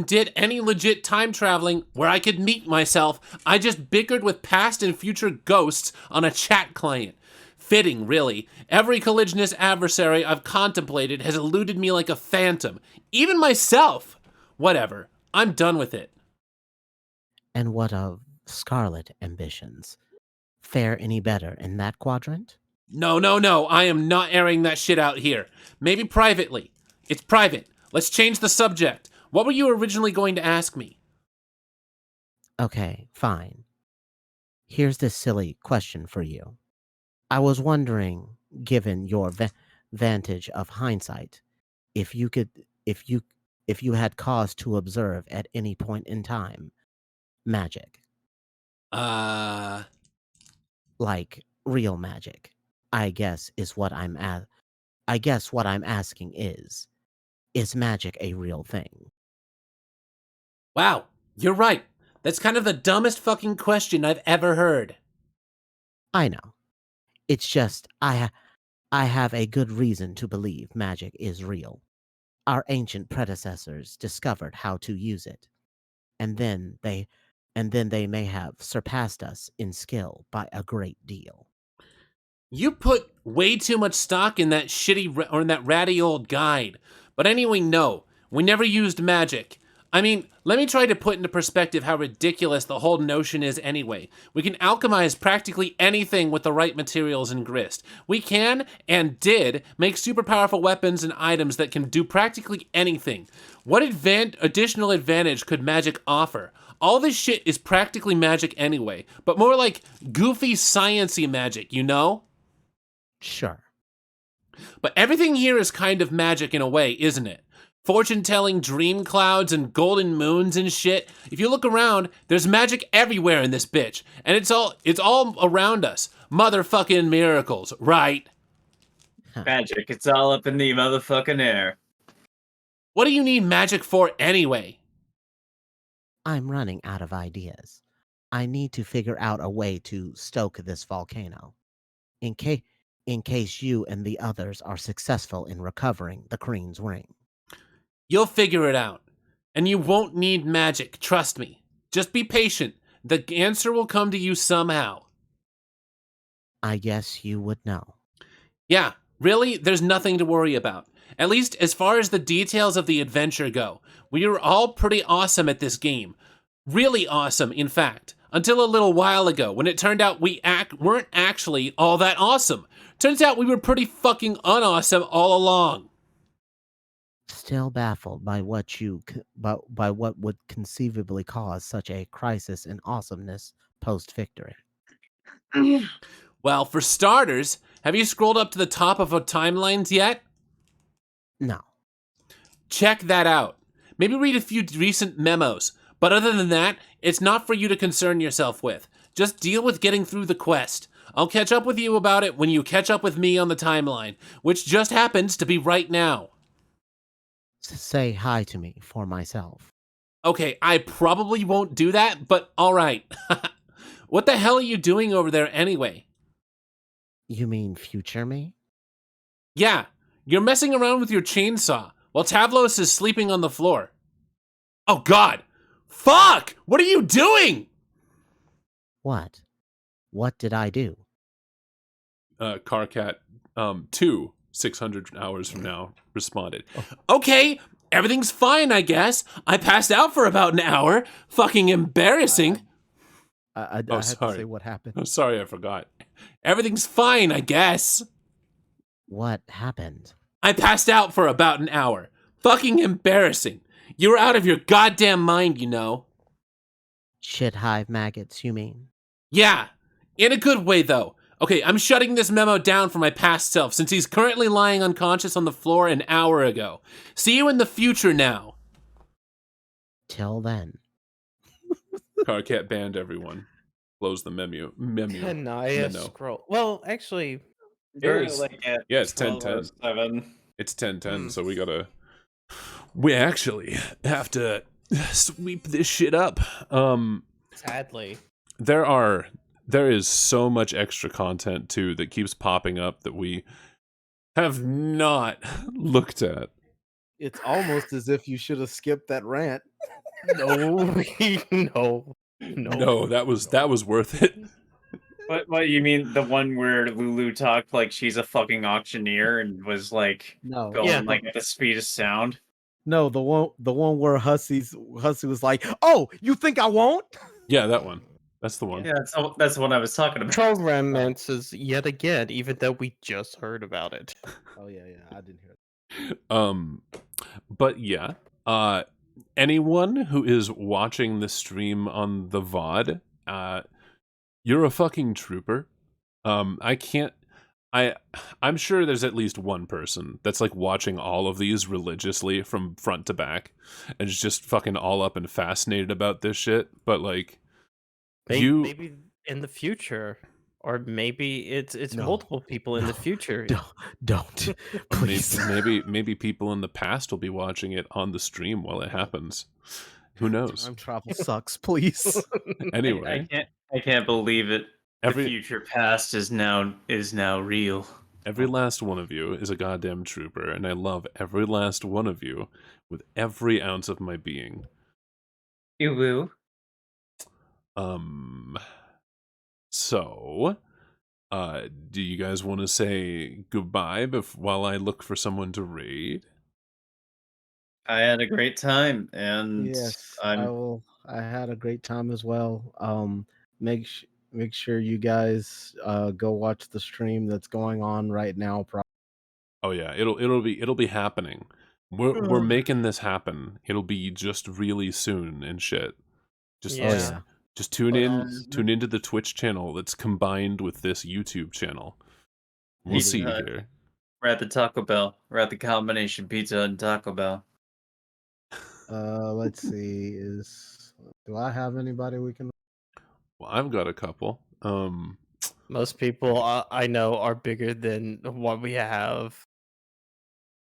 did any legit time traveling where I could meet myself. I just bickered with past and future ghosts on a chat client. Fitting, really. Every collisionist adversary I've contemplated has eluded me like a phantom. Even myself. Whatever. I'm done with it. And what of scarlet ambitions? Fare any better in that quadrant? No, I am not airing that shit out here. Maybe privately. It's private. Let's change the subject. What were you originally going to ask me? Okay, fine. Here's this silly question for you. I was wondering, given your vantage of hindsight, if you had cause to observe at any point in time magic, like real magic. I guess what I'm asking is magic a real thing? Wow, you're right. That's kind of the dumbest fucking question I've ever heard. I know. It's just I have a good reason to believe magic is real. Our ancient predecessors discovered how to use it, and then they may have surpassed us in skill by a great deal. You put way too much stock in that or in that ratty old guide. But anyway, no, we never used magic. I mean, let me try to put into perspective how ridiculous the whole notion is anyway. We can alchemize practically anything with the right materials and grist. We can, and did, make super powerful weapons and items that can do practically anything. What additional advantage could magic offer? All this shit is practically magic anyway, but more like goofy science-y magic, you know? Sure. But everything here is kind of magic in a way, isn't it? Fortune-telling dream clouds and golden moons and shit. If you look around, there's magic everywhere in this bitch. And it's all around us. Motherfucking miracles, right? Magic, it's all up in the motherfucking air. What do you need magic for anyway? I'm running out of ideas. I need to figure out a way to stoke this volcano. In case you and the others are successful in recovering the Queen's ring. You'll figure it out. And you won't need magic, trust me. Just be patient. The answer will come to you somehow. I guess you would know. Yeah, really, there's nothing to worry about. At least as far as the details of the adventure go. We were all pretty awesome at this game. Really awesome, in fact. Until a little while ago, when it turned out we weren't actually all that awesome. Turns out we were pretty fucking unawesome all along. Still baffled by what would conceivably cause such a crisis in awesomeness post-victory. Well, for starters, have you scrolled up to the top of our timelines yet? No. Check that out. Maybe read a few recent memos. But other than that, it's not for you to concern yourself with. Just deal with getting through the quest. I'll catch up with you about it when you catch up with me on the timeline, which just happens to be right now. Say hi to me for myself. Okay, I probably won't do that, but alright. What the hell are you doing over there anyway? You mean future me? Yeah, you're messing around with your chainsaw while Tavlos is sleeping on the floor. Oh god! Fuck! What are you doing? What? What did I do? Carcat 600 hours from now responded. Okay, everything's fine, I guess. I passed out for about an hour. Fucking embarrassing. I had to say what happened. I'm sorry, I forgot. Everything's fine, I guess. What happened? I passed out for about an hour. Fucking embarrassing. You were out of your goddamn mind, you know. Shit hive maggots, you mean? Yeah, in a good way, though. Okay, I'm shutting this memo down for my past self since he's currently lying unconscious on the floor an hour ago. See you in the future now. Till then. Carcat banned everyone. Close the menu. Can I scroll? Well, actually, It's- Like at yeah, it's 12 or 10:10. 7. It's 10:10, so we actually have to sweep this shit up. sadly. There is so much extra content too that keeps popping up that we have not looked at. It's almost as if you should have skipped that rant. No, No, that was worth it. What you mean the one where Lulu talked like she's a fucking auctioneer and was like No. going Yeah. like at the speed of sound? No, the one where Hussey was like, "Oh, you think I won't?" Yeah, that one. That's the one. Yeah, that's the one I was talking about. Troll romances yet again, even though we just heard about it. Oh yeah, I didn't hear But yeah, anyone who is watching the stream on the VOD, you're a fucking trooper. I'm sure there's at least one person that's like watching all of these religiously from front to back and is just fucking all up and fascinated about this shit. But like, Maybe in the future, or maybe it's No. multiple people in the future. Don't, please. maybe people in the past will be watching it on the stream while it happens. Who knows? Time travel sucks. Please. Anyway, I can't believe it. Every- The future past is now real. every last one of you is a goddamn trooper, and I love every last one of you with every ounce of my being. You woo. So, do you guys want to say goodbye while I look for someone to raid? I had a great time, and Yes, I'm I had a great time as well. Make sure you guys go watch the stream that's going on right now. Oh yeah, it'll be happening. We're making this happen. It'll be just really soon and shit. Just Yeah. just, just tune into the Twitch channel that's combined with this YouTube channel. We'll see you here. we're at the Taco Bell. We're at the combination pizza and Taco Bell. Let's see. Do I have anybody we can? Well, I've got a couple. Most people I know are bigger than what we have.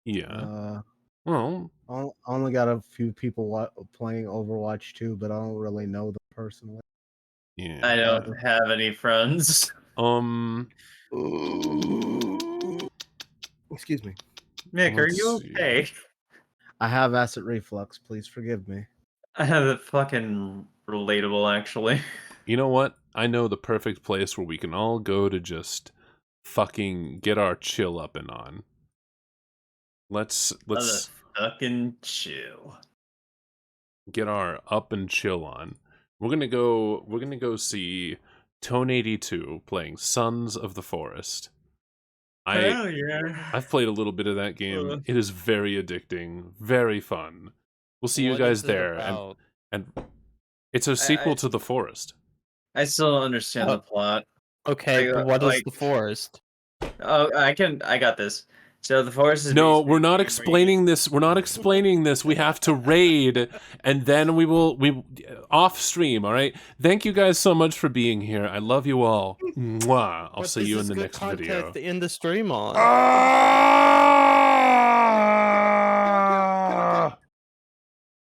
Yeah. Well, I only got a few people playing Overwatch 2, but I don't really know them personally. yeah. I don't have any friends. Excuse me. Nick, are Let's you see. okay? I have acid reflux. Please forgive me. I have it fucking relatable, actually. You know what? I know the perfect place where we can all go to just fucking get our chill up and on. Let's Fucking chill. get our up and chill on. We're gonna go see Tone 82 playing Sons of the Forest. Hell yeah. I've played a little bit of that game. It is very addicting, very fun. We'll see you What guys is it there. about? And it's a sequel to The Forest. I still don't understand the plot. Okay, but what is the forest? Oh, I got this. So the forest is No, basically we're not where explaining this. We're not explaining this. We have to raid, and then we off stream. All right. Thank you guys so much for being here. I love you all. Mwah. I'll see you in the next video. To end the stream on. Ah!